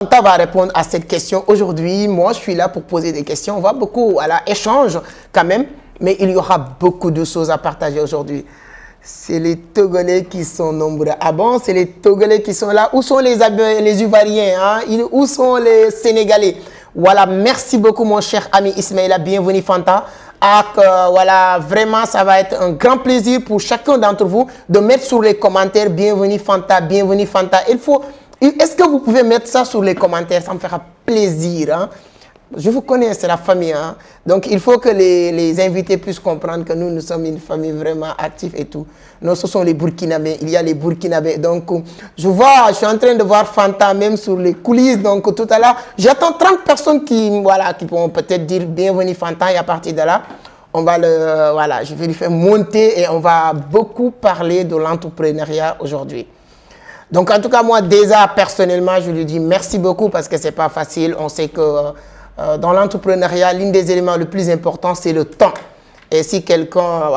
Fanta va répondre à cette question aujourd'hui. Moi, je suis là pour poser des questions. On va beaucoup échange quand même, mais il y aura beaucoup de choses à partager aujourd'hui. C'est les Togolais qui sont nombreux. Ah bon, c'est les Togolais qui sont là. Où sont les Ivoiriens, hein? Où sont les Sénégalais? Voilà, merci beaucoup mon cher ami Ismaïla. Bienvenue Fanta. Voilà, vraiment, ça va être un grand plaisir pour chacun d'entre vous de mettre sur les commentaires. Bienvenue Fanta, bienvenue Fanta. Est-ce que vous pouvez mettre ça sur les commentaires? Ça me fera plaisir. Hein? Je vous connais, c'est la famille. Hein? Donc, il faut que les invités puissent comprendre que nous sommes une famille vraiment active et tout. Nous, ce sont les Burkinabés. Il y a les Burkinabés. Donc, je suis en train de voir Fanta même sur les coulisses. Donc, tout à l'heure, j'attends 30 personnes qui vont peut-être dire bienvenue Fanta. Et à partir de là, je vais lui faire monter et on va beaucoup parler de l'entrepreneuriat aujourd'hui. Donc, en tout cas, moi, déjà, personnellement, je lui dis merci beaucoup parce que ce n'est pas facile. On sait que dans l'entrepreneuriat, l'un des éléments les plus importants, c'est le temps. Et si quelqu'un,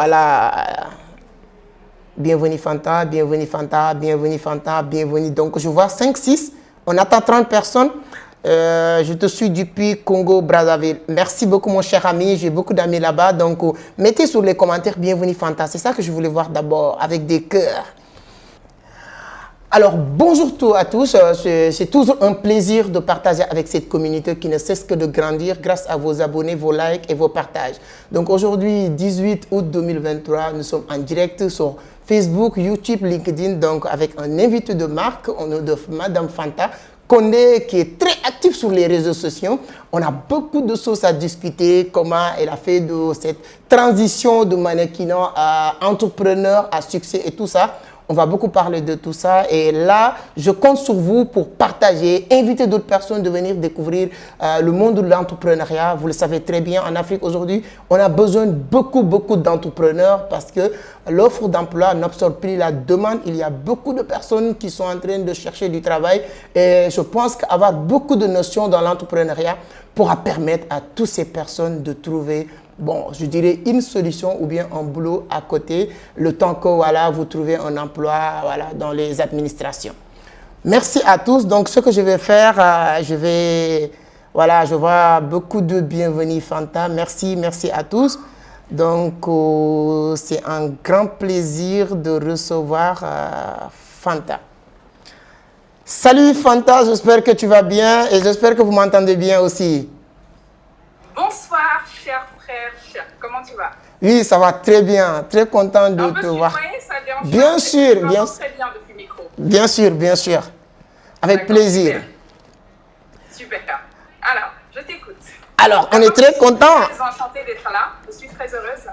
bienvenue Fanta, bienvenue Fanta, bienvenue Fanta, bienvenue. Donc, je vois 5, 6, on attend 30 personnes. Je te suis depuis Congo-Brazzaville. Merci beaucoup, mon cher ami. J'ai beaucoup d'amis là-bas. Donc, mettez sur les commentaires, bienvenue Fanta. C'est ça que je voulais voir d'abord, avec des cœurs. Alors, bonjour à tous. C'est toujours un plaisir de partager avec cette communauté qui ne cesse que de grandir grâce à vos abonnés, vos likes et vos partages. Donc, aujourd'hui, 18 août 2023, nous sommes en direct sur Facebook, YouTube, LinkedIn, donc avec un invité de marque, on a de Madame Fanta Condé qui est très active sur les réseaux sociaux. On a beaucoup de choses à discuter, comment elle a fait de cette transition de mannequinat à entrepreneur, à succès et tout ça. On va beaucoup parler de tout ça et là, je compte sur vous pour partager, inviter d'autres personnes de venir découvrir le monde de l'entrepreneuriat. Vous le savez très bien, en Afrique aujourd'hui, on a besoin de beaucoup d'entrepreneurs parce que l'offre d'emploi n'absorbe plus la demande. Il y a beaucoup de personnes qui sont en train de chercher du travail et je pense qu'avoir beaucoup de notions dans l'entrepreneuriat pourra permettre à toutes ces personnes de trouver je dirais une solution ou bien un boulot à côté, le temps que vous trouvez un emploi dans les administrations. Merci à tous. Donc, ce que je vais faire, je vois beaucoup de bienvenue Fanta. Merci à tous. Donc, c'est un grand plaisir de recevoir Fanta. Salut Fanta, j'espère que tu vas bien et j'espère que vous m'entendez bien aussi. Bonsoir, cher frère, comment tu vas? Oui, ça va très bien. Très content de te voir. Ça dérange bien sûr, bien très bien depuis le micro. Bien sûr. Avec plaisir. Super. Alors, je t'écoute. Alors, on est très content. Je suis très enchantée d'être là. Je suis très heureuse.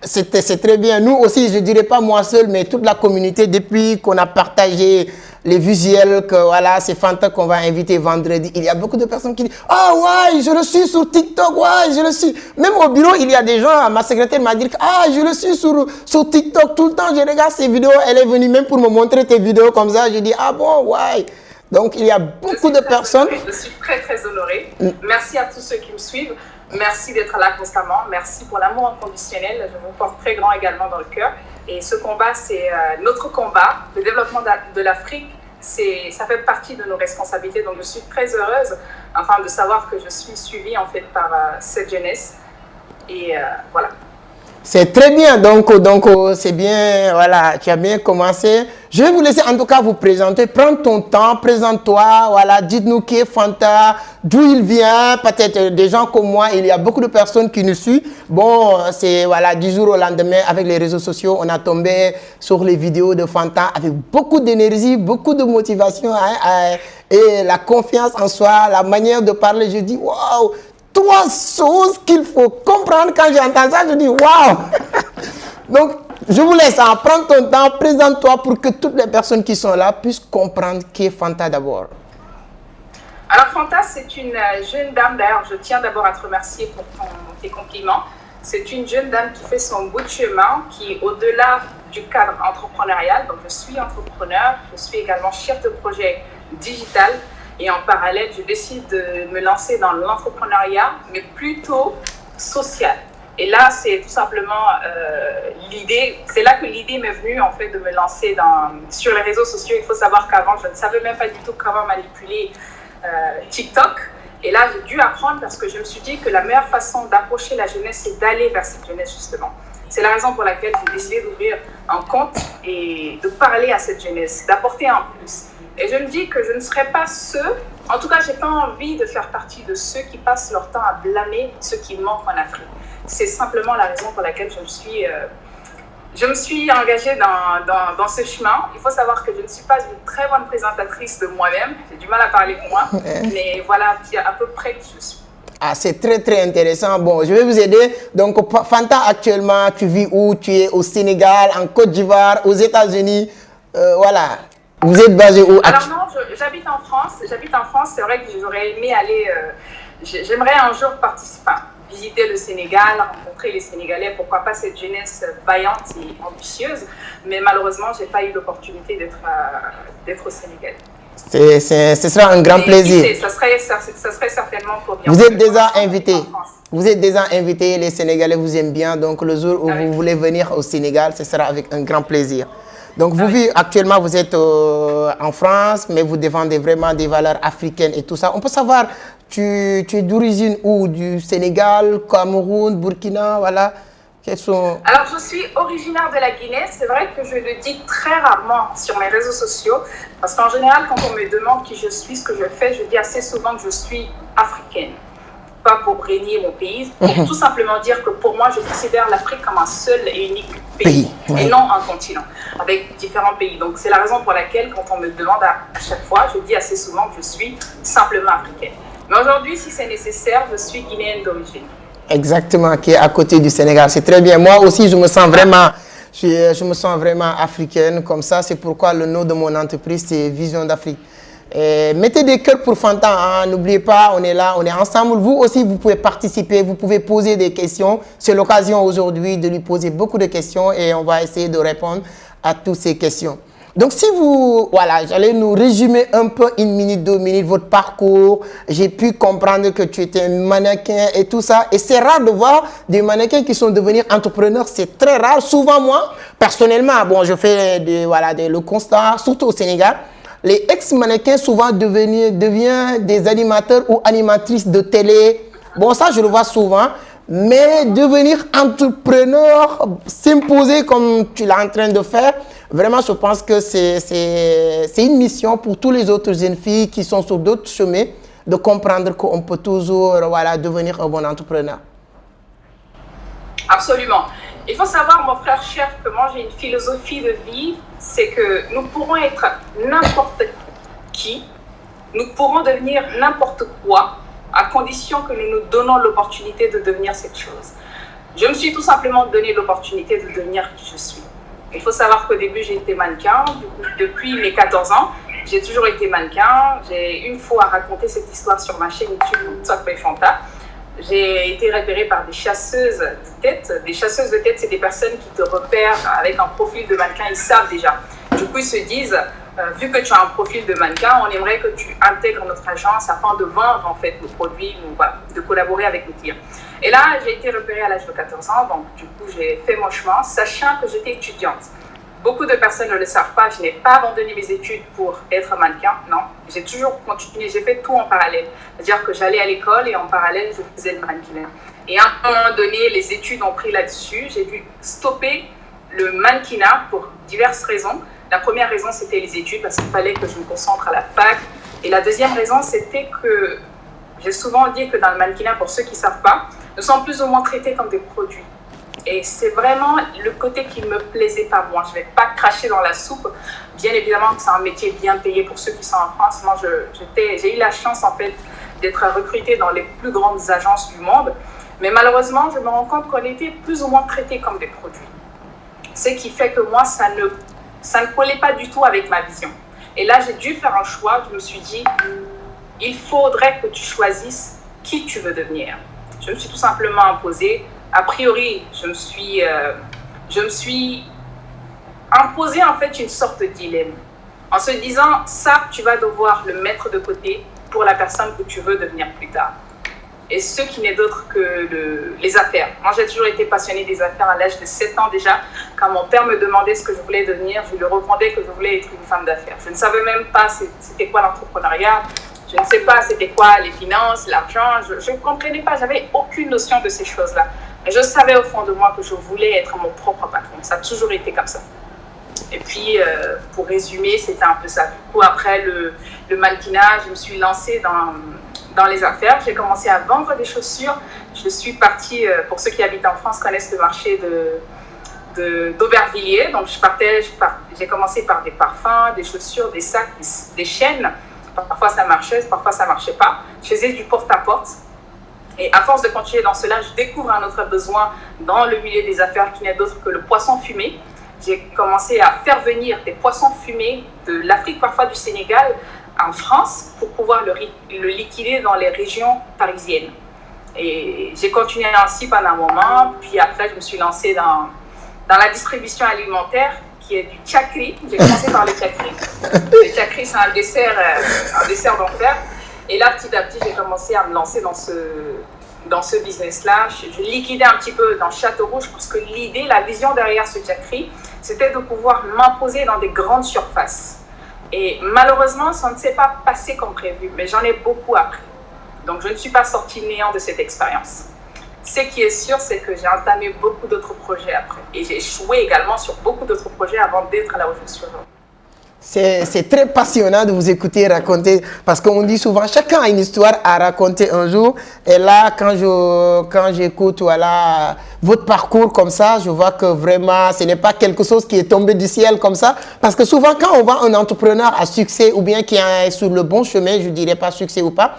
C'est très bien. Nous aussi, je ne dirais pas moi seul, mais toute la communauté, depuis qu'on a partagé les visuels, que c'est Fanta qu'on va inviter vendredi. Il y a beaucoup de personnes qui disent « Ah ouais, je le suis sur TikTok, ouais, je le suis. » Même au bureau, il y a des gens, ma secrétaire m'a dit « Ah, je le suis sur TikTok, tout le temps, je regarde ses vidéos. » Elle est venue même pour me montrer tes vidéos comme ça. Je dis « Ah bon, ouais. » Donc, il y a beaucoup de personnes. Je suis très honorée. Merci à tous ceux qui me suivent. Merci d'être là constamment. Merci pour l'amour inconditionnel. Je vous porte très grand également dans le cœur. Et ce combat, c'est notre combat. Le développement de l'Afrique, ça fait partie de nos responsabilités. Donc, je suis très heureuse de savoir que je suis suivie en fait par cette jeunesse. Et voilà. C'est très bien, donc c'est bien, tu as bien commencé. Je vais vous laisser en tout cas vous présenter, prends ton temps, présente-toi, dites-nous qui est Fanta, d'où il vient, peut-être des gens comme moi, il y a beaucoup de personnes qui nous suivent. Bon, c'est du jour au lendemain, avec les réseaux sociaux, on a tombé sur les vidéos de Fanta avec beaucoup d'énergie, beaucoup de motivation et la confiance en soi, la manière de parler, je dis waouh! 3 choses qu'il faut comprendre. Quand j'entends ça, je dis waouh! Donc, je vous laisse prendre ton temps, présente-toi pour que toutes les personnes qui sont là puissent comprendre qui est Fanta d'abord. Alors, Fanta, c'est une jeune dame, d'ailleurs, je tiens d'abord à te remercier pour tes compliments. C'est une jeune dame qui fait son bout de chemin, qui est au-delà du cadre entrepreneurial. Donc, je suis entrepreneur, je suis également chef de projet digital. Et en parallèle, je décide de me lancer dans l'entrepreneuriat, mais plutôt social. Et là, c'est tout simplement l'idée, c'est là que l'idée m'est venue en fait de me lancer sur les réseaux sociaux. Il faut savoir qu'avant, je ne savais même pas du tout comment manipuler TikTok. Et là, j'ai dû apprendre parce que je me suis dit que la meilleure façon d'approcher la jeunesse, c'est d'aller vers cette jeunesse, justement. C'est la raison pour laquelle j'ai décidé d'ouvrir un compte et de parler à cette jeunesse, d'apporter un plus. Et je me dis que je ne serai pas en tout cas, j'ai pas envie de faire partie de ceux qui passent leur temps à blâmer ceux qui manquent en Afrique. C'est simplement la raison pour laquelle je me suis engagée dans ce chemin. Il faut savoir que je ne suis pas une très bonne présentatrice de moi-même. J'ai du mal à parler de moi. Mais voilà à peu près qui je suis. Ah, c'est très, très intéressant. Bon, je vais vous aider. Donc, Fanta, actuellement, tu vis où? Tu es au Sénégal, en Côte d'Ivoire, aux États-Unis. Voilà. Vous êtes basé où? Alors non, j'habite en France. C'est vrai que j'aurais aimé aller... j'aimerais un jour visiter le Sénégal, rencontrer les Sénégalais, pourquoi pas cette jeunesse vaillante et ambitieuse. Mais malheureusement, je n'ai pas eu l'opportunité d'être au Sénégal. Ce sera un grand plaisir. Ça serait certainement pour bien. Vous êtes déjà invité. Vous êtes déjà invité. Les Sénégalais vous aiment bien. Donc, le jour où vous voulez venir au Sénégal, ce sera avec un grand plaisir. Donc, actuellement, vous êtes en France, mais vous défendez vraiment des valeurs africaines et tout ça. On peut savoir, tu es d'origine où? Du Sénégal, Cameroun, Burkina, voilà. Alors, je suis originaire de la Guinée. C'est vrai que je le dis très rarement sur mes réseaux sociaux. Parce qu'en général, quand on me demande qui je suis, ce que je fais, je dis assez souvent que je suis africaine. Pas pour régner mon pays, pour tout simplement dire que pour moi, je considère l'Afrique comme un seul et unique pays, et non un continent, avec différents pays. Donc, c'est la raison pour laquelle, quand on me demande à chaque fois, je dis assez souvent que je suis simplement africaine. Mais aujourd'hui, si c'est nécessaire, je suis guinéenne d'origine. Exactement, qui est à côté du Sénégal. C'est très bien. Moi aussi, je me sens vraiment africaine comme ça. C'est pourquoi le nom de mon entreprise, c'est Vision d'Afrique. Mettez des cœurs pour Fanta, hein. N'oubliez pas, on est là, on est ensemble. Vous aussi, vous pouvez participer, vous pouvez poser des questions. C'est l'occasion aujourd'hui de lui poser beaucoup de questions et on va essayer de répondre à toutes ces questions. Donc, si j'allais nous résumer un peu, 1 minute, 2 minutes, votre parcours. J'ai pu comprendre que tu étais un mannequin et tout ça. Et c'est rare de voir des mannequins qui sont devenus entrepreneurs. C'est très rare. Souvent, moi, personnellement, bon, je fais le constat, surtout au Sénégal. Les ex-mannequins souvent deviennent des animateurs ou animatrices de télé. Bon, ça, je le vois souvent. Mais devenir entrepreneur, s'imposer comme tu l'es en train de faire, vraiment, je pense que c'est une mission pour toutes les autres jeunes filles qui sont sur d'autres chemins de comprendre qu'on peut toujours devenir un bon entrepreneur. Absolument. Il faut savoir, mon frère cher, que moi j'ai une philosophie de vie, c'est que nous pourrons être n'importe qui, nous pourrons devenir n'importe quoi, à condition que nous nous donnons l'opportunité de devenir cette chose. Je me suis tout simplement donné l'opportunité de devenir qui je suis. Il faut savoir qu'au début, j'ai été mannequin. Depuis mes 14 ans, j'ai toujours été mannequin. J'ai une fois raconté cette histoire sur ma chaîne YouTube Talk by Fanta. J'ai été repérée par des chasseuses de tête. Des chasseuses de tête, c'est des personnes qui te repèrent avec un profil de mannequin. Ils savent déjà. Du coup, ils se disent, vu que tu as un profil de mannequin, on aimerait que tu intègres notre agence afin de vendre en fait nos produits, de collaborer avec nos clients. Et là, j'ai été repérée à l'âge de 14 ans, donc du coup, j'ai fait mon chemin, sachant que j'étais étudiante. Beaucoup de personnes ne le savent pas, je n'ai pas abandonné mes études pour être mannequin, non. J'ai toujours continué, j'ai fait tout en parallèle. C'est-à-dire que j'allais à l'école et en parallèle, je faisais le mannequinat. Et à un moment donné, les études ont pris là-dessus. J'ai dû stopper le mannequinat pour diverses raisons. La première raison, c'était les études, parce qu'il fallait que je me concentre à la fac. Et la deuxième raison, c'était que j'ai souvent dit que dans le mannequinat, pour ceux qui ne savent pas, nous sommes plus ou moins traités comme des produits. Et c'est vraiment le côté qui ne me plaisait pas moi. Je ne vais pas cracher dans la soupe. Bien évidemment que c'est un métier bien payé pour ceux qui sont en France. Moi, j'ai eu la chance en fait d'être recrutée dans les plus grandes agences du monde. Mais malheureusement, je me rends compte qu'on était plus ou moins traités comme des produits. Ce qui fait que moi, ça ne collait pas du tout avec ma vision. Et là, j'ai dû faire un choix. Je me suis dit, il faudrait que tu choisisses qui tu veux devenir. Je me suis tout simplement imposée. A priori, je me suis imposé en fait une sorte de dilemme. En se disant, ça, tu vas devoir le mettre de côté pour la personne que tu veux devenir plus tard. Et ce qui n'est d'autre que les affaires. Moi, j'ai toujours été passionnée des affaires à l'âge de 7 ans déjà. Quand mon père me demandait ce que je voulais devenir, je lui répondais que je voulais être une femme d'affaires. Je ne savais même pas c'était quoi l'entrepreneuriat. Je ne sais pas c'était quoi les finances, l'argent, je ne comprenais pas, j'avais aucune notion de ces choses-là. Mais je savais au fond de moi que je voulais être mon propre patron, ça a toujours été comme ça. Et puis, pour résumer, c'était un peu ça. Du coup, après le mannequinat, je me suis lancée dans les affaires. J'ai commencé à vendre des chaussures. Je suis partie, pour ceux qui habitent en France, connaissent le marché d'Aubervilliers. Donc, j'ai commencé par des parfums, des chaussures, des sacs, des chaînes. Parfois, ça marchait, parfois, ça ne marchait pas. Je faisais du porte-à-porte. Et à force de continuer dans cela, je découvre un autre besoin dans le milieu des affaires qui n'est d'autre que le poisson fumé. J'ai commencé à faire venir des poissons fumés de l'Afrique, parfois du Sénégal, en France, pour pouvoir le liquider dans les régions parisiennes. Et j'ai continué ainsi pendant un moment, puis après je me suis lancée dans la distribution alimentaire, qui est du tchakri. J'ai commencé par le tchakri. Le tchakri, c'est un dessert d'enfer. Et là, petit à petit, j'ai commencé à me lancer dans ce business-là. Je liquidais un petit peu dans Château-Rouge parce que l'idée, la vision derrière ce tchakri, c'était de pouvoir m'imposer dans des grandes surfaces. Et malheureusement, ça ne s'est pas passé comme prévu, mais j'en ai beaucoup appris. Donc, je ne suis pas sortie néant de cette expérience. Ce qui est sûr, c'est que j'ai entamé beaucoup d'autres projets après. Et j'ai échoué également sur beaucoup d'autres projets avant d'être là où je suis aujourd'hui. C'est très passionnant de vous écouter raconter, parce qu'on dit souvent, chacun a une histoire à raconter un jour. Et là, quand j'écoute voilà, votre parcours comme ça, je vois que vraiment, ce n'est pas quelque chose qui est tombé du ciel comme ça. Parce que souvent, quand on voit un entrepreneur à succès ou bien qui est sur le bon chemin, je ne dirais pas succès ou pas,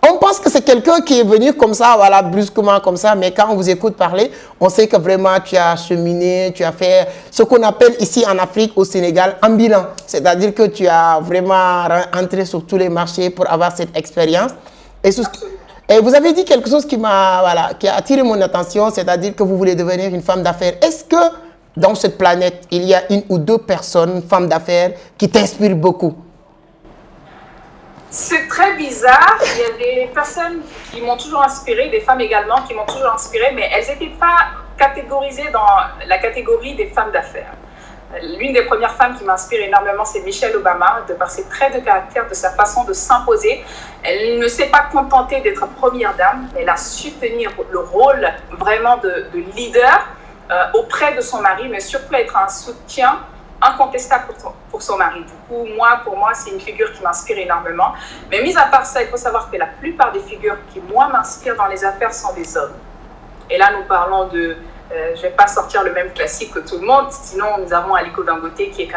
on pense que c'est quelqu'un qui est venu comme ça, voilà, brusquement comme ça, mais quand on vous écoute parler, on sait que vraiment tu as cheminé, tu as fait ce qu'on appelle ici en Afrique, au Sénégal, un bilan. C'est-à-dire que tu as vraiment entré sur tous les marchés pour avoir cette expérience. Et vous avez dit quelque chose qui a attiré mon attention, c'est-à-dire que vous voulez devenir une femme d'affaires. Est-ce que dans cette planète, il y a une ou deux personnes, femmes d'affaires, qui t'inspirent beaucoup? C'est très bizarre. Il y a des personnes qui m'ont toujours inspirée, des femmes également qui m'ont toujours inspirée, mais elles n'étaient pas catégorisées dans la catégorie des femmes d'affaires. L'une des premières femmes qui m'inspire énormément, c'est Michelle Obama, de par ses traits de caractère, de sa façon de s'imposer. Elle ne s'est pas contentée d'être première dame, mais elle a su tenir le rôle vraiment de leader auprès de son mari, mais surtout être un soutien incontestable pour son mari. Du coup, pour moi, c'est une figure qui m'inspire énormément. Mais mis à part ça, il faut savoir que la plupart des figures qui, moi, m'inspirent dans les affaires sont des hommes. Et là, nous parlons de... je ne vais pas sortir le même classique que tout le monde. Sinon, nous avons Aliko Dangote qui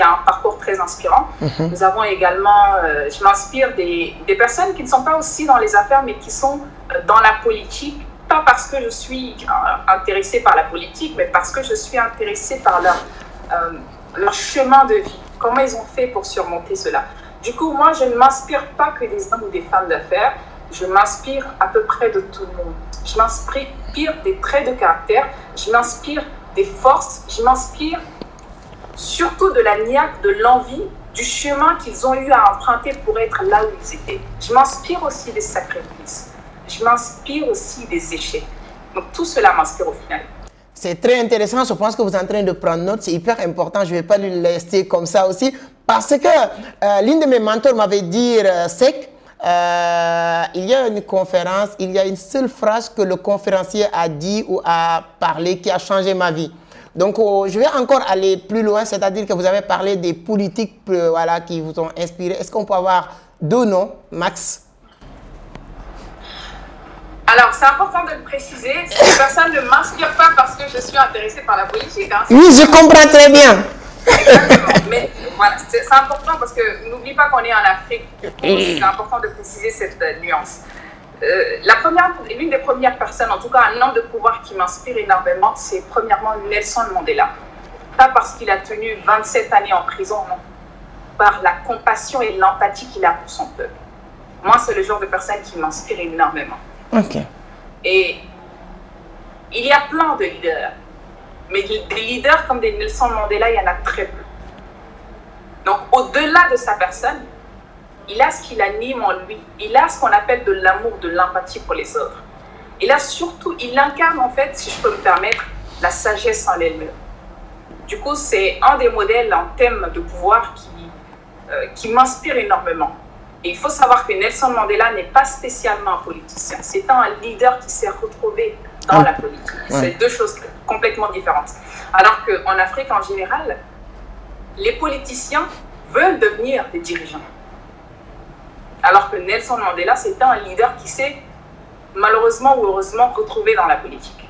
a un parcours très inspirant. Nous avons également... je m'inspire des personnes qui ne sont pas aussi dans les affaires, mais qui sont dans la politique. Pas parce que je suis intéressée par la politique, mais parce que je suis intéressée par leur chemin de vie, comment ils ont fait pour surmonter cela. Du coup, moi, je ne m'inspire pas que des hommes ou des femmes d'affaires, je m'inspire à peu près de tout le monde. Je m'inspire des traits de caractère, je m'inspire des forces, je m'inspire surtout de la niaque, de l'envie, du chemin qu'ils ont eu à emprunter pour être là où ils étaient. Je m'inspire aussi des sacrifices, je m'inspire aussi des échecs. Donc tout cela m'inspire au final. C'est très intéressant, je pense que vous êtes en train de prendre note, c'est hyper important, je ne vais pas le laisser comme ça aussi, parce que l'une de mes mentors m'avait dit, Sec, il y a une conférence, il y a une seule phrase que le conférencier a dit ou a parlé qui a changé ma vie. Donc, je vais encore aller plus loin, c'est-à-dire que vous avez parlé des politiques voilà, qui vous ont inspiré. Est-ce qu'on peut avoir deux noms, Max? Alors, c'est important de le préciser, ces personnes ne m'inspirent pas parce que je suis intéressée par la politique. Hein. Oui, je comprends très bien. Exactement, mais voilà, c'est important parce que n'oublie pas qu'on est en Afrique. C'est important de préciser cette nuance. L'une des premières personnes, en tout cas un homme de pouvoir qui m'inspire énormément, c'est premièrement Nelson Mandela. Pas parce qu'il a tenu 27 années en prison, non. Par la compassion et l'empathie qu'il a pour son peuple. Moi, c'est le genre de personne qui m'inspire énormément. Ok. Et il y a plein de leaders, mais des leaders comme des Nelson Mandela, il y en a très peu. Donc, au-delà de sa personne, il a ce qui l'anime en lui. Il a ce qu'on appelle de l'amour, de l'empathie pour les autres. Et là, surtout, il incarne, en fait, si je peux me permettre, la sagesse en elle-même. Du coup, c'est un des modèles en thème de pouvoir qui m'inspire énormément. Et il faut savoir que Nelson Mandela n'est pas spécialement un politicien. C'est un leader qui s'est retrouvé dans la politique. C'est deux choses complètement différentes. Alors qu'en Afrique, en général, les politiciens veulent devenir des dirigeants. Alors que Nelson Mandela, c'était un leader qui s'est malheureusement ou heureusement retrouvé dans la politique.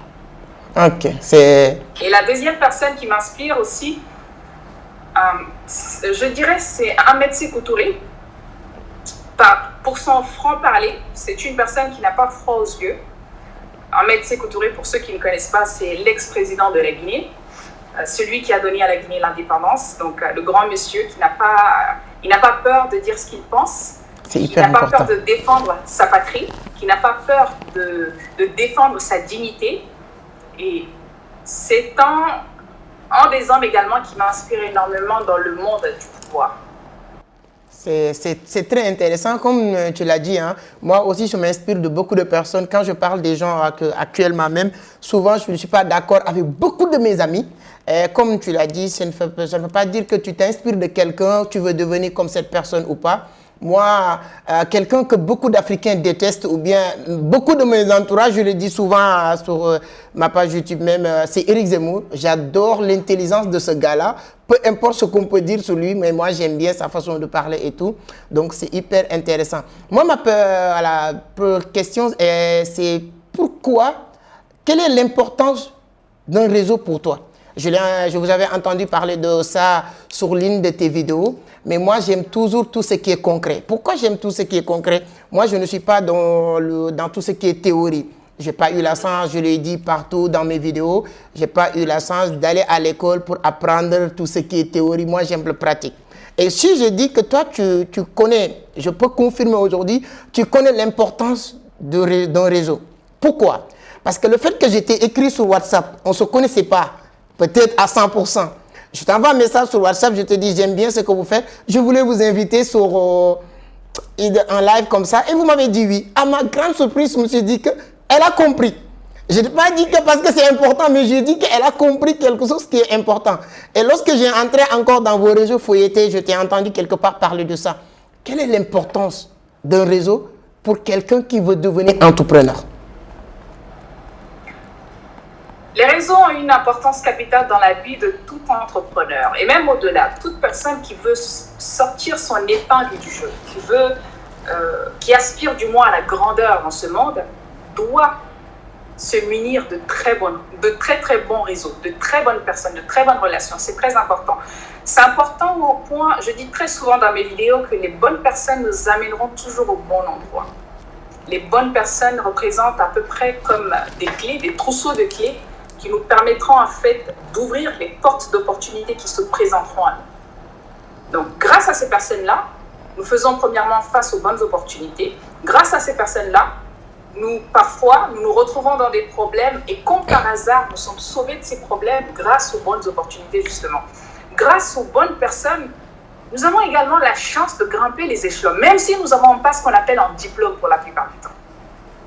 Ok, c'est... Et la deuxième personne qui m'inspire aussi, je dirais, c'est Ahmed Sékou Touré. Pour son franc-parler, c'est une personne qui n'a pas froid aux yeux. Ahmed Sékou Touré, pour ceux qui ne connaissent pas, c'est l'ex-président de la Guinée, celui qui a donné à la Guinée l'indépendance, donc le grand monsieur qui n'a pas peur de dire ce qu'il pense, qui n'a pas peur de défendre sa patrie, qui n'a pas peur de défendre sa dignité. Et c'est un des hommes également qui m'inspire énormément dans le monde du pouvoir. C'est très intéressant, comme tu l'as dit. Hein, moi aussi, je m'inspire de beaucoup de personnes. Quand je parle des gens actuellement même, souvent, je ne suis pas d'accord avec beaucoup de mes amis. Et comme tu l'as dit, ça ne veut pas dire que tu t'inspires de quelqu'un, tu veux devenir comme cette personne ou pas. Moi, quelqu'un que beaucoup d'Africains détestent, ou bien beaucoup de mes entourages, je le dis souvent sur ma page YouTube même, c'est Éric Zemmour. J'adore l'intelligence de ce gars-là. Peu importe ce qu'on peut dire sur lui, mais moi, j'aime bien sa façon de parler et tout. Donc, c'est hyper intéressant. Moi, la question, c'est pourquoi, quelle est l'importance d'un réseau pour toi? Je vous avais entendu parler de ça sur l'une de tes vidéos, mais moi, j'aime toujours tout ce qui est concret. Pourquoi j'aime tout ce qui est concret? Moi, je ne suis pas dans tout ce qui est théorie. Je n'ai pas eu la chance, je l'ai dit partout dans mes vidéos, je n'ai pas eu la chance d'aller à l'école pour apprendre tout ce qui est théorie. Moi, j'aime le pratique. Et si je dis que toi, tu connais, je peux confirmer aujourd'hui, tu connais l'importance d'un réseau. Pourquoi? Parce que le fait que j'étais écrit sur WhatsApp, on ne se connaissait pas. Peut-être à 100%. Je t'envoie un message sur WhatsApp, je te dis, j'aime bien ce que vous faites. Je voulais vous inviter sur un live comme ça. Et vous m'avez dit oui. À ma grande surprise, je me suis dit qu'elle a compris. Je n'ai pas dit que parce que c'est important, mais j'ai dit qu'elle a compris quelque chose qui est important. Et lorsque j'ai entré encore dans vos réseaux feuilletés, je t'ai entendu quelque part parler de ça. Quelle est l'importance d'un réseau pour quelqu'un qui veut devenir entrepreneur? Les réseaux ont une importance capitale dans la vie de tout entrepreneur et même au-delà. Toute personne qui veut sortir son épingle du jeu, qui aspire du moins à la grandeur dans ce monde, doit se munir de très bons réseaux, de très bonnes personnes, de très bonnes relations. C'est très important. C'est important au point, je dis très souvent dans mes vidéos, que les bonnes personnes nous amèneront toujours au bon endroit. Les bonnes personnes représentent à peu près comme des clés, des trousseaux de clés qui nous permettront en fait d'ouvrir les portes d'opportunités qui se présenteront à nous. Donc, grâce à ces personnes-là, nous faisons premièrement face aux bonnes opportunités. Grâce à ces personnes-là, parfois, nous nous retrouvons dans des problèmes et comme par hasard, nous sommes sauvés de ces problèmes grâce aux bonnes opportunités, justement. Grâce aux bonnes personnes, nous avons également la chance de grimper les échelons, même si nous n'avons pas ce qu'on appelle un diplôme pour la plupart du temps.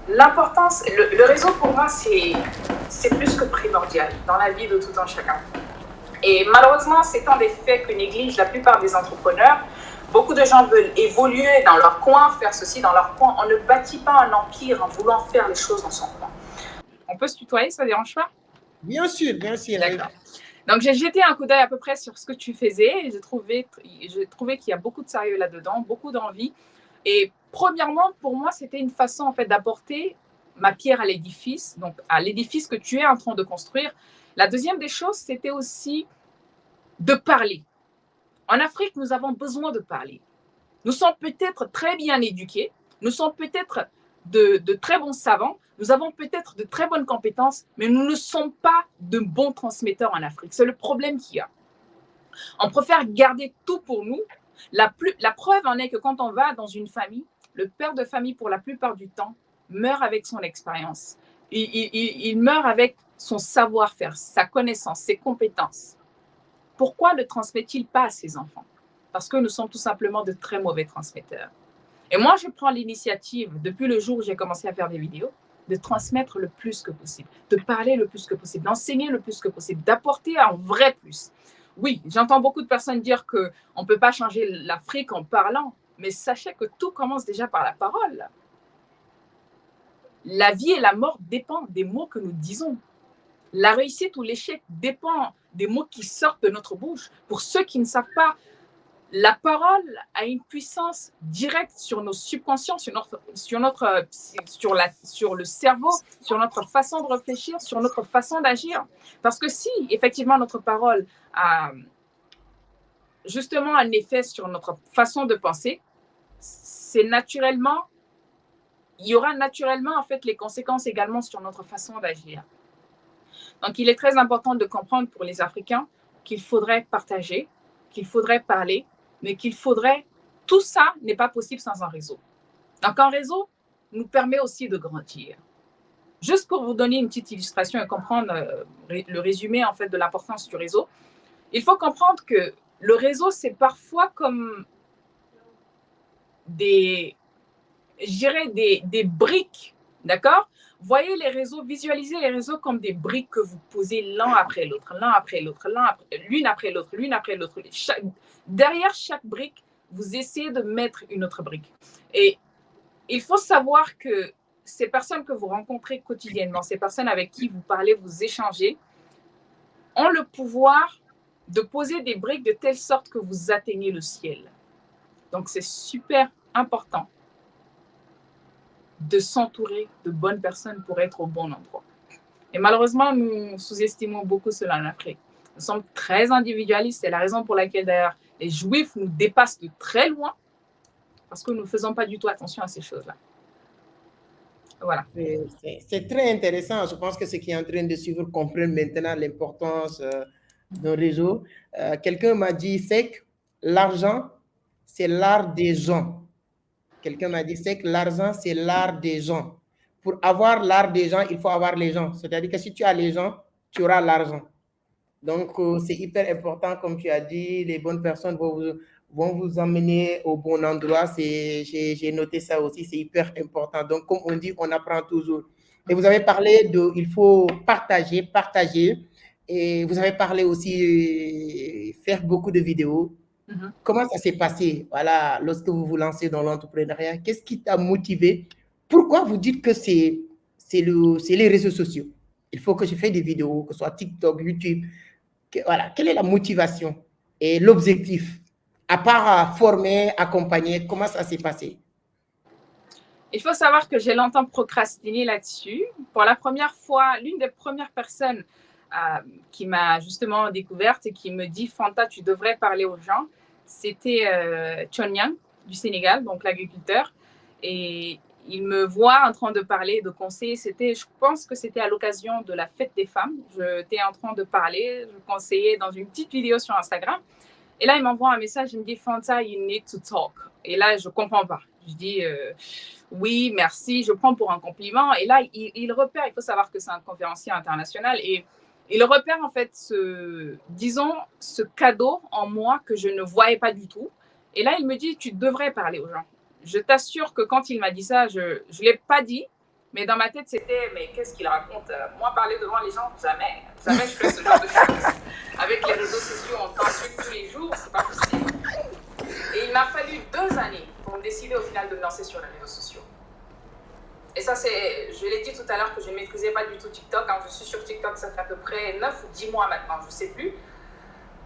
L'importance, le réseau pour moi, c'est plus que primordial dans la vie de tout un chacun. Et malheureusement, c'est un des faits que négligent la plupart des entrepreneurs. Beaucoup de gens veulent évoluer dans leur coin, faire ceci dans leur coin. On ne bâtit pas un empire en voulant faire les choses dans son coin. On peut se tutoyer, ça ne dérange pas? Bien sûr, bien sûr. D'accord. Donc, j'ai jeté un coup d'œil à peu près sur ce que tu faisais et j'ai trouvé qu'il y a beaucoup de sérieux là-dedans, beaucoup d'envie. Et premièrement, pour moi, c'était une façon en fait d'apporter ma pierre à l'édifice, donc à l'édifice que tu es en train de construire. La deuxième des choses, c'était aussi de parler. En Afrique, nous avons besoin de parler. Nous sommes peut-être très bien éduqués, nous sommes peut-être de très bons savants, nous avons peut-être de très bonnes compétences, mais nous ne sommes pas de bons transmetteurs en Afrique. C'est le problème qu'il y a. On préfère garder tout pour nous. La preuve en est que quand on va dans une famille, le père de famille, pour la plupart du temps, meurt avec son expérience. Il meurt avec son savoir-faire, sa connaissance, ses compétences. Pourquoi ne transmet-il pas à ses enfants? Parce que nous sommes tout simplement de très mauvais transmetteurs. Et moi, je prends l'initiative, depuis le jour où j'ai commencé à faire des vidéos, de transmettre le plus que possible, de parler le plus que possible, d'enseigner le plus que possible, d'apporter un vrai plus. Oui, j'entends beaucoup de personnes dire qu'on ne peut pas changer l'Afrique en parlant, Mais sachez que tout commence déjà par la parole. La vie et la mort dépendent des mots que nous disons. La réussite ou l'échec dépend des mots qui sortent de notre bouche. Pour ceux qui ne savent pas, la parole a une puissance directe sur nos subconscients, sur le cerveau, sur notre façon de réfléchir, sur notre façon d'agir. Parce que si, effectivement, notre parole a justement un effet sur notre façon de penser, il y aura naturellement, en fait, les conséquences également sur notre façon d'agir. Donc, il est très important de comprendre pour les Africains qu'il faudrait partager, qu'il faudrait parler, mais tout ça n'est pas possible sans un réseau. Donc, un réseau nous permet aussi de grandir. Juste pour vous donner une petite illustration et comprendre le résumé, en fait, de l'importance du réseau, il faut comprendre que le réseau, c'est parfois comme des briques, d'accord? Voyez les réseaux, visualisez les réseaux comme des briques que vous posez l'un après l'autre, l'une après l'autre. Derrière chaque brique, vous essayez de mettre une autre brique. Et il faut savoir que ces personnes que vous rencontrez quotidiennement, ces personnes avec qui vous parlez, vous échangez, ont le pouvoir de poser des briques de telle sorte que vous atteignez le ciel. Donc, c'est super important de s'entourer de bonnes personnes pour être au bon endroit. Et malheureusement, nous sous-estimons beaucoup cela en Afrique. Nous sommes très individualistes. C'est la raison pour laquelle, d'ailleurs, les Juifs nous dépassent de très loin parce que nous ne faisons pas du tout attention à ces choses-là. Voilà. C'est très intéressant. Je pense que ceux qui sont en train de suivre comprennent maintenant l'importance d'un réseau. Quelqu'un m'a dit, c'est que l'argent, c'est l'art des gens. Quelqu'un m'a dit, c'est que l'argent, c'est l'art des gens. Pour avoir l'art des gens, il faut avoir les gens. C'est-à-dire que si tu as les gens, tu auras l'argent. Donc, c'est hyper important, comme tu as dit, les bonnes personnes vont vous emmener au bon endroit. J'ai noté ça aussi, c'est hyper important. Donc, comme on dit, on apprend toujours. Et vous avez parlé il faut partager. Et vous avez parlé aussi faire beaucoup de vidéos. Comment ça s'est passé, voilà, lorsque vous vous lancez dans l'entrepreneuriat? Qu'est-ce qui t'a motivé? Pourquoi vous dites que c'est les réseaux sociaux? Il faut que je fasse des vidéos, que ce soit TikTok, YouTube. Voilà, quelle est la motivation et l'objectif? À part former, accompagner, comment ça s'est passé? Il faut savoir que j'ai longtemps procrastiné là-dessus. Pour la première fois, l'une des premières personnes qui m'a justement découverte et qui me dit « Fanta, tu devrais parler aux gens », c'était Chonyang du Sénégal, donc l'agriculteur. Et il me voit en train de parler, de conseiller. Je pense que c'était à l'occasion de la fête des femmes. J'étais en train de parler, je conseillais dans une petite vidéo sur Instagram. Et là, il m'envoie un message, il me dit « Fanta, you need to talk ». Et là, je ne comprends pas. Je dis oui, merci, je prends pour un compliment. Et là, il repère, il faut savoir que c'est un conférencier international, et il repère en fait ce cadeau en moi que je ne voyais pas du tout. Et là, il me dit, tu devrais parler aux gens. Je t'assure que quand il m'a dit ça, je ne l'ai pas dit, mais dans ma tête, c'était, mais qu'est-ce qu'il raconte? Moi, parler devant les gens, jamais. Jamais je fais ce genre de choses. Avec les réseaux sociaux, on t'insulte tous les jours, c'est pas possible. Et il m'a fallu 2 années pour décider au final de me lancer sur les réseaux sociaux. Et ça, je l'ai dit tout à l'heure que je ne maîtrisais pas du tout TikTok. Hein. Je suis sur TikTok, ça fait à peu près 9 ou 10 mois maintenant, je ne sais plus.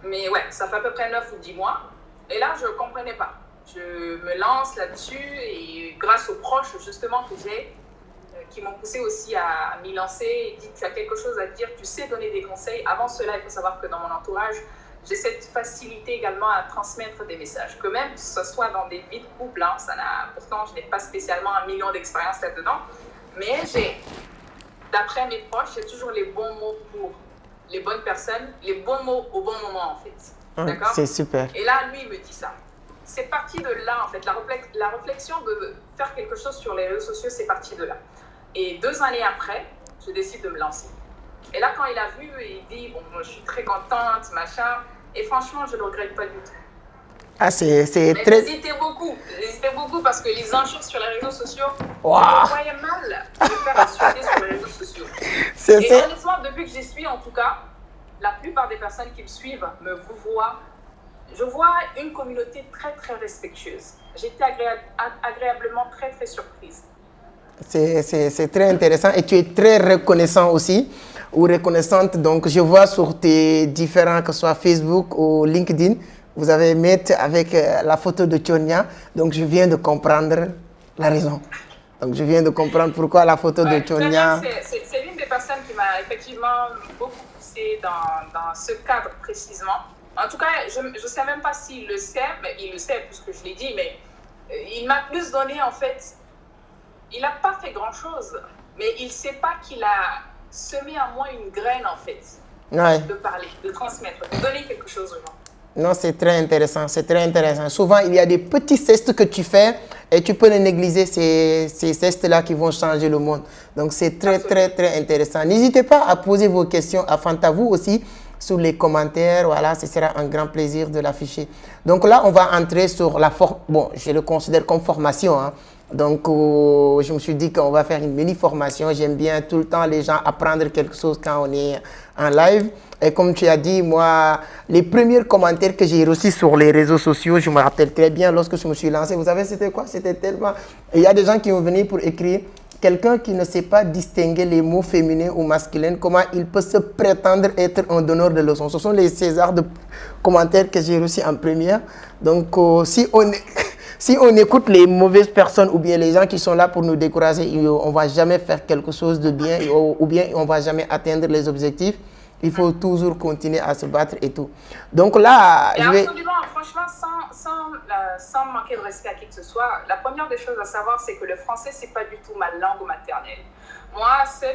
Mais ouais, ça fait à peu près 9 ou 10 mois. Et là, je ne comprenais pas. Je me lance là-dessus et grâce aux proches justement que j'ai, qui m'ont poussé aussi à m'y lancer et dit, tu as quelque chose à dire, tu sais donner des conseils. Avant cela, il faut savoir que dans mon entourage, j'ai cette facilité également à transmettre des messages, que même ce soit dans des vies de couple, hein, pourtant je n'ai pas spécialement 1 million d'expérience là-dedans, mais d'après mes proches, j'ai toujours les bons mots pour les bonnes personnes, les bons mots au bon moment en fait. D'accord ? C'est super. Et là, lui, il me dit ça. C'est parti de là en fait, la réflexion de faire quelque chose sur les réseaux sociaux, c'est parti de là. Et 2 années après, je décide de me lancer. Et là, quand il a vu, il dit, bon, je suis très contente, machin. Et franchement, je ne le regrette pas du tout. Ah, c'est très... J'hésitais beaucoup parce que les injures sur les réseaux sociaux, wow. Je me voyais mal de faire insulter sur les réseaux sociaux. Et honnêtement, depuis que j'y suis, en tout cas, la plupart des personnes qui me suivent me voient. Je vois une communauté très, très respectueuse. j'étais agréablement très, très surprise. C'est très intéressant et tu es très reconnaissant aussi ou reconnaissante. Donc, je vois sur tes différents, que ce soit Facebook ou LinkedIn, vous avez mis avec la photo de Tchonia. Donc, je viens de comprendre la raison. Donc, je viens de comprendre pourquoi la photo de Tchonia. C'est l'une des personnes qui m'a effectivement beaucoup poussé dans ce cadre précisément. En tout cas, je ne sais même pas s'il le sait, mais il le sait puisque je l'ai dit, mais il m'a plus donné en fait. Il n'a pas fait grand-chose, mais il ne sait pas qu'il a semé en moi une graine, en fait, de parler, de transmettre, de donner quelque chose aux gens. Non, c'est très intéressant, c'est très intéressant. Souvent, il y a des petits gestes que tu fais et tu peux les négliger, ces gestes-là qui vont changer le monde. Donc, c'est très, très, très intéressant. N'hésitez pas à poser vos questions à Fanta, vous aussi, sous les commentaires. Voilà, ce sera un grand plaisir de l'afficher. Donc là, on va entrer sur la forme. Bon, je le considère comme formation, hein. Donc, je me suis dit qu'on va faire une mini-formation. J'aime bien tout le temps les gens apprendre quelque chose quand on est en live. Et comme tu as dit, moi, les premiers commentaires que j'ai reçus sur les réseaux sociaux, je me rappelle très bien lorsque je me suis lancé. Vous savez, c'était quoi? C'était tellement... Il y a des gens qui vont venir pour écrire. Quelqu'un qui ne sait pas distinguer les mots féminins ou masculins, comment il peut se prétendre être un donneur de leçons? Ce sont les Césars de commentaires que j'ai reçus en première. Donc, si on écoute les mauvaises personnes ou bien les gens qui sont là pour nous décourager, on ne va jamais faire quelque chose de bien ou bien on ne va jamais atteindre les objectifs. Il faut toujours continuer à se battre et tout. Donc là, absolument, franchement, sans manquer de respect à qui que ce soit, la première des choses à savoir, c'est que le français, ce n'est pas du tout ma langue maternelle. Moi,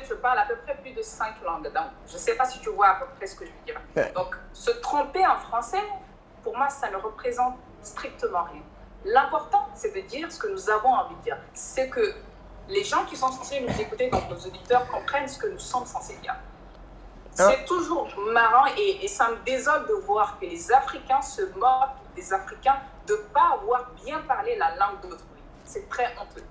je parle à peu près plus de 5 langues. Donc, je ne sais pas si tu vois à peu près ce que je veux dire. Ouais. Donc, se tromper en français, pour moi, ça ne représente strictement rien. L'important, c'est de dire ce que nous avons envie de dire. C'est que les gens qui sont censés nous écouter, donc nos auditeurs, comprennent ce que nous sommes censés dire. C'est toujours marrant et ça me désole de voir que les Africains se moquent des Africains de ne pas avoir bien parlé la langue d'autrui. C'est très honteux.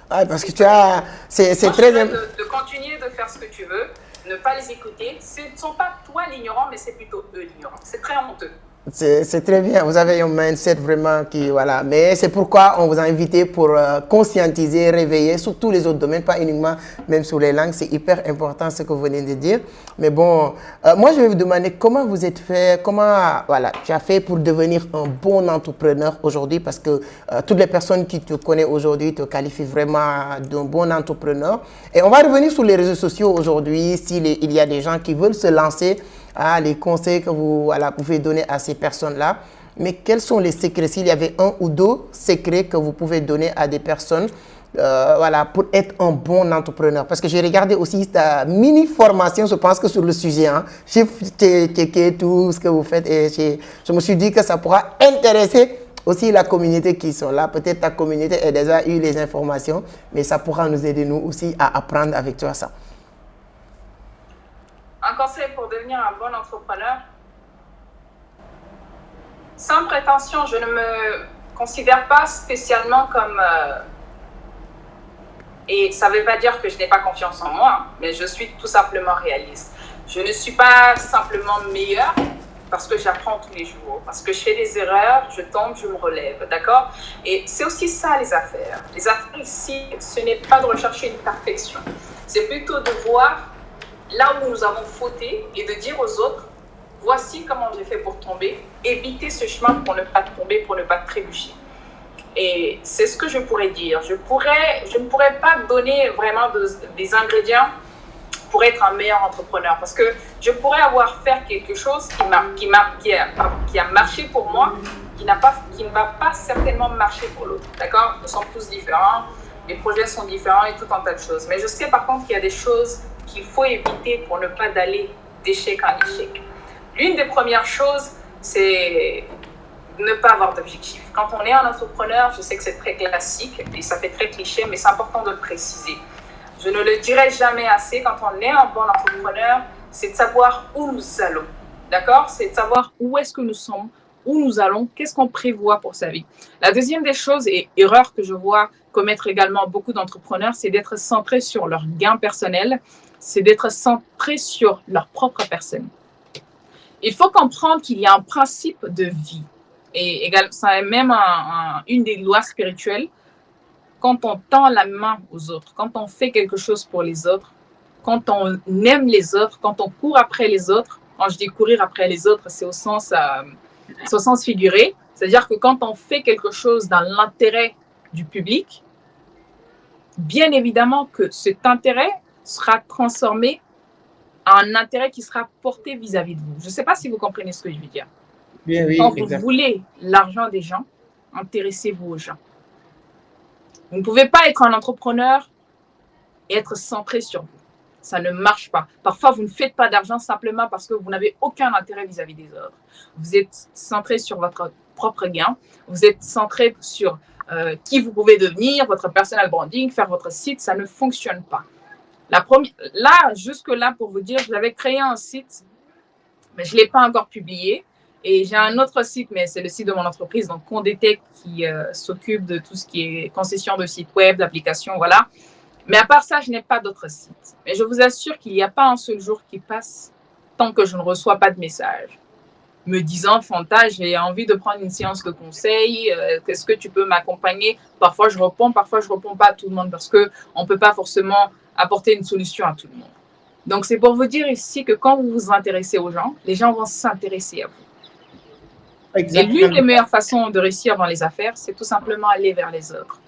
Ah, parce que tu as... C'est très... De continuer de faire ce que tu veux, ne pas les écouter. Ce ne sont pas toi l'ignorant, mais c'est plutôt eux l'ignorant. C'est très honteux. C'est très bien, vous avez un mindset vraiment qui, voilà, mais c'est pourquoi on vous a invité pour conscientiser, réveiller sur tous les autres domaines, pas uniquement même sur les langues, c'est hyper important ce que vous venez de dire. Mais bon, moi je vais vous demander comment vous êtes fait, comment, voilà, tu as fait pour devenir un bon entrepreneur aujourd'hui parce que toutes les personnes qui te connaissent aujourd'hui te qualifient vraiment d'un bon entrepreneur. Et on va revenir sur les réseaux sociaux aujourd'hui, s'il y a des gens qui veulent se lancer, les conseils que vous pouvez donner à ces personnes-là. Mais quels sont les secrets? S'il y avait un ou deux secrets que vous pouvez donner à des personnes pour être un bon entrepreneur. Parce que j'ai regardé aussi ta mini-formation, je pense que sur le sujet. Hein. J'ai checké tout ce que vous faites et je me suis dit que ça pourra intéresser aussi la communauté qui sont là. Peut-être ta communauté a déjà eu les informations, mais ça pourra nous aider nous aussi à apprendre avec toi ça. Un conseil pour devenir un bon entrepreneur, sans prétention, je ne me considère pas spécialement comme... et ça ne veut pas dire que je n'ai pas confiance en moi, mais je suis tout simplement réaliste. Je ne suis pas simplement meilleure parce que j'apprends tous les jours, parce que je fais des erreurs, je tombe, je me relève, d'accord? Et c'est aussi ça les affaires. Les affaires ici, ce n'est pas de rechercher une perfection, c'est plutôt de voir là où nous avons fauté et de dire aux autres, voici comment j'ai fait pour tomber, éviter ce chemin pour ne pas tomber, pour ne pas trébucher. Et c'est ce que je pourrais dire. Je ne pourrais pas donner vraiment des ingrédients pour être un meilleur entrepreneur parce que je pourrais avoir fait quelque chose qui a marché pour moi, qui ne va pas certainement marcher pour l'autre. D'accord? Nous sommes tous différents, les projets sont différents et tout un tas de choses. Mais je sais par contre qu'il y a des choses qu'il faut éviter pour ne pas d'aller d'échec en échec. L'une des premières choses, c'est ne pas avoir d'objectif. Quand on est un entrepreneur, je sais que c'est très classique et ça fait très cliché, mais c'est important de le préciser. Je ne le dirai jamais assez, quand on est un bon entrepreneur, c'est de savoir où nous allons. D'accord? C'est de savoir où est-ce que nous sommes, où nous allons, qu'est-ce qu'on prévoit pour sa vie. La deuxième des choses, et erreur que je vois commettre également beaucoup d'entrepreneurs, c'est d'être centré sur leur gain personnel, c'est d'être centré sur leur propre personne. Il faut comprendre qu'il y a un principe de vie. et également, ça est même une des lois spirituelles. Quand on tend la main aux autres, quand on fait quelque chose pour les autres, quand on aime les autres, quand on court après les autres, quand je dis courir après les autres, c'est au sens figuré, c'est-à-dire que quand on fait quelque chose dans l'intérêt du public, bien évidemment que cet intérêt sera transformé en un intérêt qui sera porté vis-à-vis de vous. Je ne sais pas si vous comprenez ce que je veux dire. Bien, oui, Quand vous exact. voulez l'argent des gens, intéressez-vous aux gens. Vous ne pouvez pas être un entrepreneur et être centré sur vous. Ça ne marche pas. Parfois, vous ne faites pas d'argent simplement parce que vous n'avez aucun intérêt vis-à-vis des autres. Vous êtes centré sur votre propre gain. Vous êtes centré sur qui vous pouvez devenir, votre personal branding, faire votre site. Ça ne fonctionne pas. Là, jusque-là, pour vous dire, j'avais créé un site, mais je ne l'ai pas encore publié. Et j'ai un autre site, mais c'est le site de mon entreprise, donc Condetech, qui s'occupe de tout ce qui est concession de sites web, d'applications, voilà. Mais à part ça, je n'ai pas d'autres sites. Mais je vous assure qu'il n'y a pas un seul jour qui passe tant que je ne reçois pas de message me disant, Fanta, j'ai envie de prendre une séance de conseil, est-ce que tu peux m'accompagner? Parfois, je réponds pas à tout le monde parce qu'on ne peut pas forcément apporter une solution à tout le monde. Donc, c'est pour vous dire ici que quand vous vous intéressez aux gens, les gens vont s'intéresser à vous. Exactement. Et l'une des meilleures façons de réussir dans les affaires, c'est tout simplement aller vers les autres.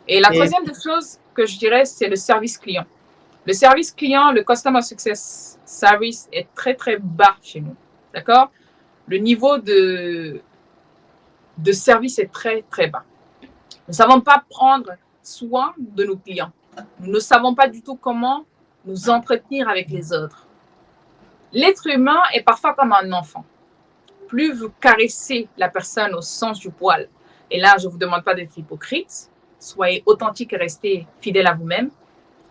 Et la troisième des choses que je dirais, c'est le service client. Le service client, le Customer Success Service est très, très bas chez nous. D'accord? Le niveau de service est très, très bas. Nous ne savons pas prendre soin de nos clients. Nous ne savons pas du tout comment nous entretenir avec les autres. L'être humain est parfois comme un enfant. Plus vous caressez la personne au sens du poil, et là, je ne vous demande pas d'être hypocrite, soyez authentique et restez fidèle à vous-même,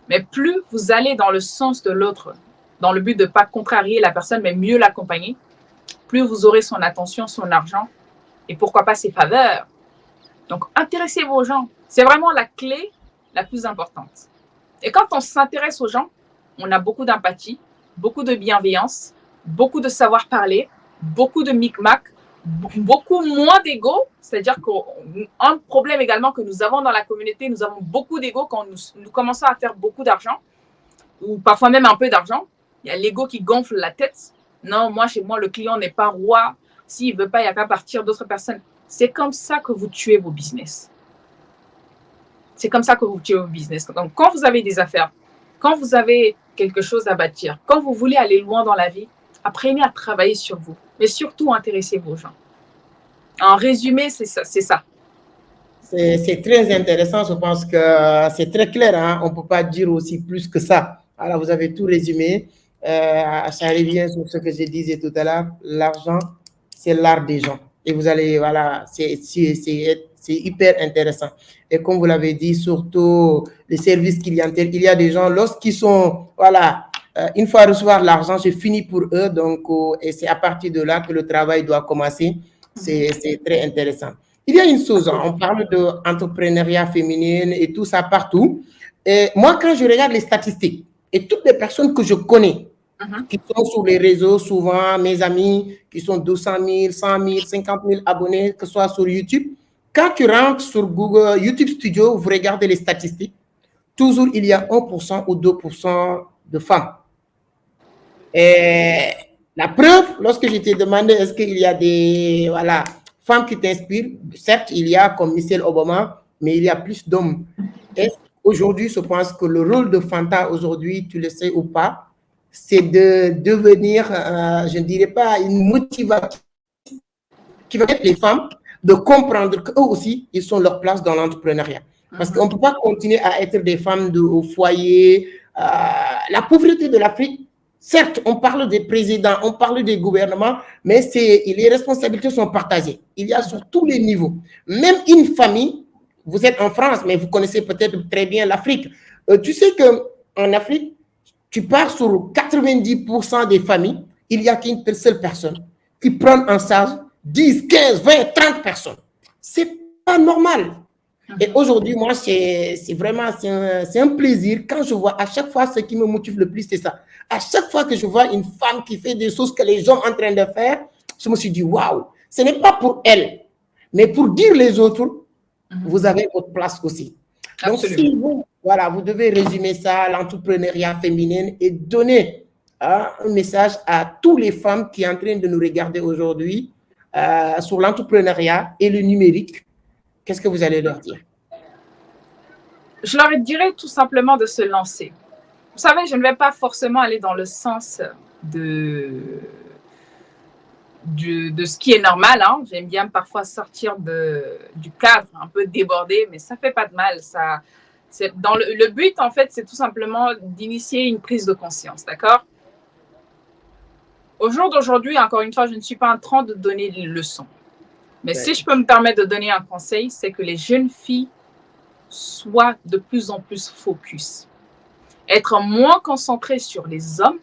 mais plus vous allez dans le sens de l'autre, dans le but de ne pas contrarier la personne, mais mieux l'accompagner, plus vous aurez son attention, son argent, et pourquoi pas ses faveurs. Donc, intéressez-vous aux gens. C'est vraiment la clé la plus importante. Et quand on s'intéresse aux gens, on a beaucoup d'empathie, beaucoup de bienveillance, beaucoup de savoir parler, beaucoup de micmac, beaucoup moins d'ego. C'est-à-dire qu'un problème également que nous avons dans la communauté, nous avons beaucoup d'ego quand nous commençons à faire beaucoup d'argent, ou parfois même un peu d'argent. Il y a l'ego qui gonfle la tête. Non, moi, chez moi, le client n'est pas roi. S'il ne veut pas, il n'y a qu'à partir d'autres personnes. C'est comme ça que vous tuez vos business. C'est comme ça que vous tuez vos business. Donc, quand vous avez des affaires, quand vous avez quelque chose à bâtir, quand vous voulez aller loin dans la vie, apprenez à travailler sur vous. Mais surtout, intéressez-vous aux gens. En résumé, c'est ça. C'est très intéressant. Je pense que c'est très clair. Hein? On ne peut pas dire aussi plus que ça. Alors, vous avez tout résumé. Ça revient sur ce que je disais tout à l'heure. L'argent, c'est l'art des gens. Et vous allez, voilà, c'est hyper intéressant. Et comme vous l'avez dit, surtout les services clientèle, il y a des gens, lorsqu'ils sont, voilà, une fois recevoir l'argent, c'est fini pour eux. Donc, et c'est à partir de là que le travail doit commencer. C'est très intéressant. Il y a une chose, on parle d'entrepreneuriat féminin et tout ça partout. Et moi, quand je regarde les statistiques et toutes les personnes que je connais, qui sont sur les réseaux, souvent mes amis qui sont 200 000, 100 000, 50 000 abonnés, que ce soit sur YouTube, quand tu rentres sur Google, YouTube Studio, vous regardez les statistiques, toujours il y a 1% ou 2% de femmes. Et la preuve, lorsque je t'ai demandé est-ce qu'il y a des femmes qui t'inspirent, certes, il y a comme Michelle Obama, mais il y a plus d'hommes. Aujourd'hui, je pense que le rôle de Fanta aujourd'hui, tu le sais ou pas, c'est de devenir, je ne dirais pas une motivation qui va être les femmes de comprendre qu'eux aussi, ils sont leur place dans l'entrepreneuriat. Parce qu'on ne peut pas continuer à être des femmes au foyer. La pauvreté de l'Afrique, certes, on parle des présidents, on parle des gouvernements, mais les responsabilités sont partagées. Il y a sur tous les niveaux. Même une famille, vous êtes en France, mais vous connaissez peut-être très bien l'Afrique. Tu sais qu'en Afrique, tu pars sur 90% des familles, il n'y a qu'une seule personne qui prend en charge 10, 15, 20, 30 personnes. Ce n'est pas normal. Et aujourd'hui, moi, c'est vraiment un plaisir quand je vois à chaque fois ce qui me motive le plus, c'est ça. À chaque fois que je vois une femme qui fait des choses que les gens sont en train de faire, je me suis dit, waouh, Ce n'est pas pour elle, mais pour dire les autres, vous avez votre place aussi. Donc, si vous, voilà, vous devez résumer ça à l'entrepreneuriat féminin et donner un message à toutes les femmes qui sont en train de nous regarder aujourd'hui sur l'entrepreneuriat et le numérique. Qu'est-ce que vous allez leur dire? Je leur dirais tout simplement de se lancer. Vous savez, je ne vais pas forcément aller dans le sens de ce qui est normal. Hein. J'aime bien parfois sortir du cadre, un peu débordé, mais ça ne fait pas de mal. Le but, en fait, c'est tout simplement d'initier une prise de conscience, d'accord? Au jour d'aujourd'hui, encore une fois, je ne suis pas en train de donner des leçons. Mais si je peux me permettre de donner un conseil, c'est que les jeunes filles soient de plus en plus focus. Être moins concentrées sur les hommes,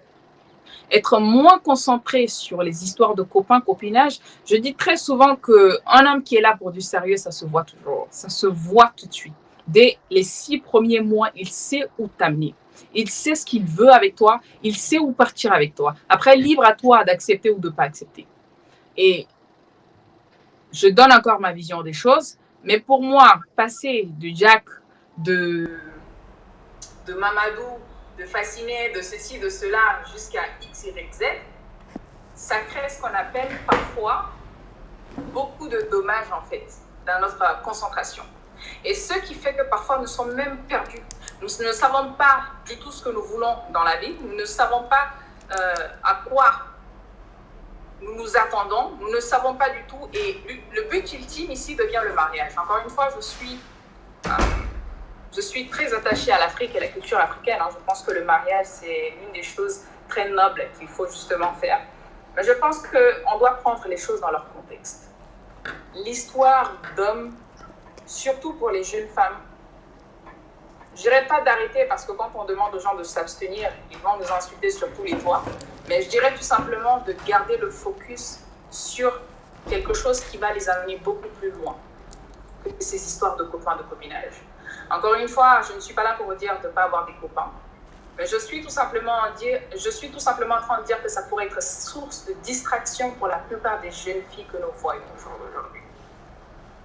être moins concentré sur les histoires de copains, copinage. Je dis très souvent qu'un homme qui est là pour du sérieux, ça se voit toujours. Ça se voit tout de suite. Dès les 6 premiers mois, il sait où t'amener. Il sait ce qu'il veut avec toi. Il sait où partir avec toi. Après, libre à toi d'accepter ou de ne pas accepter. Et je donne encore ma vision des choses. Mais pour moi, passer du Jack, de Mamadou, de Fasciné, de ceci, de cela, jusqu'à X, Y, Z, ça crée ce qu'on appelle parfois beaucoup de dommages, en fait, dans notre concentration. Et ce qui fait que parfois nous sommes même perdus. Nous ne savons pas du tout ce que nous voulons dans la vie. Nous ne savons pas à quoi nous nous attendons. Nous ne savons pas du tout. Et le but ultime ici devient le mariage. Encore une fois, je suis très attachée à l'Afrique et à la culture africaine. Je pense que le mariage, c'est l'une des choses très nobles qu'il faut justement faire. Mais je pense qu'on doit prendre les choses dans leur contexte. L'histoire d'hommes, surtout pour les jeunes femmes, je ne dirais pas d'arrêter parce que quand on demande aux gens de s'abstenir, ils vont nous insulter sur tous les toits. Mais je dirais tout simplement de garder le focus sur quelque chose qui va les amener beaucoup plus loin que ces histoires de copains, de copinage. Encore une fois, je ne suis pas là pour vous dire de ne pas avoir des copains, mais je suis tout simplement en train de dire que ça pourrait être source de distraction pour la plupart des jeunes filles que nous voyons aujourd'hui.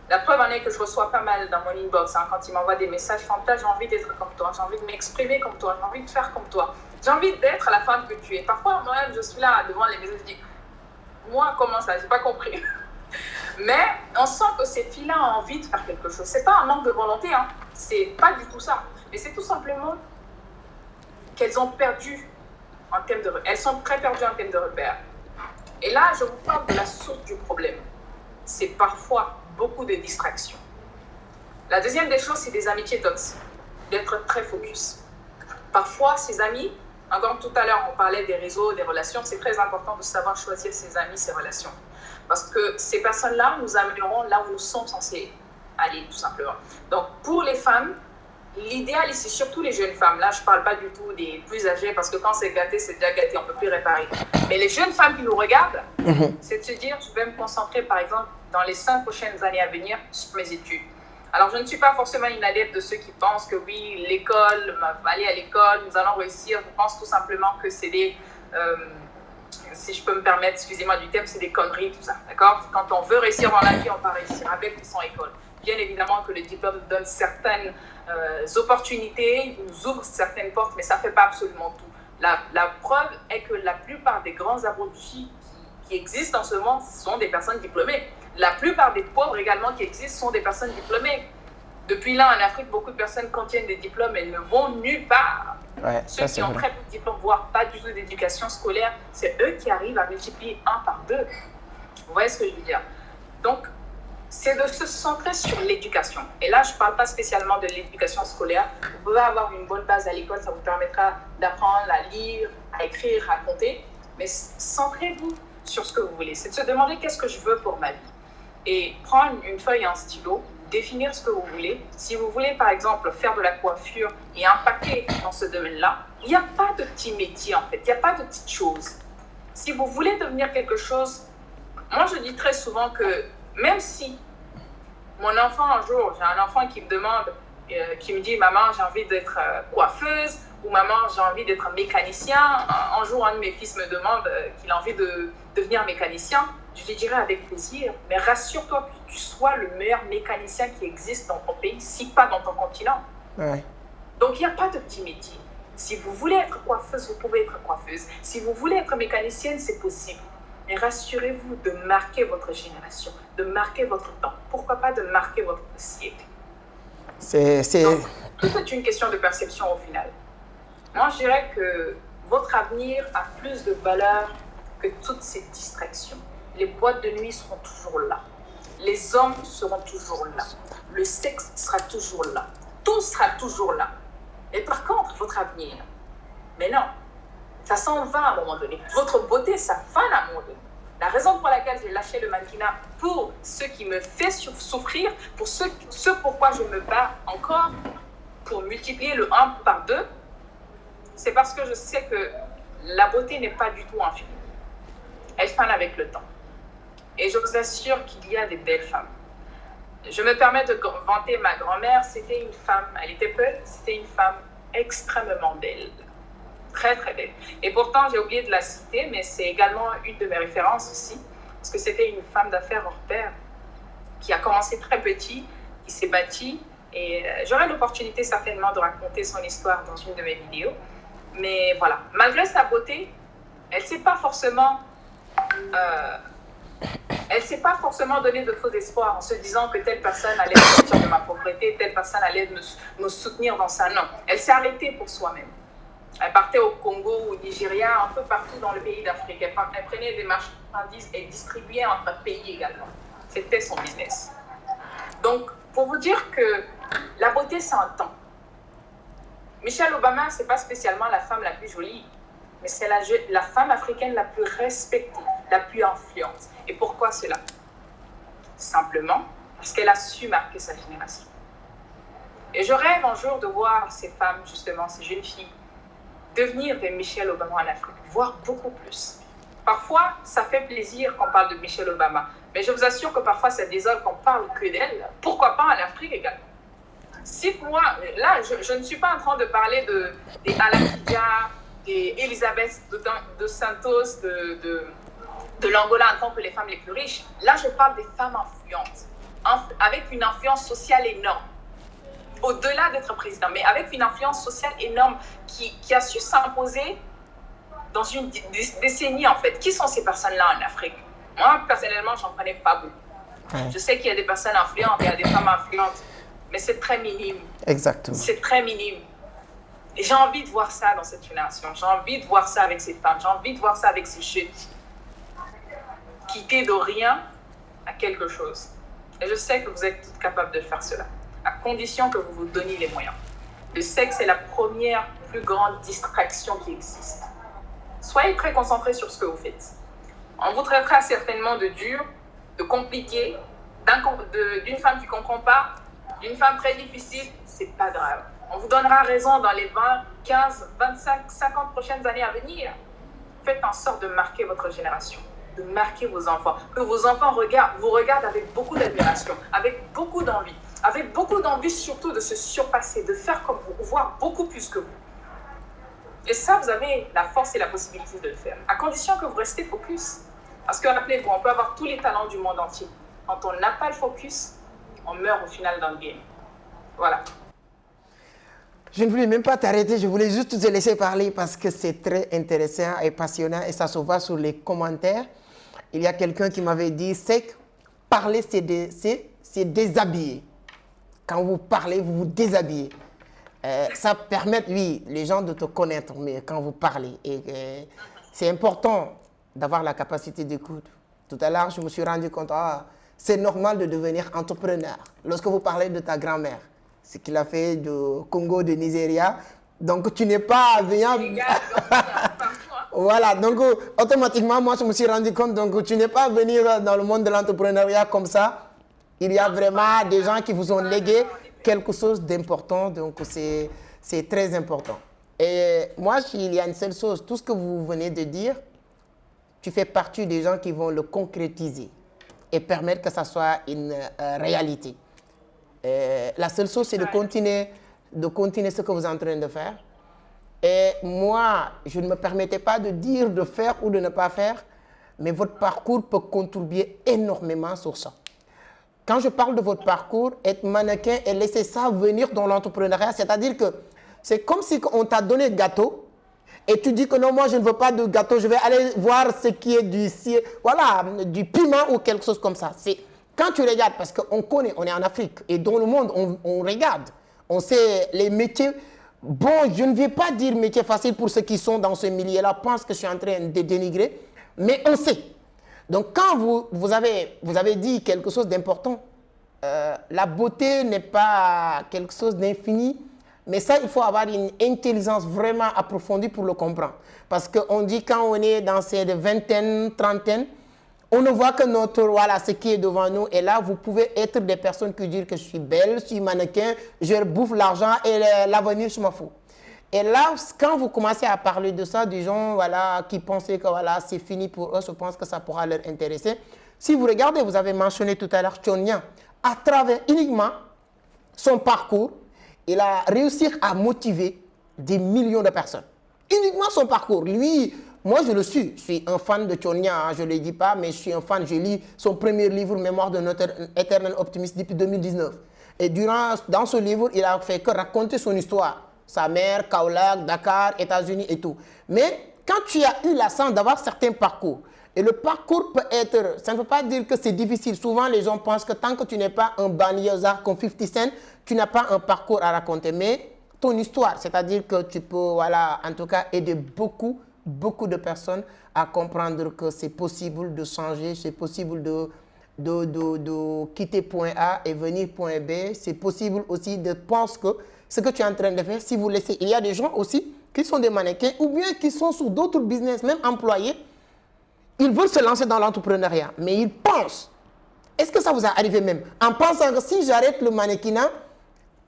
La preuve en est que je reçois pas mal dans mon inbox, quand ils m'envoient des messages, Fanta, j'ai envie d'être comme toi, j'ai envie de m'exprimer comme toi, j'ai envie de faire comme toi, j'ai envie d'être la femme que tu es. Parfois, moi-même, je suis là devant les messages, je dis, moi, comment ça, j'ai pas compris. Mais on sent que ces filles-là ont envie de faire quelque chose. C'est pas un manque de volonté, c'est pas du tout ça. Mais c'est tout simplement qu'elles ont perdu en termes de... Elles sont très perdues en termes de repères. Et là, je vous parle de la source du problème. C'est parfois beaucoup de distractions. La deuxième des choses, c'est des amitiés toxiques. D'être très focus. Parfois, ces amis, comme tout à l'heure, on parlait des réseaux, des relations, c'est très important de savoir choisir ses amis, ses relations. Parce que ces personnes-là nous amèneront là où nous sommes censés aller, tout simplement. Donc, pour les femmes, l'idéal ici, surtout les jeunes femmes, là, je ne parle pas du tout des plus âgées, parce que quand c'est gâté, c'est déjà gâté, on ne peut plus réparer. Mais les jeunes femmes qui nous regardent, c'est de se dire, je vais me concentrer, par exemple, dans les 5 prochaines années à venir, sur mes études. Alors, je ne suis pas forcément une adepte de ceux qui pensent que oui, l'école, aller à l'école, nous allons réussir. Je pense tout simplement que c'est des... si je peux me permettre, excusez-moi du terme, c'est des conneries, tout ça, d'accord? Quand on veut réussir dans la vie, on va réussir avec ou sans école. Bien évidemment que le diplôme donne certaines opportunités, il nous ouvre certaines portes, mais ça ne fait pas absolument tout. La preuve est que la plupart des grands abrutis qui existent en ce moment sont des personnes diplômées. La plupart des pauvres également qui existent sont des personnes diplômées. Depuis là, en Afrique, beaucoup de personnes contiennent des diplômes et ne vont nulle part. Ouais, ceux qui ont très peu de diplômes, voire pas du tout d'éducation scolaire, c'est eux qui arrivent à multiplier 1 par 2. Vous voyez ce que je veux dire? Donc, c'est de se centrer sur l'éducation. Et là, je ne parle pas spécialement de l'éducation scolaire. Vous pouvez avoir une bonne base à l'école, ça vous permettra d'apprendre à lire, à écrire, à compter. Mais centrez-vous sur ce que vous voulez. C'est de se demander qu'est-ce que je veux pour ma vie. Et prendre une feuille et un stylo, définir ce que vous voulez. Si vous voulez, par exemple, faire de la coiffure et impacter dans ce domaine-là, il n'y a pas de petit métier, en fait. Il n'y a pas de petites choses. Si vous voulez devenir quelque chose, moi, je dis très souvent que même si mon enfant, un jour, j'ai un enfant qui me demande, qui me dit, maman, j'ai envie d'être coiffeuse, ou maman, j'ai envie d'être mécanicien. Un jour, un de mes fils me demande qu'il a envie de devenir mécanicien. Je te dirai avec plaisir, mais rassure-toi que tu sois le meilleur mécanicien qui existe dans ton pays, si pas dans ton continent. Ouais. Donc, il n'y a pas de petit métier. Si vous voulez être coiffeuse, vous pouvez être coiffeuse. Si vous voulez être mécanicienne, c'est possible. Mais rassurez-vous de marquer votre génération, de marquer votre temps. Pourquoi pas de marquer votre siècle? Donc, tout est une question de perception au final. Moi, je dirais que votre avenir a plus de valeur que toutes ces distractions. Les boîtes de nuit seront toujours là. Les hommes seront toujours là. Le sexe sera toujours là. Tout sera toujours là. Et par contre, votre avenir, mais non, ça s'en va à un moment donné. Votre beauté, ça fane à un moment donné. La raison pour laquelle j'ai lâché le mannequinat, pour ce qui me fait souffrir, pour ce pourquoi je me bats encore, pour multiplier le 1 par 2, c'est parce que je sais que la beauté n'est pas du tout infinie. Elle fane avec le temps. Et je vous assure qu'il y a des belles femmes. Je me permets de vanter ma grand-mère, c'était une femme, elle était petite, c'était une femme extrêmement belle. Très, très belle. Et pourtant, j'ai oublié de la citer, mais c'est également une de mes références aussi, parce que c'était une femme d'affaires hors pair, qui a commencé très petit, qui s'est bâtie, et j'aurai l'opportunité certainement de raconter son histoire dans une de mes vidéos. Mais voilà, malgré sa beauté, elle ne s'est pas forcément donner de faux espoirs en se disant que telle personne allait me sortir de ma pauvreté, telle personne allait me soutenir dans sa non. Elle s'est arrêtée pour soi-même. Elle partait au Congo, au Nigeria, un peu partout dans le pays d'Afrique. Elle prenait des marchandises et distribuait entre pays également. C'était son business. Donc, pour vous dire que la beauté, c'est un temps. Michelle Obama, ce n'est pas spécialement la femme la plus jolie, mais c'est la femme africaine la plus respectée, la plus influente. Et pourquoi cela? Simplement parce qu'elle a su marquer sa génération. Et je rêve un jour de voir ces femmes, justement, ces jeunes filles, devenir des Michelle Obama en Afrique, voire beaucoup plus. Parfois, ça fait plaisir qu'on parle de Michelle Obama, mais je vous assure que parfois, ça désole qu'on parle que d'elle. Pourquoi pas en Afrique également? Cite-moi, là, je ne suis pas en train de parler des Alakidja, des Elisabeth de Santos, de l'Angola en tant que les femmes les plus riches. Là, je parle des femmes influentes, avec une influence sociale énorme. Au-delà d'être président, mais avec une influence sociale énorme qui a su s'imposer dans une décennie, en fait. Qui sont ces personnes-là en Afrique? Moi, personnellement, j'en connais pas beaucoup. Je sais qu'il y a des personnes influentes, il y a des femmes influentes, mais c'est très minime. Exactement. C'est très minime. Et j'ai envie de voir ça dans cette génération. J'ai envie de voir ça avec ces femmes. J'ai envie de voir ça avec ces jeunes qui quittent de rien à quelque chose. Et je sais que vous êtes toutes capables de faire cela, à condition que vous vous donniez les moyens. Le sexe est la première plus grande distraction qui existe. Soyez très concentrés sur ce que vous faites. On vous traitera certainement de dur, de compliqué, d'une femme qui ne comprend pas, d'une femme très difficile. C'est pas grave. On vous donnera raison dans les 20, 15, 25, 50 prochaines années à venir. Faites en sorte de marquer votre génération, de marquer vos enfants, que vos enfants vous regardent avec beaucoup d'admiration, avec beaucoup d'envie surtout de se surpasser, de faire comme vous, voire beaucoup plus que vous. Et ça, vous avez la force et la possibilité de le faire, à condition que vous restez focus. Parce que rappelez-vous, on peut avoir tous les talents du monde entier. Quand on n'a pas le focus, on meurt au final dans le game. Voilà. Je ne voulais même pas t'arrêter, je voulais juste te laisser parler parce que c'est très intéressant et passionnant et ça se voit sur les commentaires. Il y a quelqu'un qui m'avait dit, c'est que parler, c'est déshabiller. Quand vous parlez, vous vous déshabillez. Ça permet, oui, les gens de te connaître, mais quand vous parlez. C'est important d'avoir la capacité d'écoute. Tout à l'heure, je me suis rendu compte, c'est normal de devenir entrepreneur. Lorsque vous parlez de ta grand-mère, ce qu'il a fait du Congo, de Nigeria, donc tu n'es pas venant... Voilà, donc automatiquement, moi, je me suis rendu compte, donc tu n'es pas venu dans le monde de l'entrepreneuriat comme ça. Il y a vraiment des gens qui vous ont légué quelque chose d'important, donc c'est très important. Et moi, il y a une seule chose, tout ce que vous venez de dire, tu fais partie des gens qui vont le concrétiser et permettre que ça soit une réalité. La seule chose, c'est de continuer ce que vous êtes en train de faire. Et moi, je ne me permettais pas de dire de faire ou de ne pas faire, mais votre parcours peut contribuer énormément sur ça. Quand je parle de votre parcours, être mannequin et laisser ça venir dans l'entrepreneuriat, c'est-à-dire que c'est comme si on t'a donné le gâteau et tu dis que non, moi je ne veux pas de gâteau, je vais aller voir ce qui est du piment ou quelque chose comme ça. C'est quand tu regardes, parce qu'on connaît, on est en Afrique et dans le monde, on regarde, on sait les métiers. Bon, je ne vais pas dire métier facile pour ceux qui sont dans ce milieu-là, pensent que je suis en train de dénigrer, mais on sait. Donc, quand vous avez dit quelque chose d'important, la beauté n'est pas quelque chose d'infini, mais ça, il faut avoir une intelligence vraiment approfondie pour le comprendre. Parce qu'on dit quand on est dans ces vingtaines, trentaines, on ne voit que ce qui est devant nous. Et là, vous pouvez être des personnes qui disent que je suis belle, je suis mannequin, je bouffe l'argent et l'avenir, je m'en fous. Et là, quand vous commencez à parler de ça, des gens qui pensaient que c'est fini pour eux, je pense que ça pourra leur intéresser. Si vous regardez, vous avez mentionné tout à l'heure Tchonyan, à travers uniquement son parcours, il a réussi à motiver des millions de personnes. Uniquement son parcours. Lui, moi je le suis. Je suis un fan de Tchonyan, je ne le dis pas, mais je suis un fan. Je lis son premier livre, Mémoire de notre éternel optimiste, depuis 2019. Et dans ce livre, il a fait que raconter son histoire. Sa mère, Kaolack, Dakar, États-Unis et tout. Mais quand tu as eu la chance d'avoir certains parcours, et le parcours peut être, ça ne veut pas dire que c'est difficile. Souvent, les gens pensent que tant que tu n'es pas un banlieusard comme 50 Cent, tu n'as pas un parcours à raconter. Mais ton histoire, c'est-à-dire que tu peux, en tout cas, aider beaucoup de personnes à comprendre que c'est possible de changer, c'est possible de quitter point A et venir point B. C'est possible aussi de penser que ce que tu es en train de faire, si vous laissez, il y a des gens aussi qui sont des mannequins ou bien qui sont sur d'autres business, même employés. Ils veulent se lancer dans l'entrepreneuriat, mais ils pensent. Est-ce que ça vous est arrivé même? En pensant que si j'arrête le mannequinat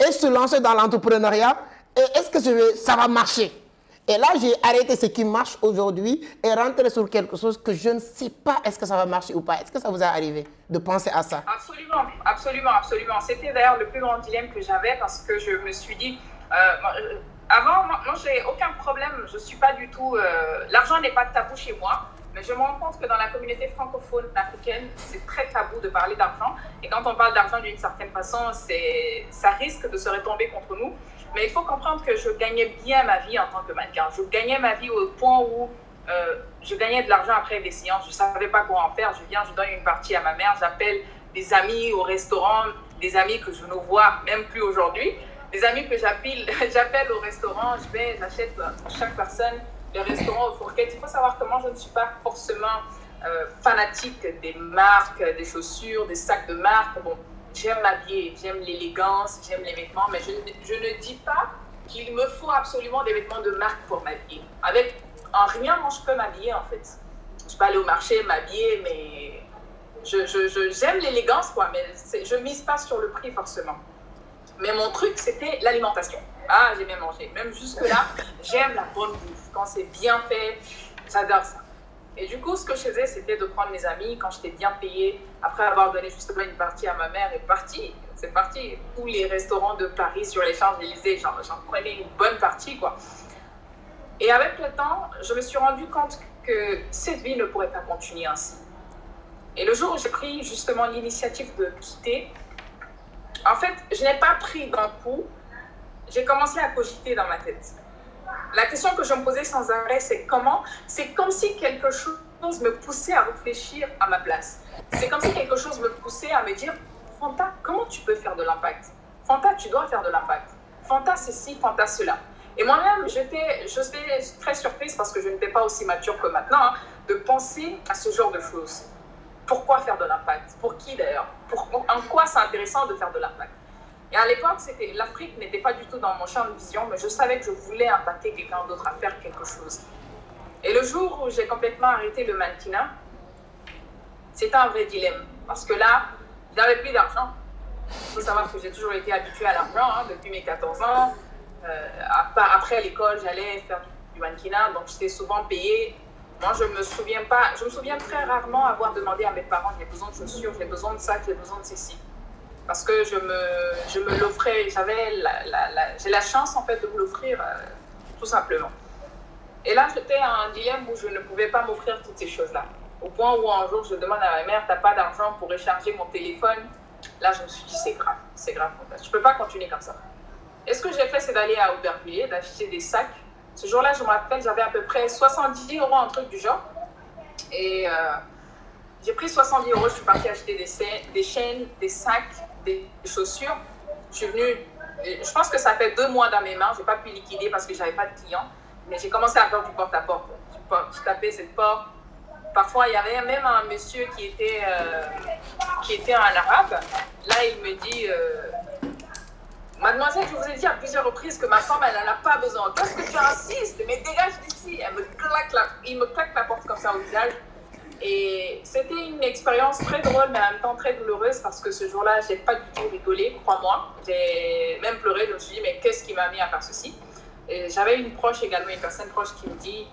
et je se lance dans l'entrepreneuriat, est-ce que ça va marcher? Et là, j'ai arrêté ce qui marche aujourd'hui et rentré sur quelque chose que je ne sais pas est-ce que ça va marcher ou pas. Est-ce que ça vous est arrivé de penser à ça? Absolument, absolument, absolument. C'était d'ailleurs le plus grand dilemme que j'avais parce que je me suis dit, avant, moi j'ai aucun problème, je suis pas du tout, l'argent n'est pas tabou chez moi. Mais je me rends compte que dans la communauté francophone africaine, c'est très tabou de parler d'argent. Et quand on parle d'argent d'une certaine façon, ça risque de se retomber contre nous. Mais il faut comprendre que je gagnais bien ma vie en tant que mannequin. Je gagnais ma vie au point où je gagnais de l'argent après des séances. Je ne savais pas quoi en faire. Je donne une partie à ma mère. J'appelle des amis au restaurant, des amis que je ne vois même plus aujourd'hui. Des amis que j'appelle au restaurant. J'achète pour chaque personne le restaurant aux fourquettes. Il faut savoir que moi, je ne suis pas forcément fanatique des marques, des chaussures, des sacs de marque. Bon, j'aime m'habiller, j'aime l'élégance, j'aime les vêtements, mais je ne dis pas qu'il me faut absolument des vêtements de marque pour m'habiller. En rien, moi, je peux m'habiller, en fait. Je peux aller au marché, m'habiller, mais j'aime l'élégance, quoi, mais je ne mise pas sur le prix, forcément. Mais mon truc, c'était l'alimentation. Ah, j'aimais manger. Même jusque-là, j'aime la bonne bouffe. Quand c'est bien fait, j'adore ça. Et du coup, ce que je faisais, c'était de prendre mes amis quand j'étais bien payée, après avoir donné justement une partie à ma mère, c'est parti. Tous les restaurants de Paris sur les Champs-Élysées, j'en prenais une bonne partie, quoi. Et avec le temps, je me suis rendu compte que cette vie ne pourrait pas continuer ainsi. Et le jour où j'ai pris justement l'initiative de quitter, en fait, je n'ai pas pris d'un coup, j'ai commencé à cogiter dans ma tête. La question que je me posais sans arrêt, c'est comment? C'est comme si quelque chose me poussait à réfléchir à ma place. C'est comme si quelque chose me poussait à me dire, Fanta, comment tu peux faire de l'impact? Fanta, tu dois faire de l'impact. Fanta, ceci, Fanta, cela. Et moi-même, j'étais très surprise parce que je n'étais pas aussi mature que maintenant, de penser à ce genre de choses. Pourquoi faire de l'impact? Pour qui d'ailleurs? En quoi c'est intéressant de faire de l'impact? Et à l'époque, l'Afrique n'était pas du tout dans mon champ de vision, mais je savais que je voulais impacter quelqu'un d'autre à faire quelque chose. Et le jour où j'ai complètement arrêté le mannequinat, c'était un vrai dilemme. Parce que là, je n'avais plus d'argent. Il faut savoir que j'ai toujours été habituée à l'argent depuis mes 14 ans. Après l'école, j'allais faire du mannequinat, donc j'étais souvent payée. Moi, je me souviens très rarement avoir demandé à mes parents, j'ai besoin de chaussures, j'ai besoin de ça, j'ai besoin de ceci. Parce que je me l'offrais, j'ai la chance en fait de me l'offrir tout simplement. Et là, j'étais à un dilemme où je ne pouvais pas m'offrir toutes ces choses-là. Au point où un jour, je demande à ma mère, t'as pas d'argent pour recharger mon téléphone? Là, je me suis dit, c'est grave, Fantas. Je peux pas continuer comme ça. Et ce que j'ai fait, c'est d'aller à Aubervilliers, d'acheter des sacs. Ce jour-là, je me rappelle, j'avais à peu près 70 €, un truc du genre. Et j'ai pris 70 €, je suis partie acheter des chaînes, des sacs, des chaussures. Je suis venue, je pense que ça fait 2 mois dans mes mains, je n'ai pas pu liquider parce que je n'avais pas de clients. Mais j'ai commencé à faire du porte-à-porte. Je tapais cette porte. Parfois, il y avait même un monsieur qui était un arabe. Là, il me dit, mademoiselle, je vous ai dit à plusieurs reprises que ma femme, elle n'en a pas besoin. Qu'est-ce que tu insistes? Mais dégage d'ici. Il me claque la porte comme ça au visage. Et c'était une expérience très drôle, mais en même temps très douloureuse parce que ce jour-là, j'ai pas du tout rigolé, crois-moi. J'ai même pleuré, je me suis dit, mais qu'est-ce qui m'a mis à faire ceci? Et j'avais une proche également, une personne proche qui me dit,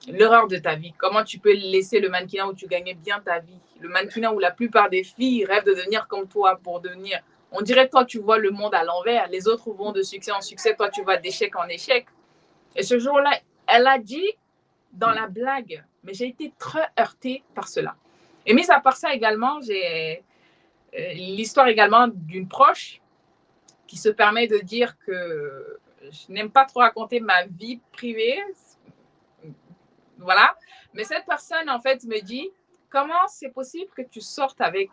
l'erreur de ta vie, comment tu peux laisser le mannequinat où tu gagnais bien ta vie, le mannequinat où la plupart des filles rêvent de devenir comme toi pour devenir. On dirait, toi, tu vois le monde à l'envers, les autres vont de succès en succès, toi, tu vas d'échec en échec. Et ce jour-là, elle a dit, dans la blague, mais j'ai été très heurtée par cela. Et mis à part ça également, j'ai l'histoire également d'une proche qui se permet de dire que je n'aime pas trop raconter ma vie privée, voilà. Mais cette personne, en fait, me dit, comment c'est possible que tu sortes avec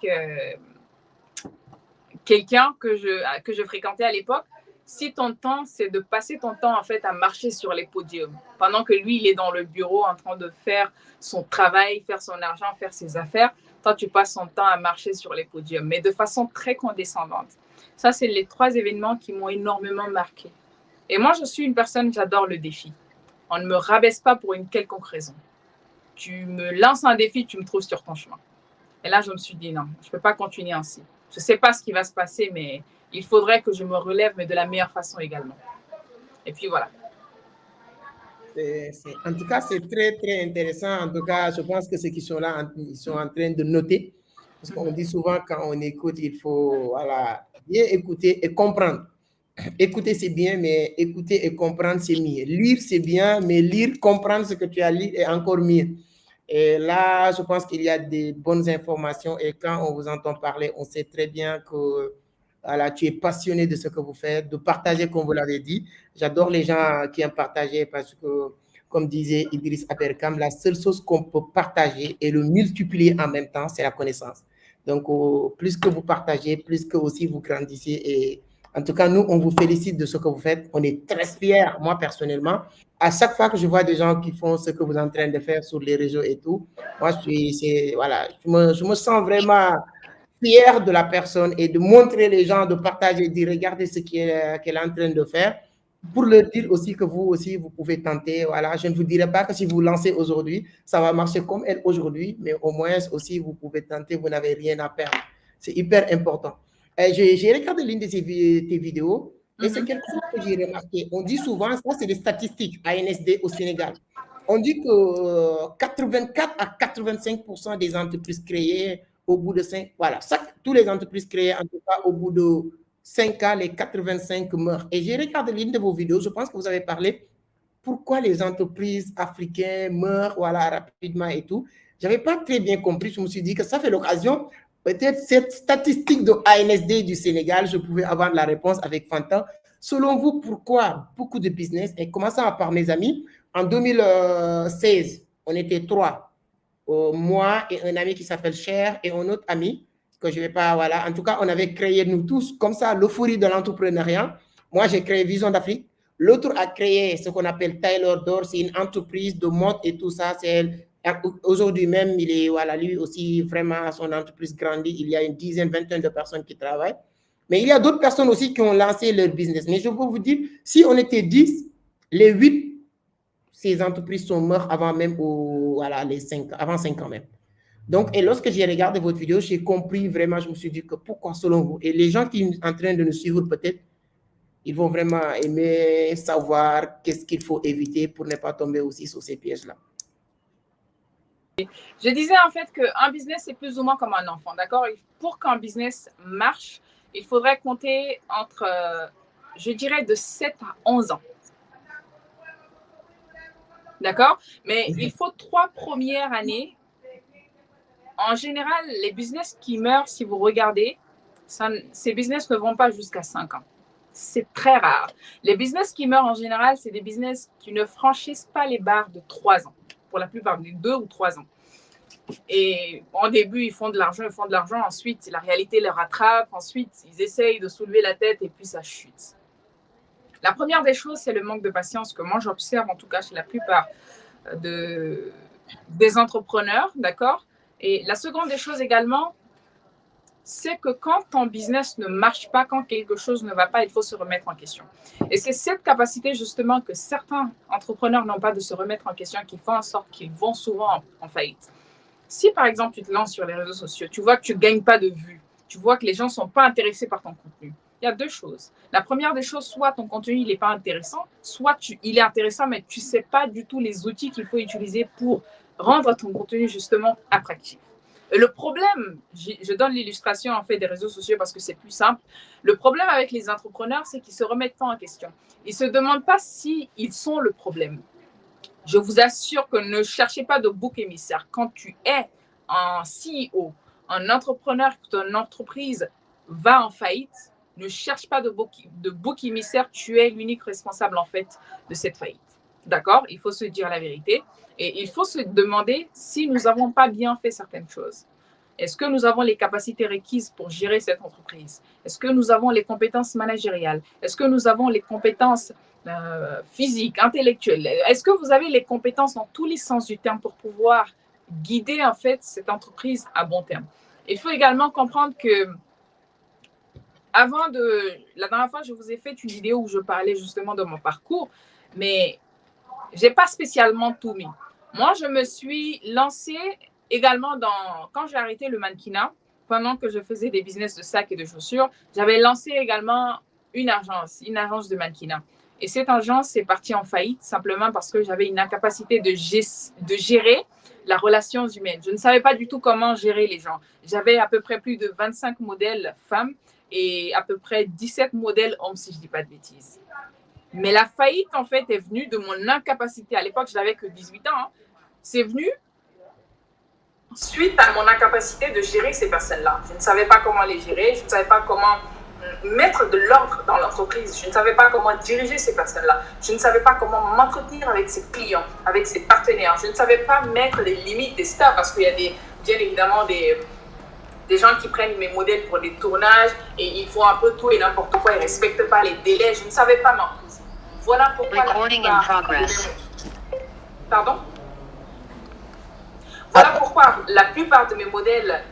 quelqu'un que je fréquentais à l'époque si ton temps, c'est de passer ton temps, en fait, à marcher sur les podiums, pendant que lui, il est dans le bureau en train de faire son travail, faire son argent, faire ses affaires, toi, tu passes ton temps à marcher sur les podiums, mais de façon très condescendante. Ça, c'est les 3 événements qui m'ont énormément marqué. Et moi, je suis une personne, j'adore le défi. On ne me rabaisse pas pour une quelconque raison. Tu me lances un défi, tu me trouves sur ton chemin. Et là, je me suis dit, non, je ne peux pas continuer ainsi. Je ne sais pas ce qui va se passer, mais il faudrait que je me relève, mais de la meilleure façon également. Et puis voilà. En tout cas, c'est très, très intéressant. En tout cas, je pense que ceux qui sont là, ils sont en train de noter. Parce qu'on dit souvent, quand on écoute, il faut voilà, bien écouter et comprendre. Écouter, c'est bien, mais écouter et comprendre, c'est mieux. Lire, c'est bien, mais lire, comprendre ce que tu as lu est encore mieux. Et là, je pense qu'il y a des bonnes informations et quand on vous entend parler, on sait très bien que voilà, tu es passionné de ce que vous faites, de partager comme vous l'avez dit. J'adore les gens qui aiment partager parce que, comme disait Idriss Aberkam, la seule chose qu'on peut partager et le multiplier en même temps, c'est la connaissance. Donc, plus que vous partagez, plus que aussi vous grandissez. Et en tout cas, nous, on vous félicite de ce que vous faites. On est très fiers, moi personnellement. À chaque fois que je vois des gens qui font ce que vous êtes en train de faire sur les réseaux et tout, moi, voilà, je me sens vraiment fier de la personne et de montrer les gens, de partager, de regarder ce qu'elle est en train de faire pour leur dire aussi que vous aussi, vous pouvez tenter. Voilà, je ne vous dirai pas que si vous lancez aujourd'hui, ça va marcher comme elle aujourd'hui, mais au moins aussi, vous pouvez tenter, vous n'avez rien à perdre. C'est hyper important. J'ai regardé l'une de tes vidéos et c'est quelque chose que j'ai remarqué. On dit souvent, ça c'est des statistiques ANSD au Sénégal. On dit que 84 à 85% des entreprises créées au bout de 5, voilà, tous les entreprises créées, en tout cas, au bout de 5 ans, les 85 meurent. Et j'ai regardé l'une de vos vidéos, je pense que vous avez parlé pourquoi les entreprises africaines meurent, voilà, rapidement et tout. Je n'avais pas très bien compris, je me suis dit que ça fait l'occasion, peut-être cette statistique de ANSD du Sénégal, je pouvais avoir la réponse avec Fanta. Selon vous, pourquoi beaucoup de business, et commençant par mes amis, en 2016, on était 3. Moi et un ami qui s'appelle Cher et un autre ami que je ne vais pas, voilà. En tout cas, on avait créé, nous tous, comme ça, l'euphorie de l'entrepreneuriat. Moi, j'ai créé Vision d'Afrique. L'autre a créé ce qu'on appelle Tyler Door. C'est une entreprise de mode et tout ça. Aujourd'hui même, il est, voilà, lui aussi, vraiment, son entreprise grandit. Il y a une dizaine, vingtaine de personnes qui travaillent. Mais il y a d'autres personnes aussi qui ont lancé leur business. Mais je peux vous dire, si on était 10, les 8, ces entreprises sont mortes avant même voilà, avant 5 ans même. Donc, et lorsque j'ai regardé votre vidéo, j'ai compris vraiment, je me suis dit que pourquoi selon vous, et les gens qui sont en train de nous suivre peut-être, ils vont vraiment aimer savoir qu'est-ce qu'il faut éviter pour ne pas tomber aussi sur ces pièges-là. Je disais en fait qu'un business, c'est plus ou moins comme un enfant, d'accord? Pour qu'un business marche, il faudrait compter entre, je dirais, de 7 à 11 ans. D'accord? Mais il faut 3 premières années. En général, les business qui meurent, si vous regardez, ces business ne vont pas jusqu'à 5 ans. C'est très rare. Les business qui meurent en général, c'est des business qui ne franchissent pas les barres de 3 ans. Pour la plupart, des 2 ou 3 ans. Et au début, ils font de l'argent. Ensuite, la réalité les rattrape. Ensuite, ils essayent de soulever la tête et puis ça chute. La première des choses, c'est le manque de patience que moi, j'observe en tout cas chez la plupart des entrepreneurs, d'accord? Et la seconde des choses également, c'est que quand ton business ne marche pas, quand quelque chose ne va pas, il faut se remettre en question. Et c'est cette capacité justement que certains entrepreneurs n'ont pas de se remettre en question qui font en sorte qu'ils vont souvent en faillite. Si par exemple tu te lances sur les réseaux sociaux, tu vois que tu ne gagnes pas de vues, tu vois que les gens ne sont pas intéressés par ton contenu, il y a 2 choses. La première des choses, soit ton contenu il n'est pas intéressant, soit il est intéressant mais tu ne sais pas du tout les outils qu'il faut utiliser pour rendre ton contenu justement attractif. Et le problème, je donne l'illustration en fait des réseaux sociaux parce que c'est plus simple. Le problème avec les entrepreneurs, c'est qu'ils ne se remettent pas en question. Ils ne se demandent pas s'ils sont le problème. Je vous assure que ne cherchez pas de bouc émissaire. Quand tu es un CEO, un entrepreneur, que ton entreprise va en faillite, ne cherche pas de bouc émissaire. Tu es l'unique responsable en fait de cette faillite. D'accord? Il faut se dire la vérité. Et il faut se demander si nous n'avons pas bien fait certaines choses. Est-ce que nous avons les capacités requises pour gérer cette entreprise? Est-ce que nous avons les compétences managériales? Est-ce que nous avons les compétences physiques, intellectuelles? Est-ce que vous avez les compétences dans tous les sens du terme pour pouvoir guider en fait cette entreprise à bon terme? Il faut également comprendre que la dernière fois, je vous ai fait une vidéo où je parlais justement de mon parcours, mais je n'ai pas spécialement tout mis. Moi, je me suis lancée également quand j'ai arrêté le mannequinat, pendant que je faisais des business de sacs et de chaussures, j'avais lancé également une agence de mannequinat. Et cette agence est partie en faillite simplement parce que j'avais une incapacité de gérer la relation humaine. Je ne savais pas du tout comment gérer les gens. J'avais à peu près plus de 25 modèles femmes et à peu près 17 modèles hommes, si je ne dis pas de bêtises. Mais la faillite, en fait, est venue de mon incapacité. À l'époque, je n'avais que 18 ans. C'est venu suite à mon incapacité de gérer ces personnes-là. Je ne savais pas comment les gérer. Je ne savais pas comment mettre de l'ordre dans l'entreprise. Je ne savais pas comment diriger ces personnes-là. Je ne savais pas comment m'entretenir avec ses clients, avec ses partenaires. Je ne savais pas mettre des limites, des stops, parce qu'il y a bien évidemment des gens qui prennent mes modèles pour des tournages et ils font un peu tout et n'importe quoi. Ils ne respectent pas les délais. Je ne savais pas m'imposer. Voilà pourquoi la plupart de mes modèles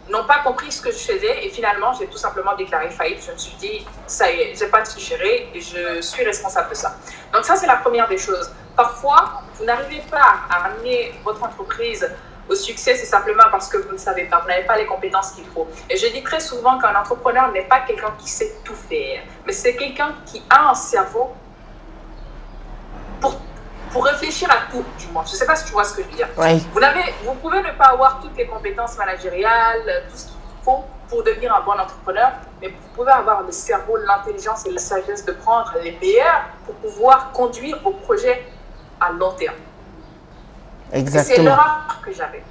n'ont pas compris ce que je faisais et finalement, j'ai tout simplement déclaré faillite. Je me suis dit, ça y est, je n'ai pas de su gérer et je suis responsable de ça. Donc ça, c'est la première des choses. Parfois, vous n'arrivez pas à amener votre entreprise au succès, c'est simplement parce que vous ne savez pas, vous n'avez pas les compétences qu'il faut. Et je dis très souvent qu'un entrepreneur n'est pas quelqu'un qui sait tout faire, mais c'est quelqu'un qui a un cerveau pour réfléchir à tout, du moins. Je ne sais pas si tu vois ce que je veux dire. Oui. Vous pouvez ne pas avoir toutes les compétences managériales, tout ce qu'il faut pour devenir un bon entrepreneur, mais vous pouvez avoir le cerveau, l'intelligence et la sagesse de prendre les meilleurs pour pouvoir conduire vos projets à long terme. Exactement. C'est l'erreur que j'avais.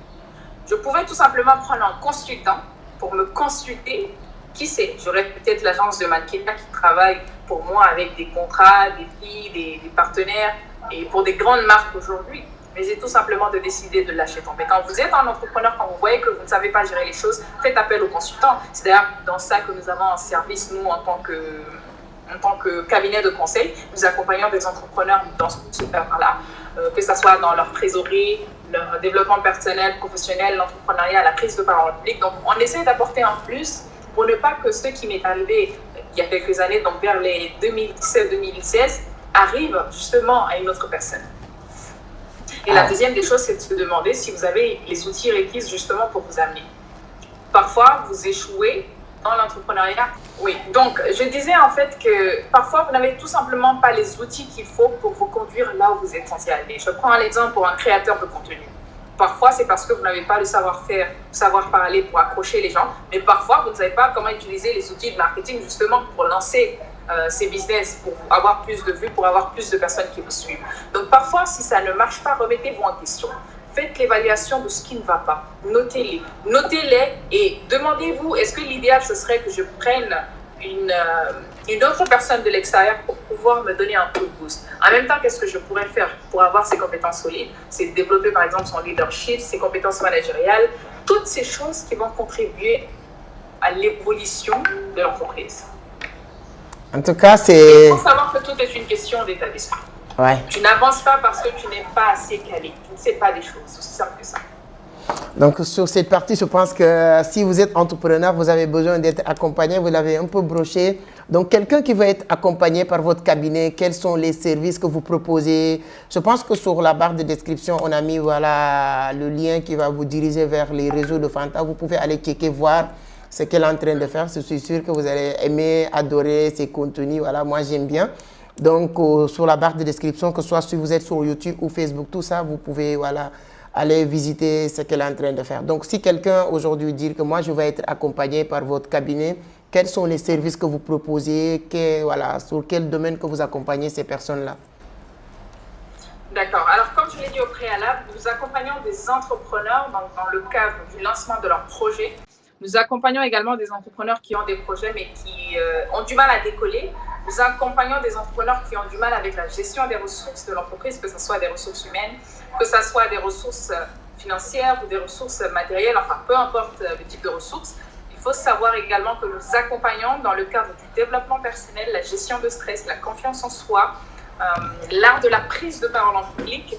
Je pouvais tout simplement prendre un consultant pour me consulter. Qui sait, j'aurais peut-être l'agence de mannequinat qui travaille pour moi avec des contrats, des filles, des partenaires et pour des grandes marques aujourd'hui. Mais j'ai tout simplement décidé de lâcher tomber. Quand vous êtes un entrepreneur, quand vous voyez que vous ne savez pas gérer les choses, faites appel aux consultants. C'est d'ailleurs dans ça que nous avons un service, nous, en tant que cabinet de conseil. Nous accompagnons des entrepreneurs dans ce cadre-là, que ce soit dans leur trésorerie, leur développement personnel, professionnel, l'entrepreneuriat, la prise de parole publique. Donc, on essaie d'apporter un plus pour ne pas que ce qui m'est arrivé il y a quelques années, donc vers les 2017-2016, arrive justement à une autre personne. Et la deuxième des choses, c'est de se demander si vous avez les outils requis justement pour vous amener. Parfois, vous échouez dans l'entrepreneuriat. Oui, donc je disais en fait que parfois, vous n'avez tout simplement pas les outils qu'il faut pour vous conduire là où vous êtes censé aller. Je prends un exemple pour un créateur de contenu. Parfois, c'est parce que vous n'avez pas le savoir-faire, le savoir-parler pour accrocher les gens, mais parfois, vous ne savez pas comment utiliser les outils de marketing justement pour lancer ses business pour avoir plus de vues, pour avoir plus de personnes qui vous suivent. Donc parfois, si ça ne marche pas, remettez-vous en question. Faites l'évaluation de ce qui ne va pas. Notez-les. Notez-les et demandez-vous, est-ce que l'idéal, ce serait que je prenne une autre personne de l'extérieur pour pouvoir me donner un coup de boost. En même temps, qu'est-ce que je pourrais faire pour avoir ces compétences solides? C'est développer, par exemple, son leadership, ses compétences managériales, toutes ces choses qui vont contribuer à l'évolution de l'entreprise. En tout cas, c'est... Il faut savoir que tout est une question d'état d'esprit. Ouais. Tu n'avances pas parce que tu n'es pas assez calé. Tu ne sais pas des choses. C'est aussi simple que ça. Donc, sur cette partie, je pense que si vous êtes entrepreneur, vous avez besoin d'être accompagné. Vous l'avez un peu broché. Donc, quelqu'un qui veut être accompagné par votre cabinet, quels sont les services que vous proposez? Je pense que sur la barre de description, on a mis voilà, le lien qui va vous diriger vers les réseaux de Fanta. Vous pouvez aller checker, voir ce qu'elle est en train de faire. Je suis sûr que vous allez aimer, adorer ses contenus. Voilà, moi, j'aime bien. Donc, sur la barre de description, que ce soit si vous êtes sur YouTube ou Facebook, tout ça, vous pouvez voilà, aller visiter ce qu'elle est en train de faire. Donc, si quelqu'un aujourd'hui dit que moi, je vais être accompagné par votre cabinet, quels sont les services que vous proposez, voilà, sur quel domaine que vous accompagnez ces personnes-là? D'accord. Alors, comme je l'ai dit au préalable, nous accompagnons des entrepreneurs dans le cadre du lancement de leurs projets. Nous accompagnons également des entrepreneurs qui ont des projets mais qui ont du mal à décoller. Nous accompagnons des entrepreneurs qui ont du mal avec la gestion des ressources de l'entreprise, que ce soit des ressources humaines, que ce soit des ressources financières ou des ressources matérielles, enfin peu importe le type de ressources. Il faut savoir également que nous accompagnons dans le cadre du développement personnel, la gestion de stress, la confiance en soi, l'art de la prise de parole en public.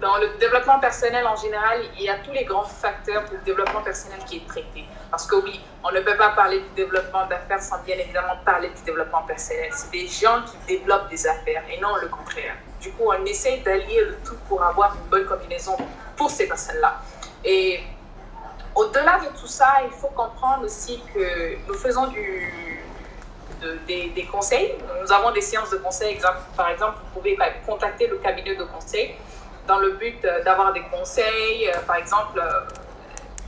Dans le développement personnel en général, il y a tous les grands facteurs du développement personnel qui est traité. Parce que oui, on ne peut pas parler du développement d'affaires sans bien évidemment parler du développement personnel. C'est des gens qui développent des affaires et non le contraire. Du coup, on essaye d'allier le tout pour avoir une bonne combinaison pour ces personnes-là. Et au-delà de tout ça, il faut comprendre aussi que nous faisons des conseils. Nous avons des séances de conseils. Par exemple, vous pouvez contacter le cabinet de conseil dans le but d'avoir des conseils. Par exemple,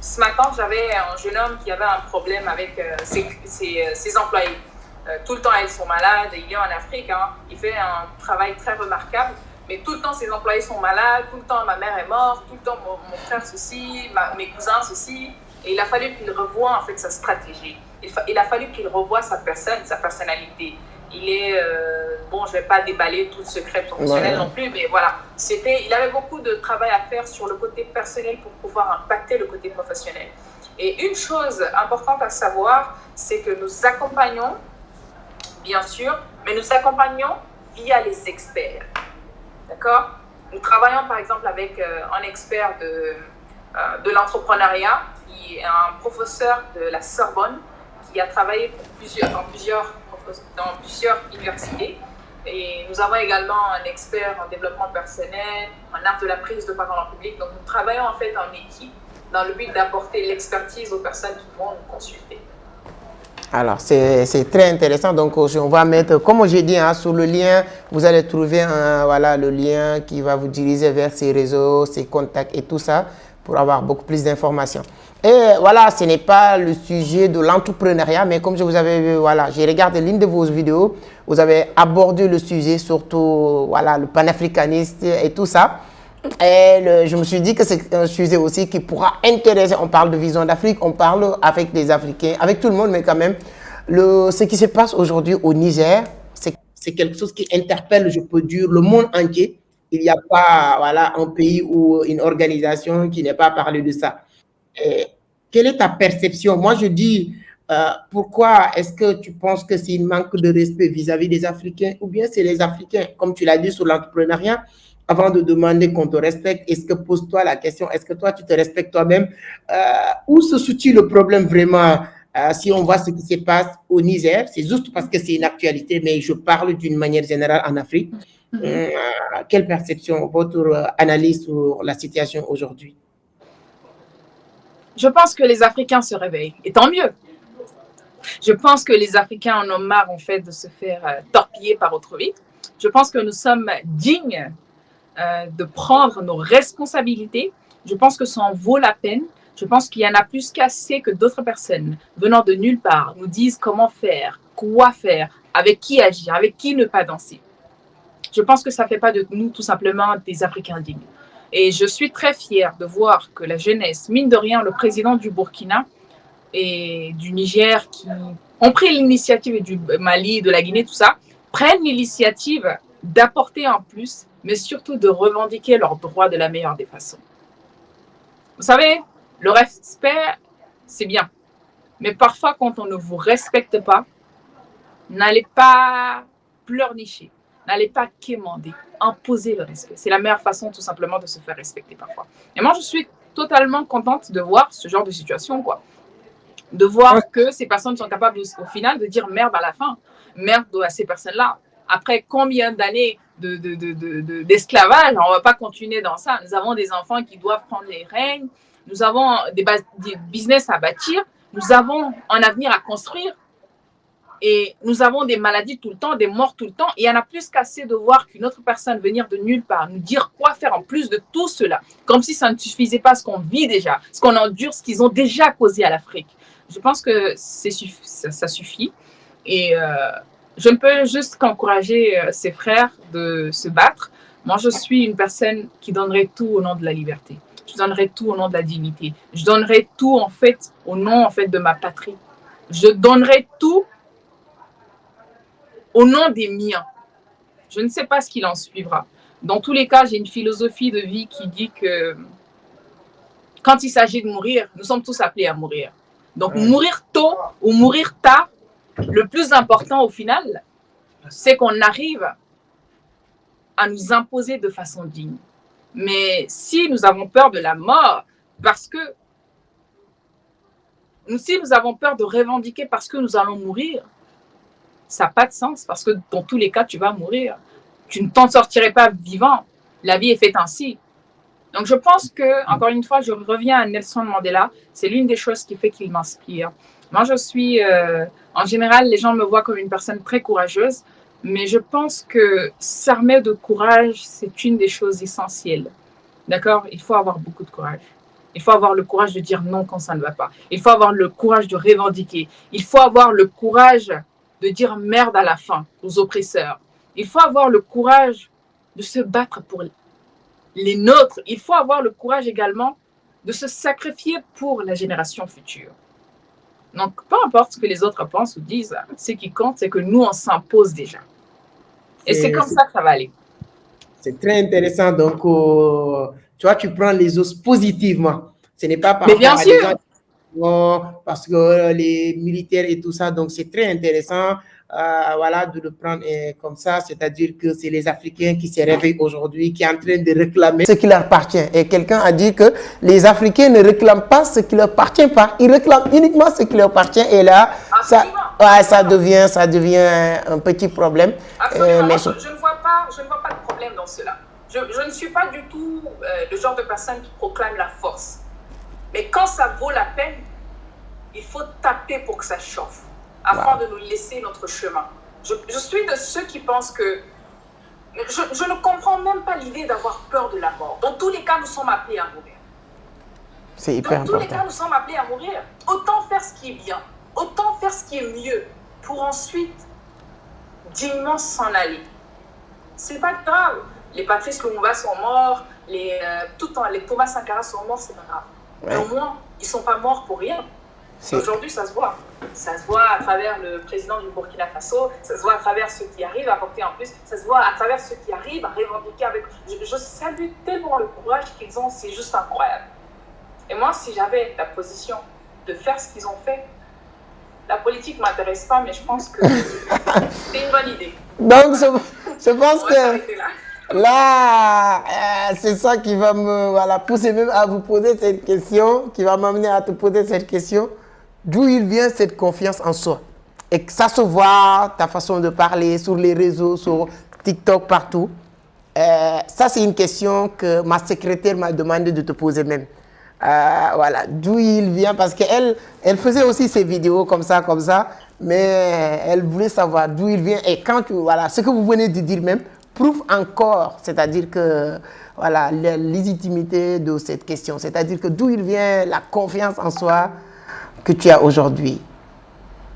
ce matin, j'avais un jeune homme qui avait un problème avec ses employés. Tout le temps, elles sont malades. Il est en Afrique. Hein. Il fait un travail très remarquable. Mais tout le temps, ses employés sont malades. Tout le temps, ma mère est morte. Tout le temps, mon frère ceci, mes cousins ceci. Et il a fallu qu'il revoie en fait sa stratégie. Il a fallu qu'il revoie sa personne, sa personnalité. Il est, bon, je ne vais pas déballer tout le secret professionnel non plus, mais voilà. Il avait beaucoup de travail à faire sur le côté personnel pour pouvoir impacter le côté professionnel. Et une chose importante à savoir, c'est que nous accompagnons, bien sûr, mais nous accompagnons via les experts. D'accord? Nous travaillons par exemple avec un expert de l'entrepreneuriat, qui est un professeur de la Sorbonne, qui a travaillé dans plusieurs universités. Et nous avons également un expert en développement personnel, en art de la prise de parole en public. Donc nous travaillons en fait en équipe dans le but d'apporter l'expertise aux personnes qui vont nous consulter. Alors, c'est très intéressant. Donc, on va mettre, comme j'ai dit, hein, sur le lien, vous allez trouver voilà, le lien qui va vous diriger vers ces réseaux, ces contacts et tout ça pour avoir beaucoup plus d'informations. Et voilà, ce n'est pas le sujet de l'entrepreneuriat, mais comme je vous avais vu, voilà, j'ai regardé l'une de vos vidéos, vous avez abordé le sujet, surtout voilà, le panafricanisme et tout ça. Et je me suis dit que c'est un sujet aussi qui pourra intéresser. On parle de vision d'Afrique, on parle avec les Africains, avec tout le monde, mais quand même, ce qui se passe aujourd'hui au Niger, c'est quelque chose qui interpelle, je peux dire, le monde entier. Il n'y a pas voilà, un pays ou une organisation qui n'ait pas parlé de ça. Et quelle est ta perception? Moi, je dis, pourquoi est-ce que tu penses que c'est un manque de respect vis-à-vis des Africains ou bien c'est les Africains, comme tu l'as dit sur l'entrepreneuriat? Avant de demander qu'on te respecte, est-ce que pose-toi la question, est-ce que toi, tu te respectes toi-même? Où se situe le problème vraiment? Si on voit ce qui se passe au Niger, c'est juste parce que c'est une actualité, mais je parle d'une manière générale en Afrique. Quelle perception, votre analyse sur la situation aujourd'hui? Je pense que les Africains se réveillent, et tant mieux. Je pense que les Africains en ont marre en fait de se faire torpiller par autrui. Je pense que nous sommes dignes de prendre nos responsabilités. Je pense que ça en vaut la peine. Je pense qu'il y en a plus qu'assez que d'autres personnes venant de nulle part nous disent comment faire, quoi faire, avec qui agir, avec qui ne pas danser. Je pense que ça ne fait pas de nous tout simplement des Africains dignes. Et je suis très fière de voir que la jeunesse, mine de rien, le président du Burkina et du Niger qui ont pris l'initiative, et du Mali, de la Guinée, tout ça, prennent l'initiative d'apporter en plus, mais surtout de revendiquer leurs droits de la meilleure des façons. Vous savez, le respect, c'est bien. Mais parfois, quand on ne vous respecte pas, n'allez pas pleurnicher, n'allez pas quémander, imposez le respect. C'est la meilleure façon tout simplement de se faire respecter parfois. Et moi, je suis totalement contente de voir ce genre de situation, quoi. De voir que ces personnes sont capables au final de dire merde à la fin, merde à ces personnes-là. Après combien d'années d'esclavage, on ne va pas continuer dans ça. Nous avons des enfants qui doivent prendre les règnes, nous avons des business à bâtir, nous avons un avenir à construire. Et nous avons des maladies tout le temps, des morts tout le temps. Et il y en a plus qu'assez de voir qu'une autre personne venir de nulle part, nous dire quoi faire en plus de tout cela. Comme si ça ne suffisait pas ce qu'on vit déjà, ce qu'on endure, ce qu'ils ont déjà causé à l'Afrique. Je pense que ça suffit. Et je ne peux juste qu'encourager ses frères de se battre. Moi, je suis une personne qui donnerait tout au nom de la liberté. Je donnerais tout au nom de la dignité. Je donnerais tout, en fait, au nom, en fait, de ma patrie. Je donnerais tout au nom des miens. Je ne sais pas ce qu'il en suivra. Dans tous les cas, j'ai une philosophie de vie qui dit que quand il s'agit de mourir, nous sommes tous appelés à mourir. Donc, mourir tôt ou mourir tard, le plus important au final, c'est qu'on arrive à nous imposer de façon digne. Mais si nous avons peur de la mort, si nous avons peur de revendiquer parce que nous allons mourir, ça n'a pas de sens parce que dans tous les cas, tu vas mourir. Tu ne t'en sortirais pas vivant. La vie est faite ainsi. Donc, je pense que, encore une fois, je reviens à Nelson Mandela. C'est l'une des choses qui fait qu'il m'inspire. Moi, je suis, en général, les gens me voient comme une personne très courageuse, mais je pense que s'armer de courage, c'est une des choses essentielles. D'accord? Il faut avoir beaucoup de courage. Il faut avoir le courage de dire non quand ça ne va pas. Il faut avoir le courage de revendiquer. Il faut avoir le courage de dire merde à la fin aux oppresseurs. Il faut avoir le courage de se battre pour les nôtres. Il faut avoir le courage également de se sacrifier pour la génération future. Donc, peu importe ce que les autres pensent ou disent, ce qui compte, c'est que nous, on s'impose déjà. Et c'est comme ça que ça va aller. C'est très intéressant. Donc, tu vois, tu prends les choses positivement. Ce n'est pas par rapport à des gens parce que les militaires et tout ça, donc c'est très intéressant voilà, de le prendre comme ça, c'est-à-dire que c'est les Africains qui se réveillent aujourd'hui, qui sont en train de réclamer ce qui leur appartient. Et quelqu'un a dit que les Africains ne réclament pas ce qui leur appartient pas, ils réclament uniquement ce qui leur appartient et là, ça devient un petit problème. Mais je ne vois pas de problème dans cela. Je ne suis pas du tout le genre de personne qui proclame la force. Mais quand ça vaut la peine, il faut taper pour que ça chauffe, afin de nous laisser notre chemin. Je suis de ceux qui pensent que... Je ne comprends même pas l'idée d'avoir peur de la mort. Dans tous les cas, nous sommes appelés à mourir. C'est hyper important. Dans tous les cas, nous sommes appelés à mourir. Autant faire ce qui est bien, autant faire ce qui est mieux, pour ensuite dignement s'en aller. C'est pas grave. Les Patrice Lumumba sont morts, les Thomas Sankara sont morts, c'est pas grave. Mais au moins, ils ne sont pas morts pour rien. Aujourd'hui, ça se voit. Ça se voit à travers le président du Burkina Faso, ça se voit à travers ceux qui arrivent à porter en plus, ça se voit à travers ceux qui arrivent à revendiquer avec... Je salue tellement le courage qu'ils ont, c'est juste incroyable. Et moi, si j'avais la position de faire ce qu'ils ont fait, la politique ne m'intéresse pas, mais je pense que c'est une bonne idée. Donc, je pense que... Là, c'est ça qui va me pousser même à vous poser cette question, qui va m'amener à te poser cette question. D'où il vient cette confiance en soi? Et que ça se voit, ta façon de parler sur les réseaux, sur TikTok, partout. Ça, c'est une question que ma secrétaire m'a demandé de te poser même. Voilà, d'où il vient, parce qu'elle faisait aussi ses vidéos comme ça, mais elle voulait savoir d'où il vient. Et quand ce que vous venez de dire même, prouve encore, c'est-à-dire que voilà, la légitimité de cette question, c'est-à-dire que d'où il vient la confiance en soi que tu as aujourd'hui.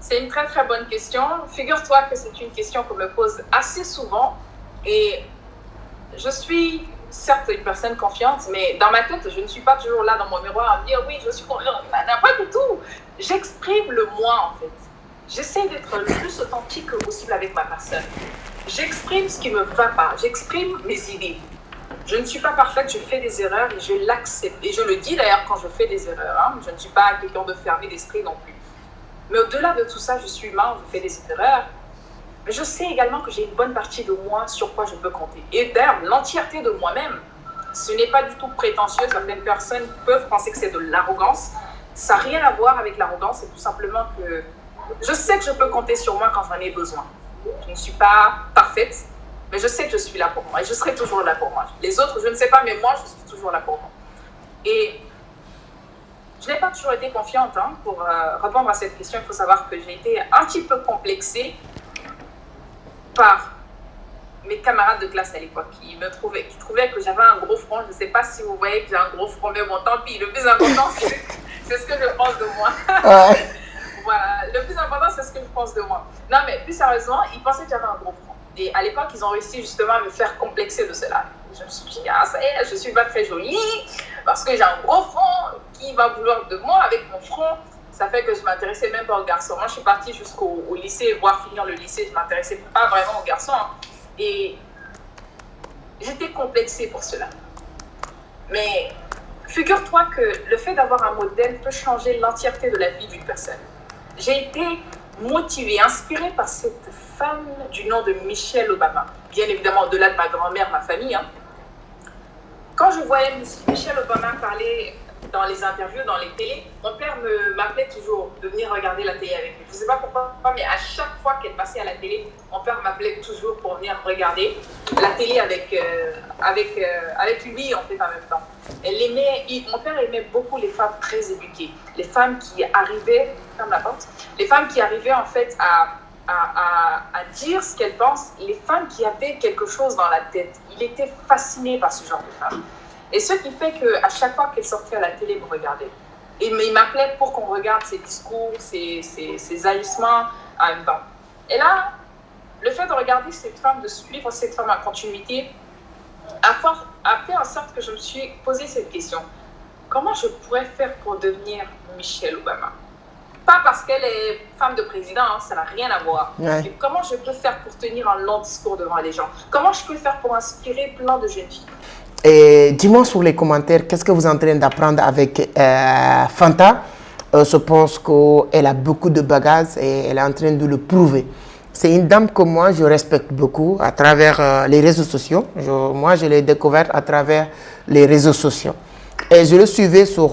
C'est une très très bonne question. Figure-toi que c'est une question qu'on me pose assez souvent et je suis certes une personne confiante, mais dans ma tête, je ne suis pas toujours là dans mon miroir à me dire oui, je suis confiante. Pas du tout. J'exprime le moi en fait. J'essaie d'être le plus authentique que possible avec ma personne. J'exprime ce qui ne me va pas. J'exprime mes idées. Je ne suis pas parfaite, je fais des erreurs et je l'accepte. Et je le dis d'ailleurs quand je fais des erreurs. Hein. Je ne suis pas quelqu'un de fermé d'esprit non plus. Mais au-delà de tout ça, je suis humain, je fais des erreurs. Mais je sais également que j'ai une bonne partie de moi sur quoi je peux compter. Et d'ailleurs, l'entièreté de moi-même, ce n'est pas du tout prétentieux. Certaines personnes peuvent penser que c'est de l'arrogance. Ça n'a rien à voir avec l'arrogance, c'est tout simplement que je sais que je peux compter sur moi quand j'en ai besoin. Je ne suis pas parfaite, mais je sais que je suis là pour moi et je serai toujours là pour moi. Les autres, je ne sais pas, mais moi, je suis toujours là pour moi. Et je n'ai pas toujours été confiante. Hein. Pour répondre à cette question, il faut savoir que j'ai été un petit peu complexée par mes camarades de classe à l'époque qui trouvaient que j'avais un gros front. Je ne sais pas si vous voyez que j'ai un gros front, mais bon, tant pis. Le plus important, c'est ce que je pense de moi. Voilà, le plus important, c'est ce que je pense de moi. Non, mais plus sérieusement, ils pensaient que j'avais un gros front. Et à l'époque, ils ont réussi justement à me faire complexer de cela. Je me suis dit, ah, ça y est, je ne suis pas très jolie parce que j'ai un gros front. Qui va vouloir de moi avec mon front? Ça fait que je ne m'intéressais même pas aux garçons. Moi, je suis partie jusqu'au lycée, voire finir le lycée. Je ne m'intéressais pas vraiment aux garçons. Hein. Et j'étais complexée pour cela. Mais figure-toi que le fait d'avoir un modèle peut changer l'entièreté de la vie d'une personne. J'ai été motivée, inspirée par cette femme du nom de Michelle Obama. Bien évidemment, au-delà de ma grand-mère, ma famille. Hein. Quand je voyais Michelle Obama parler dans les interviews, dans les télés, mon père m'appelait toujours de venir regarder la télé avec lui. Je ne sais pas pourquoi, mais à chaque fois qu'elle passait à la télé, mon père m'appelait toujours pour venir regarder la télé avec lui en fait en même temps. Mon père aimait beaucoup les femmes très éduquées, les femmes qui arrivaient, ferme la porte, les femmes qui arrivaient en fait à dire ce qu'elles pensent, les femmes qui avaient quelque chose dans la tête. Il était fasciné par ce genre de femmes. Et ce qui fait qu'à chaque fois qu'elle sortait à la télé, vous regardez. Et il m'appelait pour qu'on regarde ses discours, ses agissements en même temps. Et là, le fait de regarder cette femme, de suivre cette femme en continuité, a fait en sorte que je me suis posé cette question. Comment je pourrais faire pour devenir Michelle Obama? Pas parce qu'elle est femme de président, hein, ça n'a rien à voir. Ouais. Mais comment je peux faire pour tenir un long discours devant les gens? Comment je peux faire pour inspirer plein de jeunes filles? Et dis-moi sur les commentaires, qu'est-ce que vous êtes en train d'apprendre avec Fanta? Je pense qu'elle a beaucoup de bagages et elle est en train de le prouver. C'est une dame que moi, je respecte beaucoup à travers les réseaux sociaux. Moi, je l'ai découverte à travers les réseaux sociaux. Et je le suivais sur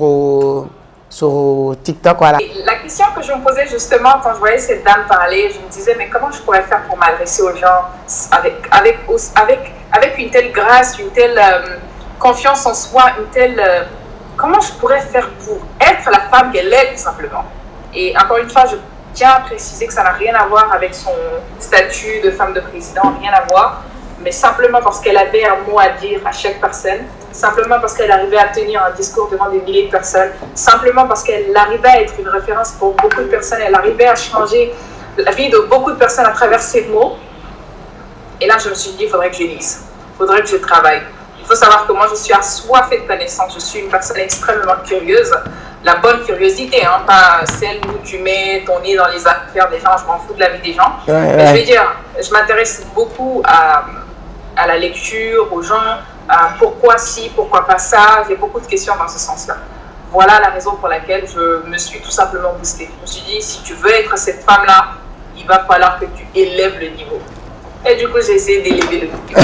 TikTok. Voilà. Et la question que je me posais justement quand je voyais cette dame parler, je me disais, mais comment je pourrais faire pour m'adresser aux gens avec une telle grâce, une telle confiance en soi, une telle... comment je pourrais faire pour être la femme qu'elle est, tout simplement? Et encore une fois, je tiens à préciser que ça n'a rien à voir avec son statut de femme de président, rien à voir, mais simplement parce qu'elle avait un mot à dire à chaque personne, simplement parce qu'elle arrivait à tenir un discours devant des milliers de personnes, simplement parce qu'elle arrivait à être une référence pour beaucoup de personnes, elle arrivait à changer la vie de beaucoup de personnes à travers ses mots. Et là, je me suis dit, il faudrait que je lise, il faudrait que je travaille. Il faut savoir que moi, je suis assoiffée de connaissances, je suis une personne extrêmement curieuse, la bonne curiosité, hein, pas celle où tu mets ton nez dans les affaires des gens, je m'en fous de la vie des gens. Mais je vais dire, je m'intéresse beaucoup à la lecture, aux gens, pourquoi si, pourquoi pas ça, j'ai beaucoup de questions dans ce sens-là. Voilà la raison pour laquelle je me suis tout simplement boostée. Je me suis dit, si tu veux être cette femme-là, il va falloir que tu élèves le niveau. Et du coup, j'ai essayé d'élever le niveau.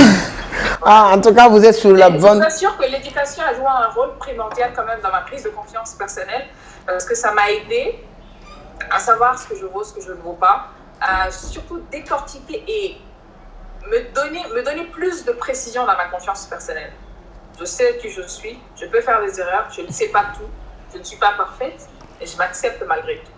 Ah, en tout cas, vous êtes sur la bonne... Je vous assure que l'éducation a joué un rôle primordial quand même dans ma prise de confiance personnelle, parce que ça m'a aidé à savoir ce que je vaux, ce que je ne vaux pas, à surtout décortiquer et me donner plus de précision dans ma confiance personnelle. Je sais qui je suis, je peux faire des erreurs, je ne sais pas tout, je ne suis pas parfaite et je m'accepte malgré tout.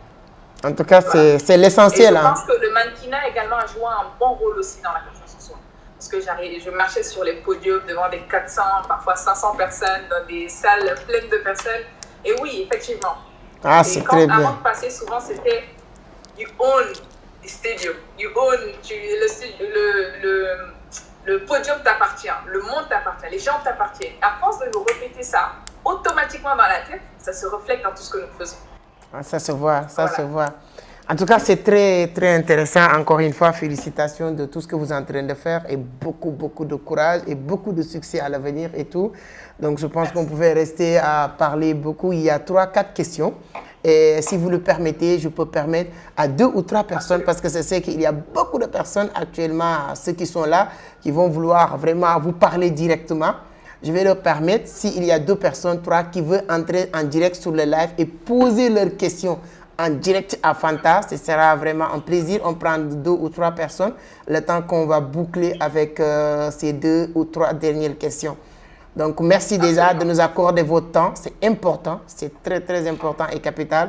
En tout cas, voilà. C'est l'essentiel. Je pense que le mannequinat également a joué un bon rôle aussi dans la confiance en soi. Parce que je marchais sur les podiums devant des 400, parfois 500 personnes, dans des salles pleines de personnes. Et oui, effectivement. Ah, c'est très bien. Avant de passer, souvent, c'était you own the stadium, le podium t'appartient, le monde t'appartient, les gens t'appartiennent. À force de nous répéter ça, automatiquement dans la tête, ça se reflète dans tout ce que nous faisons. Ça se voit, ça se voit. En tout cas, c'est très, très intéressant. Encore une fois, félicitations de tout ce que vous êtes en train de faire et beaucoup, beaucoup de courage et beaucoup de succès à l'avenir et tout. Donc, je pense qu'on pouvait rester à parler beaucoup. Il y a 3-4 questions. Et si vous le permettez, je peux permettre à 2 ou 3 personnes, parce que je sais qu'il y a beaucoup de personnes actuellement, ceux qui sont là, qui vont vouloir vraiment vous parler directement. Je vais leur permettre, s'il y a 2 personnes, 3 qui veulent entrer en direct sur le live et poser leurs questions en direct à Fanta, ce sera vraiment un plaisir. On prend 2 ou 3 personnes, le temps qu'on va boucler avec ces 2 ou 3 dernières questions. Donc, merci déjà de nous accorder votre temps. C'est important, c'est très, très important et capital.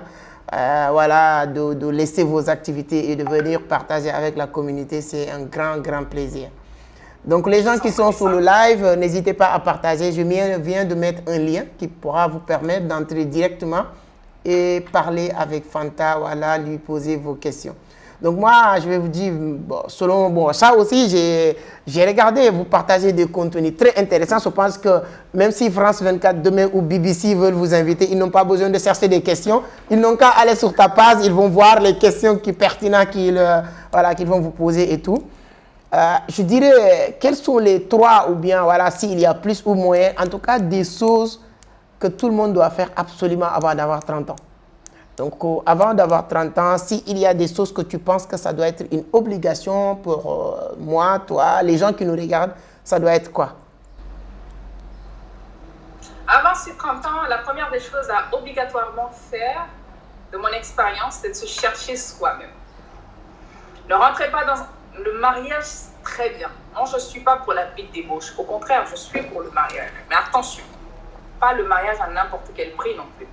Voilà, de laisser vos activités et de venir partager avec la communauté. C'est un grand, grand plaisir. Donc, les gens qui sont sur le live, n'hésitez pas à partager. Je viens de mettre un lien qui pourra vous permettre d'entrer directement et parler avec Fanta, voilà, lui poser vos questions. Donc moi, je vais vous dire, ça aussi, j'ai regardé, vous partagez des contenus très intéressants. Je pense que même si France 24 demain ou BBC veulent vous inviter, ils n'ont pas besoin de chercher des questions. Ils n'ont qu'à aller sur ta page, ils vont voir les questions qui pertinentes qu'ils vont vous poser et tout. Je dirais, quels sont les 3 ou bien, voilà, s'il y a plus ou moins, en tout cas des choses que tout le monde doit faire absolument avant d'avoir 30 ans. Donc, avant d'avoir 30 ans, s'il y a des choses que tu penses que ça doit être une obligation pour moi, toi, les gens qui nous regardent, ça doit être quoi? Avant ces 30 ans, la première des choses à obligatoirement faire, de mon expérience, c'est de se chercher soi-même. Ne rentrez pas dans le mariage, très bien. Moi, je ne suis pas pour la vie de débauche. Au contraire, je suis pour le mariage. Mais attention, pas le mariage à n'importe quel prix non plus.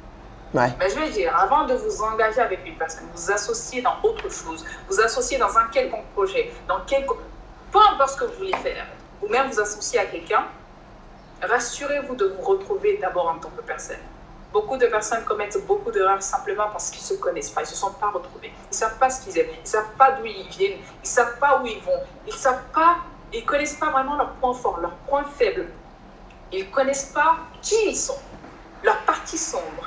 Ouais. Mais je veux dire, avant de vous engager avec une personne, vous associer dans autre chose, vous associer dans un quelconque projet, peu importe ce que vous voulez faire, ou même vous associer à quelqu'un, rassurez-vous de vous retrouver d'abord en tant que personne. Beaucoup de personnes commettent beaucoup d'erreurs simplement parce qu'ils ne se connaissent pas, ils ne se sont pas retrouvés. Ils ne savent pas ce qu'ils aiment, ils ne savent pas d'où ils viennent, ils ne savent pas où ils vont, ils ne connaissent pas vraiment leurs points forts, leurs points faibles. Ils ne connaissent pas qui ils sont, leurs parties sombres.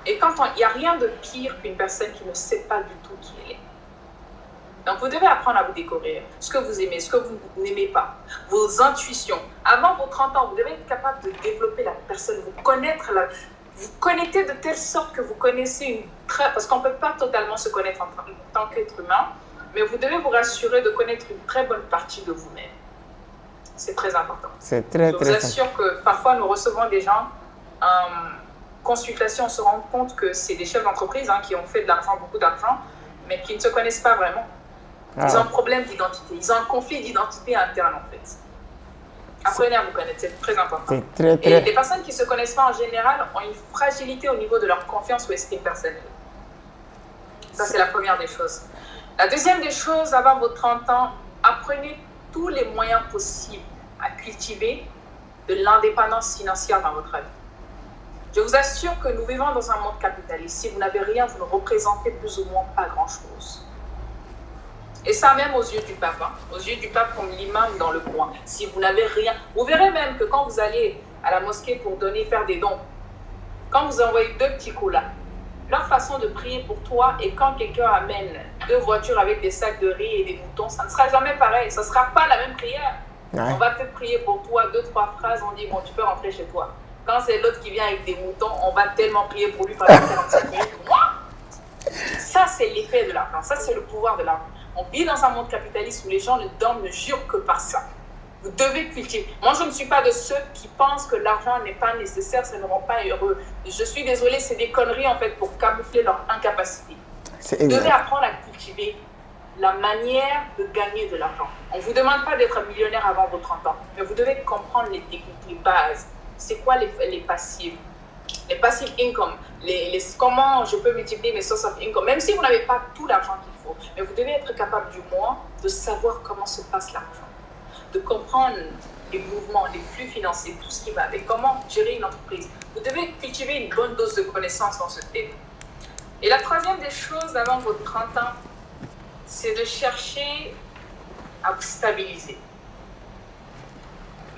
Et il n'y a rien de pire qu'une personne qui ne sait pas du tout qui elle est. Donc, vous devez apprendre à vous découvrir ce que vous aimez, ce que vous n'aimez pas, vos intuitions. Avant vos 30 ans, vous devez être capable de développer la personne, vous connecter de telle sorte que vous connaissez parce qu'on ne peut pas totalement se connaître en tant qu'être humain, mais vous devez vous rassurer de connaître une très bonne partie de vous-même. C'est très important. C'est très, très Je vous assure que parfois, nous recevons des gens consultation, on se rend compte que c'est des chefs d'entreprise qui ont fait de l'argent, beaucoup d'argent, mais qui ne se connaissent pas vraiment. Ils ont un problème d'identité, ils ont un conflit d'identité interne en fait. Apprenez à vous connaître, c'est très important. C'est très, très... Et les personnes qui ne se connaissent pas en général ont une fragilité au niveau de leur confiance ou estime personnelle. Ça, c'est la première des choses. La deuxième des choses, avant vos 30 ans, apprenez tous les moyens possibles à cultiver de l'indépendance financière dans votre vie. Je vous assure que nous vivons dans un monde capitaliste. Si vous n'avez rien, vous ne représentez plus ou moins pas grand-chose. Et ça même aux yeux du pape. Aux yeux du pape comme l'imam dans le coin. Si vous n'avez rien, vous verrez même que quand vous allez à la mosquée pour donner, faire des dons, quand vous envoyez 2 petits coups là, leur façon de prier pour toi, et quand quelqu'un amène 2 voitures avec des sacs de riz et des moutons, ça ne sera jamais pareil. Ça ne sera pas la même prière. Ouais. On va peut-être prier pour toi 2-3 phrases, on dit bon, tu peux rentrer chez toi. Quand c'est l'autre qui vient avec des moutons, on va tellement prier pour lui pendant 45 minutes. Ça, c'est l'effet de l'argent. Ça, c'est le pouvoir de l'argent. On vit dans un monde capitaliste où les gens ne dorment, ne jurent que par ça. Vous devez cultiver. Moi, je ne suis pas de ceux qui pensent que l'argent n'est pas nécessaire, ça ne rend pas heureux. Je suis désolée, c'est des conneries en fait pour camoufler leur incapacité. Vous devez apprendre à cultiver la manière de gagner de l'argent. On ne vous demande pas d'être millionnaire avant vos 30 ans, mais vous devez comprendre les techniques, les bases. C'est quoi les passifs? Les passive income, comment je peux multiplier mes sources of income, même si vous n'avez pas tout l'argent qu'il faut, mais vous devez être capable du moins de savoir comment se passe l'argent, de comprendre les mouvements, les flux financiers, tout ce qui va avec, comment gérer une entreprise. Vous devez cultiver une bonne dose de connaissances dans ce thème. Et la troisième des choses avant vos 30 ans, c'est de chercher à vous stabiliser.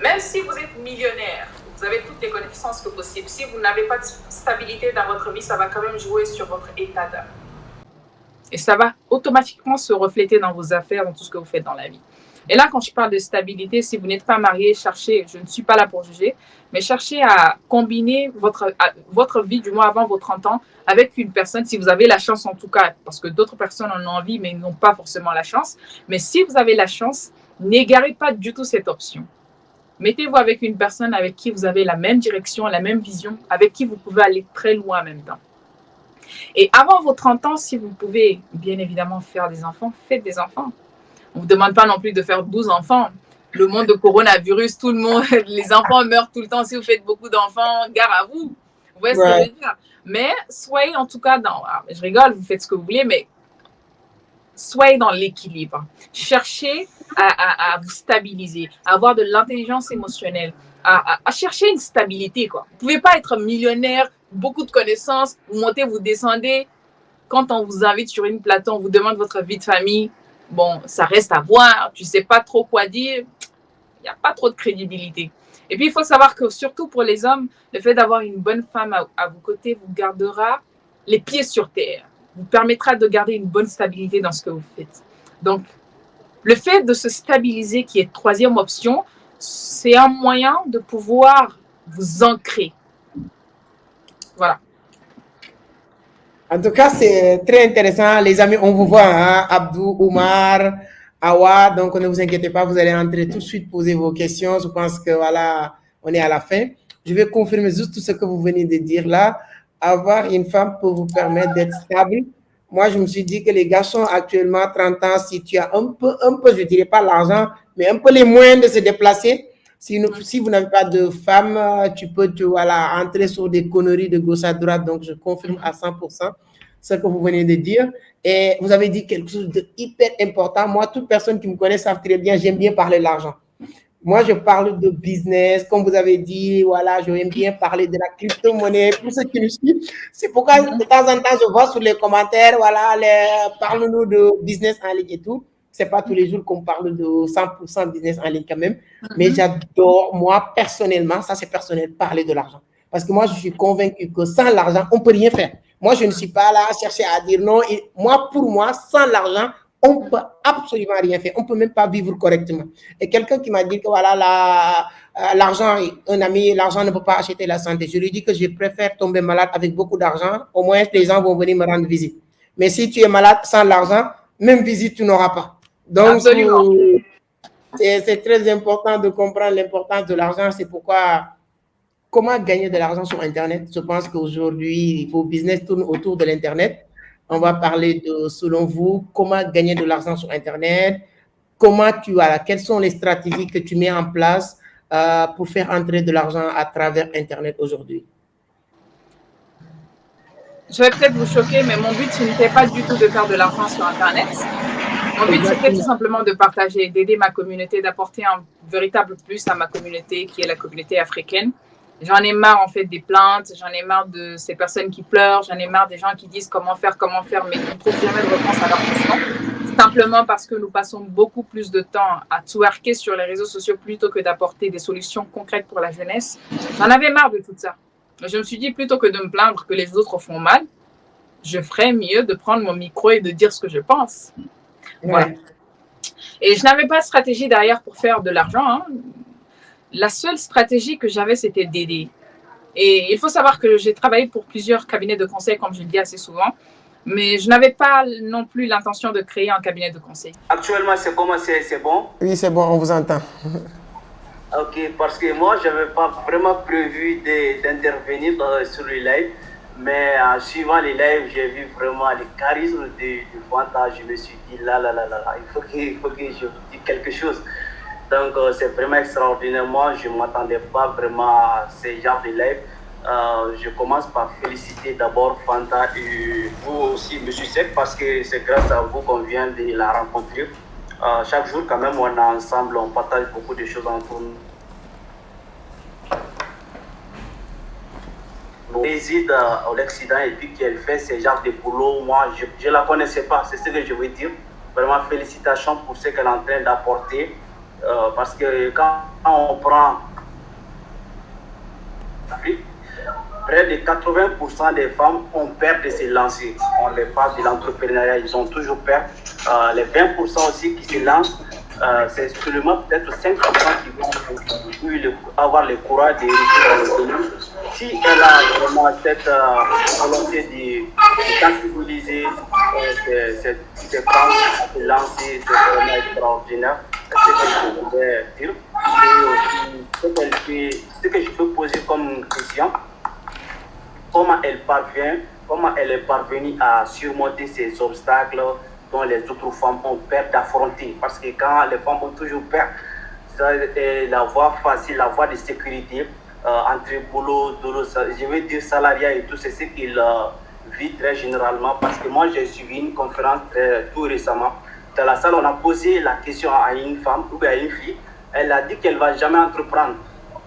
Même si vous êtes millionnaire, vous avez toutes les connaissances que possible, si vous n'avez pas de stabilité dans votre vie, ça va quand même jouer sur votre état d'âme. Et ça va automatiquement se refléter dans vos affaires, dans tout ce que vous faites dans la vie. Et là, quand je parle de stabilité, si vous n'êtes pas marié, cherchez, je ne suis pas là pour juger, mais cherchez à combiner votre vie, du moins avant vos 30 ans, avec une personne, si vous avez la chance en tout cas, parce que d'autres personnes en ont envie, mais ils n'ont pas forcément la chance. Mais si vous avez la chance, n'égarez pas du tout cette option. Mettez-vous avec une personne avec qui vous avez la même direction, la même vision, avec qui vous pouvez aller très loin en même temps. Et avant vos 30 ans, si vous pouvez bien évidemment faire des enfants, faites des enfants. On ne vous demande pas non plus de faire 12 enfants. Le monde de coronavirus, tout le monde, les enfants meurent tout le temps. Si vous faites beaucoup d'enfants, gare à vous. Vous voyez ce que je veux dire? Mais soyez en tout cas dans... Alors, je rigole, vous faites ce que vous voulez, mais soyez dans l'équilibre. Cherchez à vous stabiliser, à avoir de l'intelligence émotionnelle, à chercher une stabilité, quoi. Vous ne pouvez pas être millionnaire, beaucoup de connaissances, vous montez, vous descendez. Quand on vous invite sur une plateau, on vous demande votre vie de famille. Bon, ça reste à voir. Tu ne sais pas trop quoi dire. Il n'y a pas trop de crédibilité. Et puis, il faut savoir que, surtout pour les hommes, le fait d'avoir une bonne femme à vos côtés vous gardera les pieds sur terre, vous permettra de garder une bonne stabilité dans ce que vous faites. Donc, le fait de se stabiliser, qui est troisième option, c'est un moyen de pouvoir vous ancrer. Voilà. En tout cas, c'est très intéressant. Les amis, on vous voit, hein? Abdou, Oumar, Awa. Donc, ne vous inquiétez pas, vous allez entrer tout de suite, poser vos questions. Je pense que voilà, on est à la fin. Je vais confirmer juste tout ce que vous venez de dire là. Avoir une femme peut vous permettre d'être stable. Moi, je me suis dit que les garçons actuellement, 30 ans, si tu as un peu, je ne dirais pas l'argent, mais un peu les moyens de se déplacer, si vous n'avez pas de femme, tu peux voilà, entrer sur des conneries de gauche à droite. Donc, je confirme à 100% ce que vous venez de dire. Et vous avez dit quelque chose de hyper important. Moi, toute personne qui me connaît savent très bien, j'aime bien parler de l'argent. Moi, je parle de business, comme vous avez dit, voilà, j'aime bien parler de la crypto-monnaie, pour ceux qui nous suivent. C'est pourquoi, de temps en temps, je vois sur les commentaires, voilà, parle-nous de business en ligne et tout. C'est pas tous les jours qu'on parle de 100% business en ligne quand même. Mais j'adore, moi, personnellement, ça c'est personnel, parler de l'argent. Parce que moi, je suis convaincu que sans l'argent, on peut rien faire. Moi, je ne suis pas là à chercher à dire non. Et moi, pour moi, sans l'argent, on ne peut absolument rien faire. On ne peut même pas vivre correctement. Et quelqu'un qui m'a dit que voilà, l'argent, un ami, l'argent ne peut pas acheter la santé. Je lui dis que je préfère tomber malade avec beaucoup d'argent. Au moins, les gens vont venir me rendre visite. Mais si tu es malade sans l'argent, même visite, tu n'auras pas. Donc, c'est très important de comprendre l'importance de l'argent. C'est pourquoi, comment gagner de l'argent sur Internet? Je pense qu'aujourd'hui, vos business tournent autour de l'Internet. On va parler de, selon vous, comment gagner de l'argent sur Internet, quelles sont les stratégies que tu mets en place pour faire entrer de l'argent à travers Internet aujourd'hui? Je vais peut-être vous choquer, mais mon but, ce n'était pas du tout de faire de l'argent sur Internet. Mon but, c'était tout simplement de partager, d'aider ma communauté, d'apporter un véritable plus à ma communauté, qui est la communauté africaine. J'en ai marre, en fait, des plaintes, j'en ai marre de ces personnes qui pleurent, j'en ai marre des gens qui disent comment faire, mais qui ne trouvent jamais de réponse à leurs questions. Simplement parce que nous passons beaucoup plus de temps à twerker sur les réseaux sociaux plutôt que d'apporter des solutions concrètes pour la jeunesse. J'en avais marre de tout ça. Je me suis dit, plutôt que de me plaindre que les autres font mal, je ferais mieux de prendre mon micro et de dire ce que je pense. Voilà. Et je n'avais pas de stratégie derrière pour faire de l'argent, hein. La seule stratégie que j'avais, c'était d'aider. Et il faut savoir que j'ai travaillé pour plusieurs cabinets de conseil, comme je le dis assez souvent, mais je n'avais pas non plus l'intention de créer un cabinet de conseil. Actuellement, c'est comment? C'est bon? Oui, c'est bon, on vous entend. Ok, parce que moi, je n'avais pas vraiment prévu d'intervenir sur les lives, mais en suivant les lives, j'ai vu vraiment le charisme du Fanta. Je me suis dit, là, il faut que je vous dise quelque chose. Donc, c'est vraiment extraordinaire. Moi, je ne m'attendais pas vraiment à ce genre de live. Je commence par féliciter d'abord Fanta et vous aussi, M. Sek, parce que c'est grâce à vous qu'on vient de la rencontrer. Chaque jour, quand même, on est ensemble, on partage beaucoup de choses entre nous. réside au Occident et puis qu'elle fait ce genre de boulot. Moi, je ne la connaissais pas, c'est ce que je veux dire. Vraiment, félicitations pour ce qu'elle est en train d'apporter. Parce que quand on prend l'Afrique, près de 80% des femmes ont peur de se lancer. On les parle de l'entrepreneuriat, ils ont toujours peur. Les 20% aussi qui se lancent, c'est seulement peut-être 5% qui vont avoir le courage de réussir dans le domaine. Si elle a vraiment cette volonté de sensibiliser ces femmes à se lancer, c'est vraiment extraordinaire. C'est ce que je voudrais dire. Et aussi, ce que je peux poser comme question, comment elle est parvenue à surmonter ces obstacles dont les autres femmes ont peur d'affronter. Parce que quand les femmes ont toujours peur, c'est la voie facile, la voie de sécurité, entre boulot, je veux dire salariat et tout, c'est ce qu'ils vivent très généralement. Parce que moi, j'ai suivi une conférence tout récemment. Dans la salle, on a posé la question à une femme ou à une fille. Elle a dit qu'elle ne va jamais entreprendre.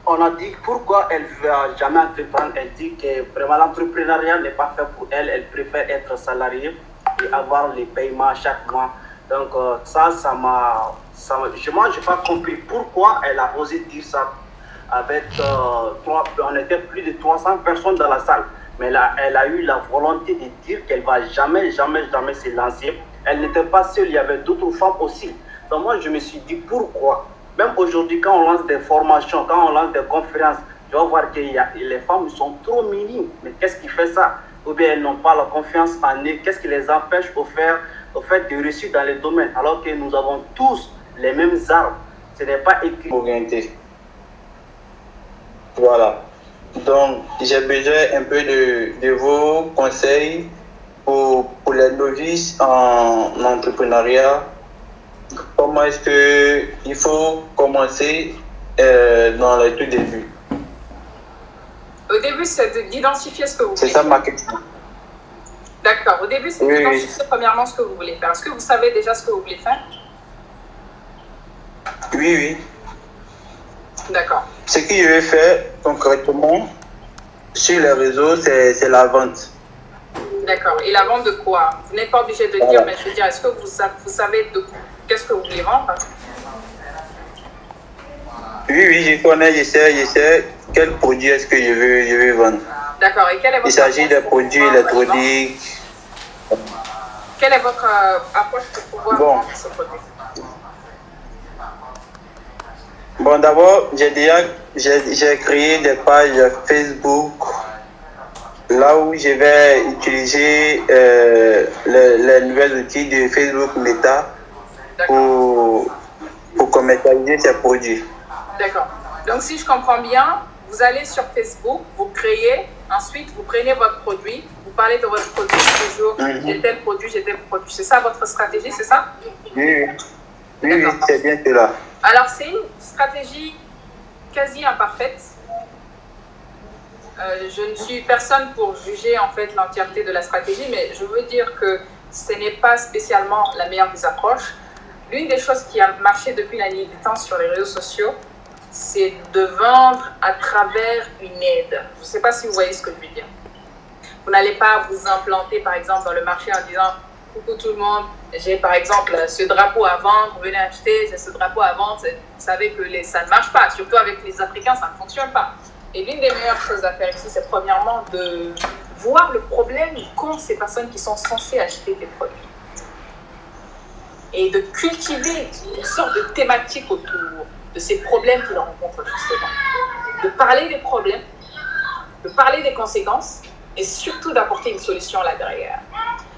On a dit pourquoi elle ne va jamais entreprendre. Elle dit que vraiment l'entrepreneuriat n'est pas fait pour elle. Elle préfère être salariée et avoir les paiements chaque mois. Donc moi, je n'ai pas compris pourquoi elle a osé dire ça. On était plus de 300 personnes dans la salle. Mais elle a eu la volonté de dire qu'elle ne va jamais se lancer. Elle n'était pas seule, il y avait d'autres femmes aussi. Donc moi, je me suis dit pourquoi. Même aujourd'hui, quand on lance des formations, quand on lance des conférences, tu vas voir que les femmes sont trop minimes. Mais qu'est-ce qui fait ça? Ou bien elles n'ont pas la confiance en elles. Qu'est-ce qui les empêche au fait de réussir dans les domaines? Alors que nous avons tous les mêmes armes. Ce n'est pas écrit. Orienté. Voilà. Donc, j'ai besoin un peu de vos conseils pour les novices en entrepreneuriat. Comment est-ce qu'il faut commencer dans les tout débuts? Au début, c'est d'identifier ce que vous voulez. C'est ça ma question. D'accord. Au début, c'est d'identifier premièrement ce que vous voulez faire. Est-ce que vous savez déjà ce que vous voulez faire? Oui. D'accord. Ce que je vais faire concrètement sur les réseaux, c'est la vente. D'accord. Et la vente de quoi? Vous n'êtes pas obligé de dire, mais je veux dire, est-ce que vous savez qu'est-ce que vous voulez vendre? Oui, je connais, je sais quel produit est-ce que je veux vendre. D'accord. Et quel est votre Il s'agit des produits électroniques. Quelle est votre approche pour pouvoir vendre ce produit? Bon, d'abord, j'ai créé des pages Facebook là où je vais utiliser les nouveaux outils de Facebook Meta pour commercialiser ces produits. D'accord. Donc, si je comprends bien, vous allez sur Facebook, vous créez, ensuite vous prenez votre produit, vous parlez de votre produit toujours, j'ai tel produit. C'est ça votre stratégie, c'est ça? Oui, c'est bien cela. Alors, c'est une stratégie quasi imparfaite. Je ne suis personne pour juger en fait l'entièreté de la stratégie, mais je veux dire que ce n'est pas spécialement la meilleure des approches. L'une des choses qui a marché depuis la nuit des temps sur les réseaux sociaux, c'est de vendre à travers une aide. Je ne sais pas si vous voyez ce que je veux dire. Vous n'allez pas vous implanter par exemple dans le marché en disant « Coucou tout le monde, j'ai par exemple ce drapeau à vendre, venez acheter, j'ai ce drapeau à vendre. » Vous savez que ça ne marche pas, surtout avec les Africains, ça ne fonctionne pas. Et l'une des meilleures choses à faire ici, c'est premièrement de voir le problème qu'ont ces personnes qui sont censées acheter tes produits. Et de cultiver une sorte de thématique autour de ces problèmes qu'ils rencontrent justement. De parler des problèmes, de parler des conséquences et surtout d'apporter une solution là derrière.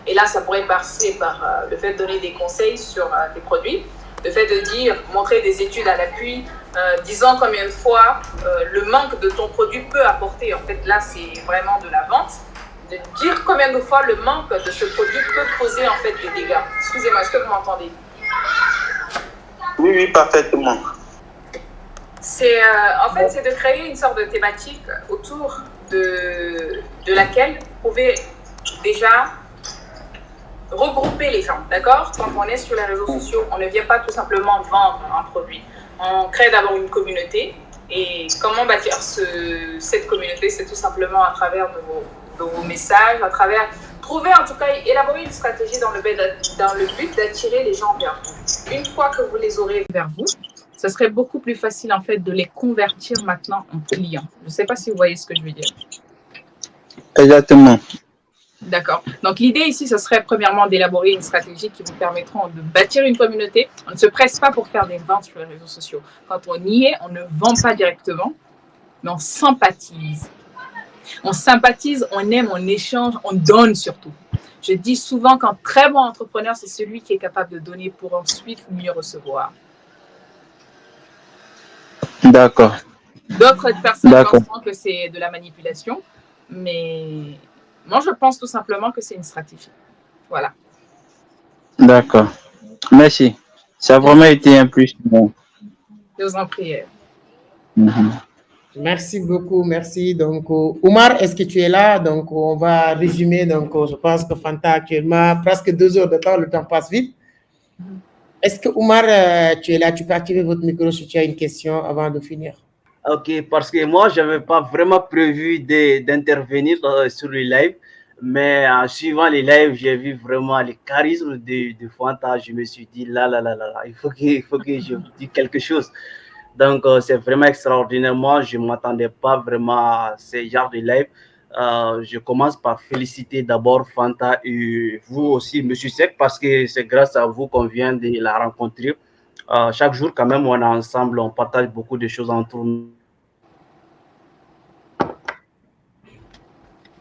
Et là, ça pourrait passer par le fait de donner des conseils sur tes produits, le fait de dire, montrer des études à l'appui, disant combien de fois le manque de ton produit peut apporter. En fait, là, c'est vraiment de la vente. De dire combien de fois le manque de ce produit peut causer en fait des dégâts. Excusez-moi, est-ce que vous m'entendez? Oui, parfaitement. En fait, c'est de créer une sorte de thématique autour de laquelle vous pouvez déjà regrouper les gens, d'accord? Quand on est sur les réseaux sociaux, on ne vient pas tout simplement vendre un produit. On crée d'abord une communauté Et comment bâtir cette communauté, c'est tout simplement à travers de vos messages, à travers trouver, en tout cas, élaborer une stratégie dans le but d'attirer les gens vers vous. Une fois que vous les aurez vers vous, ce serait beaucoup plus facile en fait de les convertir maintenant en clients. Je ne sais pas si vous voyez ce que je veux dire. Exactement. D'accord. Donc, l'idée ici, ce serait premièrement d'élaborer une stratégie qui vous permettra de bâtir une communauté. On ne se presse pas pour faire des ventes sur les réseaux sociaux. Quand on y est, on ne vend pas directement, mais on sympathise. On sympathise, on aime, on échange, on donne surtout. Je dis souvent qu'un très bon entrepreneur, c'est celui qui est capable de donner pour ensuite mieux recevoir. D'accord. D'autres personnes pensent que c'est de la manipulation, mais moi, je pense tout simplement que c'est une stratégie. Voilà. D'accord. Merci. Ça a vraiment été un plus. Bon. Je vous en prie. Merci beaucoup, merci. Donc, Oumar, est-ce que tu es là? Donc, on va résumer. Donc, je pense que Fanta actuellement, presque 2 heures de temps, le temps passe vite. Est-ce que Oumar, tu es là? Tu peux activer votre micro si tu as une question avant de finir. Ok, parce que moi, je n'avais pas vraiment prévu d'intervenir sur le live, mais en suivant les lives, j'ai vu vraiment le charisme de Fanta. Je me suis dit, là, il faut que je vous dise quelque chose. Donc, c'est vraiment extraordinaire. Moi, je ne m'attendais pas vraiment à ce genre de live. Je commence par féliciter d'abord Fanta et vous aussi, Monsieur Sek, parce que c'est grâce à vous qu'on vient de la rencontrer. Chaque jour, quand même, on est ensemble, on partage beaucoup de choses entre nous.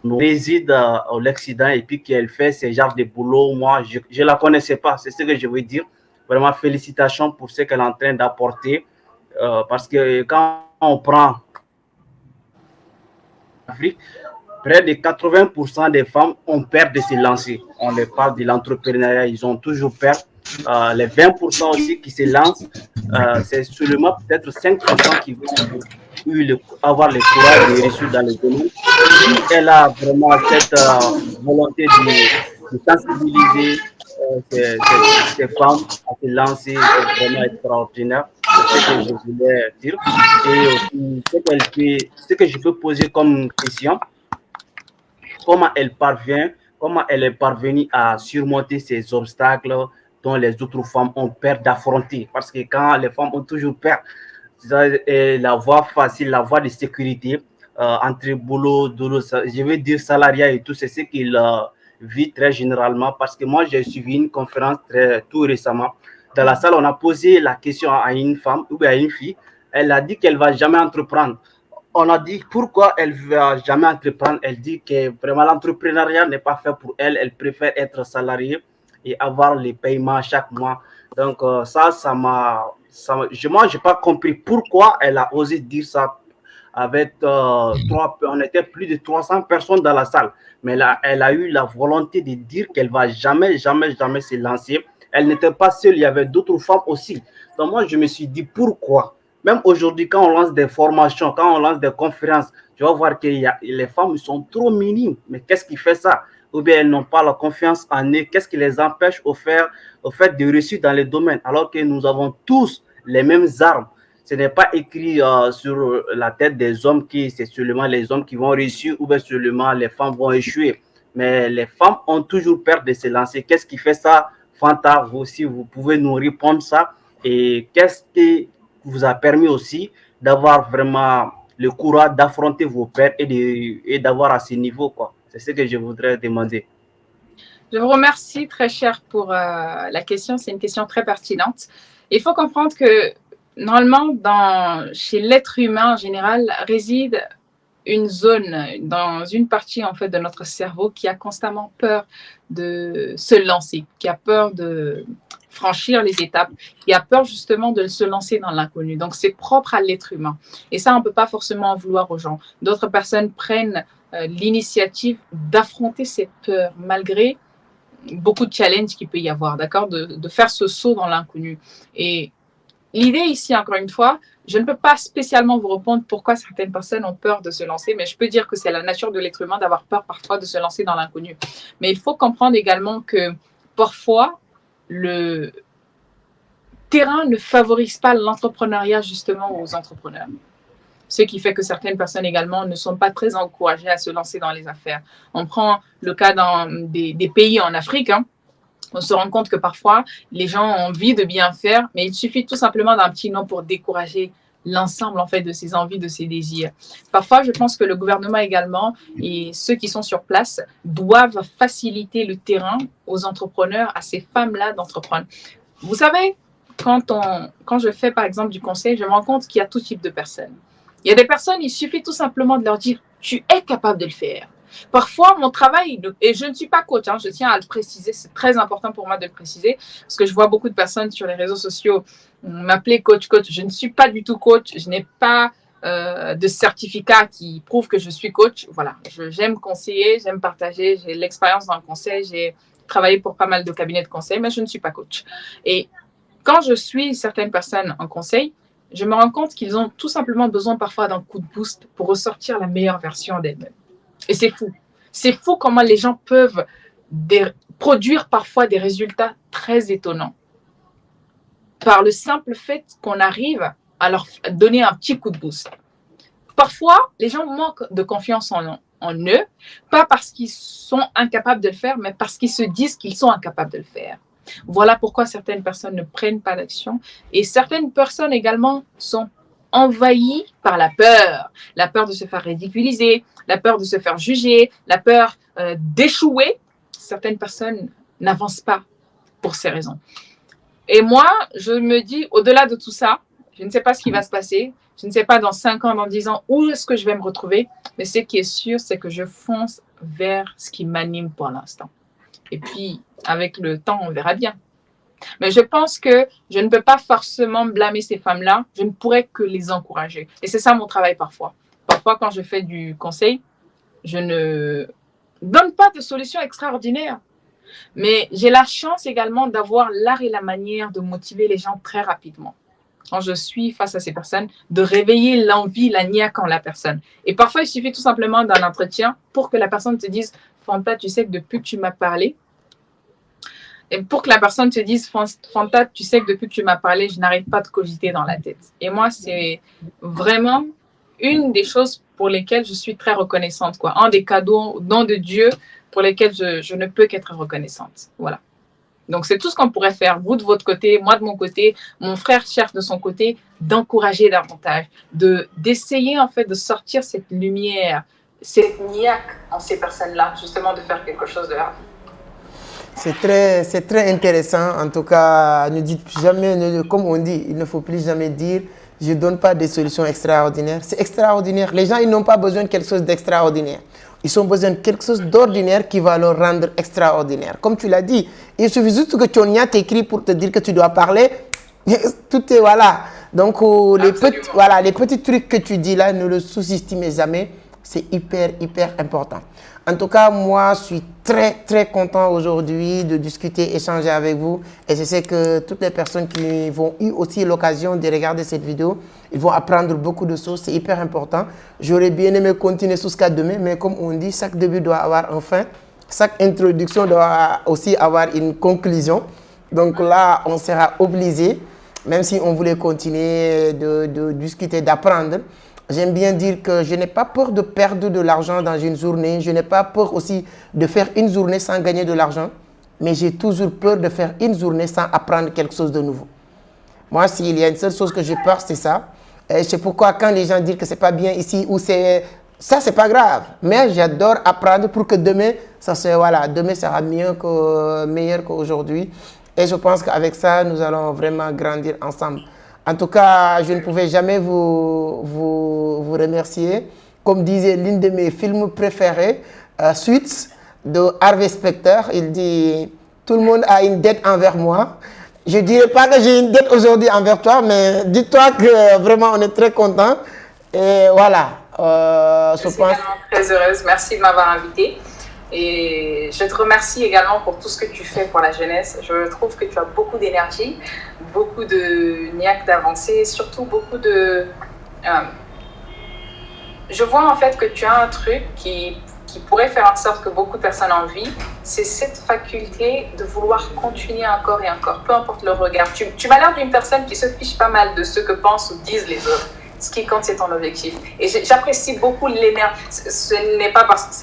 On réside au l'Occident et puis qu'elle fait ce genre de boulot. Moi, je ne la connaissais pas, c'est ce que je veux dire. Vraiment, félicitations pour ce qu'elle est en train d'apporter. Parce que quand on prend l'Afrique, près de 80% des femmes ont peur de se lancer. On les parle de l'entrepreneuriat, ils ont toujours peur. Les 20% aussi qui se lancent, c'est seulement peut-être 5% qui vont avoir le courage de réussir dans le domaine. Si elle a vraiment cette volonté de sensibiliser ces femmes à se lancer, c'est vraiment extraordinaire. C'est ce que je voulais dire. Et aussi, ce que je peux poser comme question, comment elle est parvenue à surmonter ces obstacles dont les autres femmes ont peur d'affronter. Parce que quand les femmes ont toujours peur, la voie facile, la voie de sécurité, entre boulot, doulot, je veux dire salariat et tout, c'est ce qu'il vit très généralement. Parce que moi, j'ai suivi une conférence tout récemment. Dans la salle, on a posé la question à une femme ou à une fille. Elle a dit qu'elle ne va jamais entreprendre. On a dit pourquoi elle ne va jamais entreprendre. Elle dit que vraiment l'entrepreneuriat n'est pas fait pour elle. Elle préfère être salariée et avoir les paiements chaque mois. Donc, moi, je n'ai pas compris pourquoi elle a osé dire ça. On était plus de 300 personnes dans la salle. Mais là, elle a eu la volonté de dire qu'elle ne va jamais se lancer. Elle n'était pas seule, il y avait d'autres femmes aussi. Donc, moi, je me suis dit pourquoi. Même aujourd'hui, quand on lance des formations, quand on lance des conférences, tu vas voir que les femmes sont trop minimes. Mais qu'est-ce qui fait ça? Ou bien elles n'ont pas la confiance en eux. Qu'est-ce qui les empêche au fait de réussir dans les domaines? Alors que nous avons tous les mêmes armes. Ce n'est pas écrit sur la tête des hommes que c'est seulement les hommes qui vont réussir ou bien seulement les femmes vont échouer. Mais les femmes ont toujours peur de se lancer. Qu'est-ce qui fait ça? Fanta, vous aussi, vous pouvez nous répondre ça. Et qu'est-ce qui vous a permis aussi d'avoir vraiment le courage d'affronter vos pairs et d'avoir à ce niveau, quoi. C'est ce que je voudrais demander. Je vous remercie très cher pour la question. C'est une question très pertinente. Il faut comprendre que normalement, chez l'être humain en général, réside une zone, dans une partie en fait de notre cerveau qui a constamment peur de se lancer, qui a peur de franchir les étapes, qui a peur justement de se lancer dans l'inconnu. Donc, c'est propre à l'être humain. Et ça, on ne peut pas forcément en vouloir aux gens. D'autres personnes prennent l'initiative d'affronter ces peurs, malgré beaucoup de challenges qu'il peut y avoir, d'accord, de faire ce saut dans l'inconnu. Et l'idée ici, encore une fois, je ne peux pas spécialement vous répondre pourquoi certaines personnes ont peur de se lancer, mais je peux dire que c'est la nature de l'être humain d'avoir peur parfois de se lancer dans l'inconnu. Mais il faut comprendre également que parfois, le terrain ne favorise pas l'entrepreneuriat justement aux entrepreneurs. ce qui fait que certaines personnes également ne sont pas très encouragées à se lancer dans les affaires. On prend le cas dans des pays en Afrique, hein. On se rend compte que parfois, les gens ont envie de bien faire, mais il suffit tout simplement d'un petit nom pour décourager l'ensemble en fait de ses envies, de ses désirs. Parfois, je pense que le gouvernement également et ceux qui sont sur place doivent faciliter le terrain aux entrepreneurs, à ces femmes-là d'entreprendre. Vous savez, quand je fais par exemple du conseil, je me rends compte qu'il y a tout type de personnes. Il y a des personnes, il suffit tout simplement de leur dire « tu es capable de le faire ». Parfois, mon travail, et je ne suis pas coach, hein, je tiens à le préciser, c'est très important pour moi de le préciser, parce que je vois beaucoup de personnes sur les réseaux sociaux m'appeler coach. Je ne suis pas du tout coach, je n'ai pas de certificat qui prouve que je suis coach. Voilà, j'aime conseiller, j'aime partager, j'ai l'expérience dans le conseil, j'ai travaillé pour pas mal de cabinets de conseil, mais je ne suis pas coach. Et quand je suis certaines personnes en conseil, je me rends compte qu'ils ont tout simplement besoin parfois d'un coup de boost pour ressortir la meilleure version d'elles-mêmes. Et c'est fou. C'est fou comment les gens peuvent produire parfois des résultats très étonnants par le simple fait qu'on arrive à leur donner un petit coup de boost. Parfois, les gens manquent de confiance en eux, pas parce qu'ils sont incapables de le faire, mais parce qu'ils se disent qu'ils sont incapables de le faire. Voilà pourquoi certaines personnes ne prennent pas d'action et certaines personnes également sont envahies par la peur de se faire ridiculiser, la peur de se faire juger, la peur d'échouer. Certaines personnes n'avancent pas pour ces raisons. Et moi, je me dis, au-delà de tout ça, je ne sais pas ce qui va se passer, je ne sais pas dans 5 ans, dans 10 ans, où est-ce que je vais me retrouver, mais ce qui est sûr, c'est que je fonce vers ce qui m'anime pour l'instant. Et puis, avec le temps, on verra bien. Mais je pense que je ne peux pas forcément blâmer ces femmes-là. Je ne pourrais que les encourager. Et c'est ça mon travail parfois. Parfois, quand je fais du conseil, je ne donne pas de solution extraordinaire. Mais j'ai la chance également d'avoir l'art et la manière de motiver les gens très rapidement. Quand je suis face à ces personnes, de réveiller l'envie, la niaque en la personne. Et parfois, il suffit tout simplement d'un entretien pour que la personne te dise « Fanta, tu sais que depuis que tu m'as parlé, et pour que la personne te dise, Fanta, tu sais que depuis que tu m'as parlé, je n'arrête pas de cogiter dans la tête. » Et moi, c'est vraiment une des choses pour lesquelles je suis très reconnaissante, quoi. Un des cadeaux, dons de Dieu pour lesquels je ne peux qu'être reconnaissante. Voilà. Donc, c'est tout ce qu'on pourrait faire. Vous de votre côté, moi de mon côté, mon frère cherche de son côté d'encourager davantage, d'essayer en fait de sortir cette lumière, cette niaque en ces personnes-là, justement de faire quelque chose de leur vie. C'est très intéressant. En tout cas, ne dites jamais, comme on dit, il ne faut plus jamais dire « je ne donne pas des solutions extraordinaires ». C'est extraordinaire. Les gens, ils n'ont pas besoin de quelque chose d'extraordinaire. Ils ont besoin de quelque chose d'ordinaire qui va leur rendre extraordinaire. Comme tu l'as dit, il suffit juste que Tchonia t'écrit pour te dire que tu dois parler. Tout est voilà. Donc, les petits trucs que tu dis là, ne le sous-estimez jamais. C'est hyper important. En tout cas, moi, je suis très content aujourd'hui de discuter, échanger avec vous. Et je sais que toutes les personnes qui vont eu aussi l'occasion de regarder cette vidéo, ils vont apprendre beaucoup de choses. C'est hyper important. J'aurais bien aimé continuer sur ce cas demain, mais comme on dit, chaque début doit avoir un fin. Chaque introduction doit aussi avoir une conclusion. Donc là, on sera obligé, même si on voulait continuer de discuter, d'apprendre. J'aime bien dire que je n'ai pas peur de perdre de l'argent dans une journée. Je n'ai pas peur aussi de faire une journée sans gagner de l'argent. Mais j'ai toujours peur de faire une journée sans apprendre quelque chose de nouveau. Moi, s'il y a une seule chose que j'ai peur, c'est ça. Et c'est pourquoi quand les gens disent que c'est pas bien ici ou c'est... Ça, c'est pas grave. Mais j'adore apprendre pour que demain, demain sera meilleur qu'aujourd'hui. Et je pense qu'avec ça, nous allons vraiment grandir ensemble. En tout cas, je ne pouvais jamais vous remercier. Comme disait l'une de mes films préférés, Suits, de Harvey Specter, il dit « Tout le monde a une dette envers moi ». Je ne dirais pas que j'ai une dette aujourd'hui envers toi, mais dis-toi que vraiment, on est très content. Et voilà. Je suis vraiment très heureuse. Merci de m'avoir invitée. Et je te remercie également pour tout ce que tu fais pour la jeunesse. Je trouve que tu as beaucoup d'énergie, beaucoup de niaque d'avancée, surtout beaucoup de... je vois en fait que tu as un truc qui pourrait faire en sorte que beaucoup de personnes en vivent. C'est cette faculté de vouloir continuer encore et encore, peu importe le regard. Tu m'as l'air d'une personne qui se fiche pas mal de ce que pensent ou disent les autres. Ce qui compte, c'est ton objectif. Et j'apprécie beaucoup l'énergie. Ce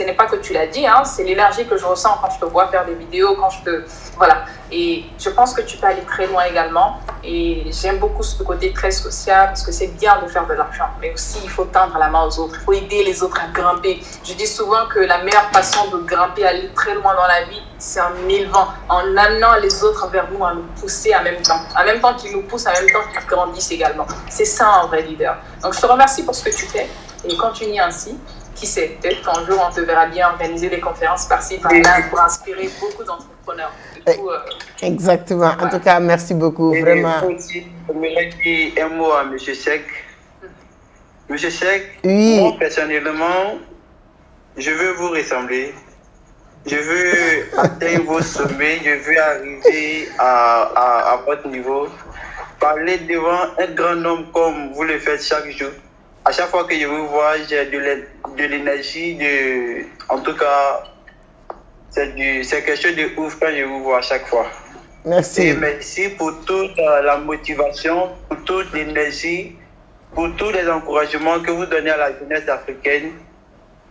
n'est pas que tu l'as dit, hein, c'est l'énergie que je ressens quand je te vois faire des vidéos, quand je te... Voilà. Et je pense que tu peux aller très loin également. Et j'aime beaucoup ce côté très social parce que c'est bien de faire de l'argent. Mais aussi, il faut tendre la main aux autres. Il faut aider les autres à grimper. Je dis souvent que la meilleure façon de grimper, aller très loin dans la vie, c'est en élevant, en amenant les autres vers nous, à nous pousser en même temps. En même temps qu'ils nous poussent, en même temps qu'ils grandissent également. C'est ça un vrai leader. Donc, je te remercie pour ce que tu fais et continue ainsi. Qui sait, peut-être qu'un jour, on te verra bien organiser des conférences par-ci, par-là pour inspirer beaucoup d'entrepreneurs. Exactement. En tout cas, merci beaucoup. Et vraiment. aussi, je voudrais dire un mot à M. Seck. M. Seck, Oui. moi personnellement, je veux vous ressembler. Je veux atteindre vos sommets. Je veux arriver à votre niveau. Parler devant un grand homme comme vous le faites chaque jour. À chaque fois que je vous vois, j'ai de l'énergie. En tout cas, c'est quelque chose de ouf quand je vous vois à chaque fois. Merci. Et merci pour toute la motivation, pour toute l'énergie, pour tous les encouragements que vous donnez à la jeunesse africaine.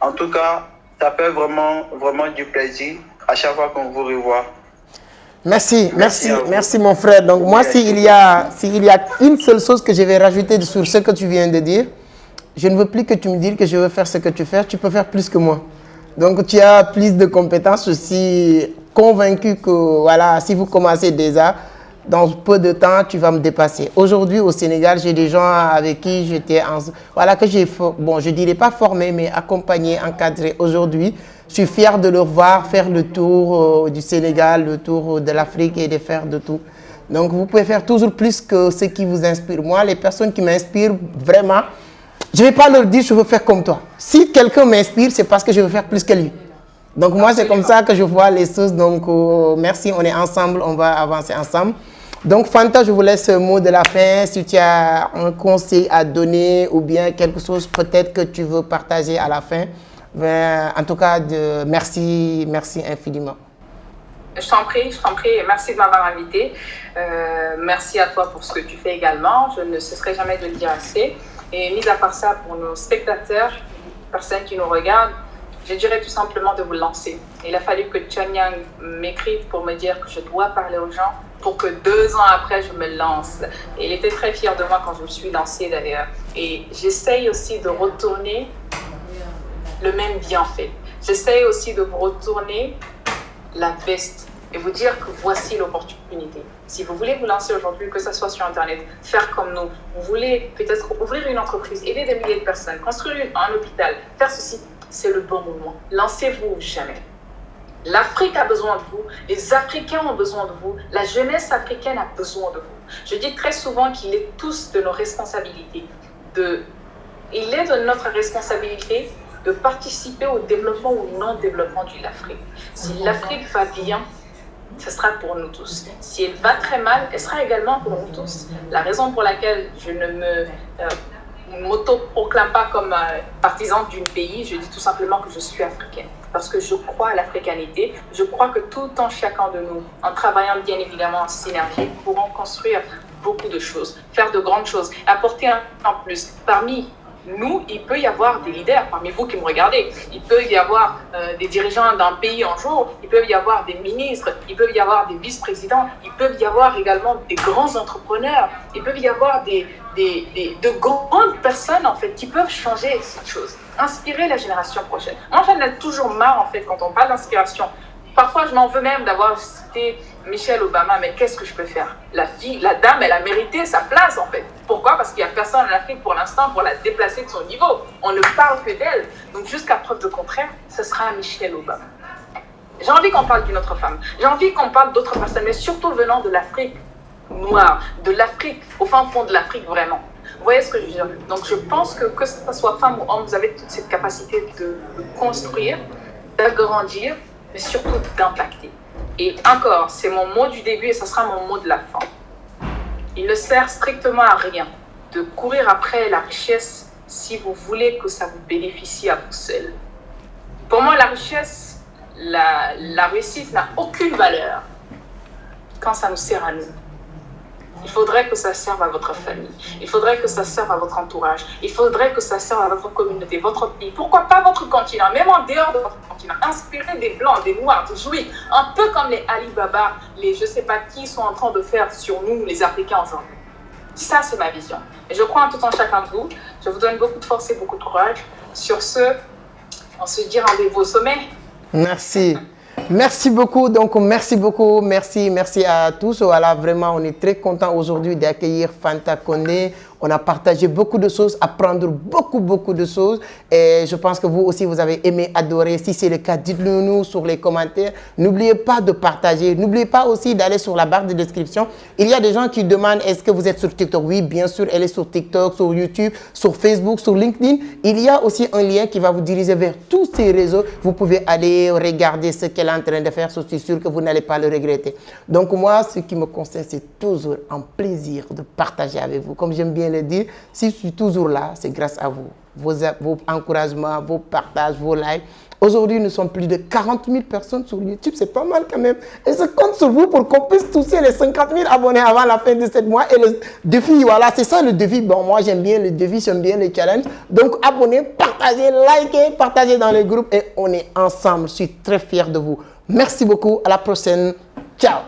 En tout cas, ça fait vraiment, vraiment du plaisir à chaque fois qu'on vous revoit. Merci mon frère. Donc moi, s'il y a une seule chose que je vais rajouter sur ce que tu viens de dire, je ne veux plus que tu me dises que je veux faire ce que tu fais. Tu peux faire plus que moi. Donc tu as plus de compétences. Je suis convaincu que voilà, si vous commencez déjà, dans peu de temps, tu vas me dépasser. Aujourd'hui, au Sénégal, j'ai des gens avec qui j'étais que j'ai, bon, je dirais pas formé, mais accompagné, encadré. Aujourd'hui, je suis fier de leur voir faire le tour du Sénégal, le tour de l'Afrique et de faire de tout. Donc, vous pouvez faire toujours plus que ce qui vous inspire. Moi, les personnes qui m'inspirent vraiment, je ne vais pas leur dire je veux faire comme toi. Si quelqu'un m'inspire, c'est parce que je veux faire plus que lui. Donc, moi, c'est comme ça que je vois les choses. Donc, merci, on est ensemble, on va avancer ensemble. Donc, Fanta, je vous laisse le mot de la fin. Si tu as un conseil à donner ou bien quelque chose peut-être que tu veux partager à la fin. En tout cas, merci infiniment. Je t'en prie et merci de m'avoir invité. Merci à toi pour ce que tu fais également. Je ne cesserai jamais de le dire assez. Et mis à part ça, pour nos spectateurs, personnes qui nous regardent, je dirais tout simplement de vous lancer. Il a fallu que Chanyang m'écrive pour me dire que je dois parler aux gens pour que 2 ans après, je me lance. Et il était très fier de moi quand je me suis lancée d'ailleurs. Et j'essaye aussi de retourner le même bienfait. J'essaye aussi de vous retourner la veste et vous dire que voici l'opportunité. Si vous voulez vous lancer aujourd'hui, que ce soit sur Internet, faire comme nous, vous voulez peut-être ouvrir une entreprise, aider des milliers de personnes, construire un hôpital, faire ceci, c'est le bon moment. Lancez-vous jamais. L'Afrique a besoin de vous, les Africains ont besoin de vous, la jeunesse africaine a besoin de vous. Je dis très souvent qu'il est tous de nos responsabilités. Il est de notre responsabilité de participer au développement ou non-développement de l'Afrique. Si l'Afrique va bien, ce sera pour nous tous. Si elle va très mal, elle sera également pour nous tous. La raison pour laquelle je ne m'auto-proclame pas comme partisane d'un pays, je dis tout simplement que je suis africaine. Parce que je crois à l'africanité. Je crois que tout en chacun de nous, en travaillant bien évidemment en synergie, pourrons construire beaucoup de choses, faire de grandes choses, apporter un plus. Parmi nous, il peut y avoir des leaders, parmi vous qui me regardez, il peut y avoir des dirigeants d'un pays un jour, il peut y avoir des ministres, il peut y avoir des vice-présidents, il peut y avoir également des grands entrepreneurs, il peut y avoir de grandes personnes en fait qui peuvent changer cette chose, inspirer la génération prochaine. Moi, j'en ai toujours marre en fait quand on parle d'inspiration. Parfois, je m'en veux même d'avoir cité Michelle Obama, mais qu'est-ce que je peux faire? La dame, elle a mérité sa place en fait. Pourquoi? Parce qu'il n'y a personne en Afrique pour l'instant pour la déplacer de son niveau. On ne parle que d'elle. Donc jusqu'à preuve de contraire, ce sera Michelle Obama. J'ai envie qu'on parle d'une autre femme. J'ai envie qu'on parle d'autres personnes, mais surtout venant de l'Afrique noire, de l'Afrique, au fin fond de l'Afrique vraiment. Vous voyez ce que je veux dire? Donc je pense que ce soit femme ou homme, vous avez toute cette capacité de construire, d'agrandir, mais surtout d'impacter. Et encore, c'est mon mot du début et ce sera mon mot de la fin. Il ne sert strictement à rien de courir après la richesse si vous voulez que ça vous bénéficie à vous seul. Pour moi, la richesse, la réussite n'a aucune valeur quand ça nous sert à nous. Il faudrait que ça serve à votre famille. Il faudrait que ça serve à votre entourage. Il faudrait que ça serve à votre communauté, votre pays. Pourquoi pas votre continent, même en dehors de votre continent. Inspirez des Blancs, des Noirs, des Juifs. Un peu comme les Alibaba, les je sais pas qui sont en train de faire sur nous, les Africains aujourd'hui. Ça, c'est ma vision. Et je crois en tout en chacun de vous. Je vous donne beaucoup de force et beaucoup de courage. Sur ce, on se dit rendez-vous au sommet. Merci. Merci beaucoup. Donc, merci beaucoup. Merci à tous. Voilà, vraiment, on est très content aujourd'hui d'accueillir Fanta Condé. On a partagé beaucoup de choses, apprendre beaucoup de choses. Et je pense que vous aussi, vous avez aimé, adoré. Si c'est le cas, dites-le nous sur les commentaires. N'oubliez pas de partager. N'oubliez pas aussi d'aller sur la barre de description. Il y a des gens qui demandent, est-ce que vous êtes sur TikTok? Oui, bien sûr, elle est sur TikTok, sur YouTube, sur Facebook, sur LinkedIn. Il y a aussi un lien qui va vous diriger vers tous ces réseaux. Vous pouvez aller regarder ce qu'elle est en train de faire. Je suis sûr que vous n'allez pas le regretter. Donc moi, ce qui me concerne, c'est toujours un plaisir de partager avec vous. Comme j'aime bien le dire, si je suis toujours là, c'est grâce à vous. Vos encouragements, vos partages, vos likes. Aujourd'hui, nous sommes plus de 40 000 personnes sur YouTube. C'est pas mal quand même. Et je compte sur vous pour qu'on puisse toucher les 50 000 abonnés avant la fin de 7 mois. Et le défi, voilà, c'est ça le défi. Bon, moi, j'aime bien le défi, j'aime bien le challenge. Donc, abonnez, partagez, likez, partagez dans les groupes. Et on est ensemble. Je suis très fier de vous. Merci beaucoup. À la prochaine. Ciao.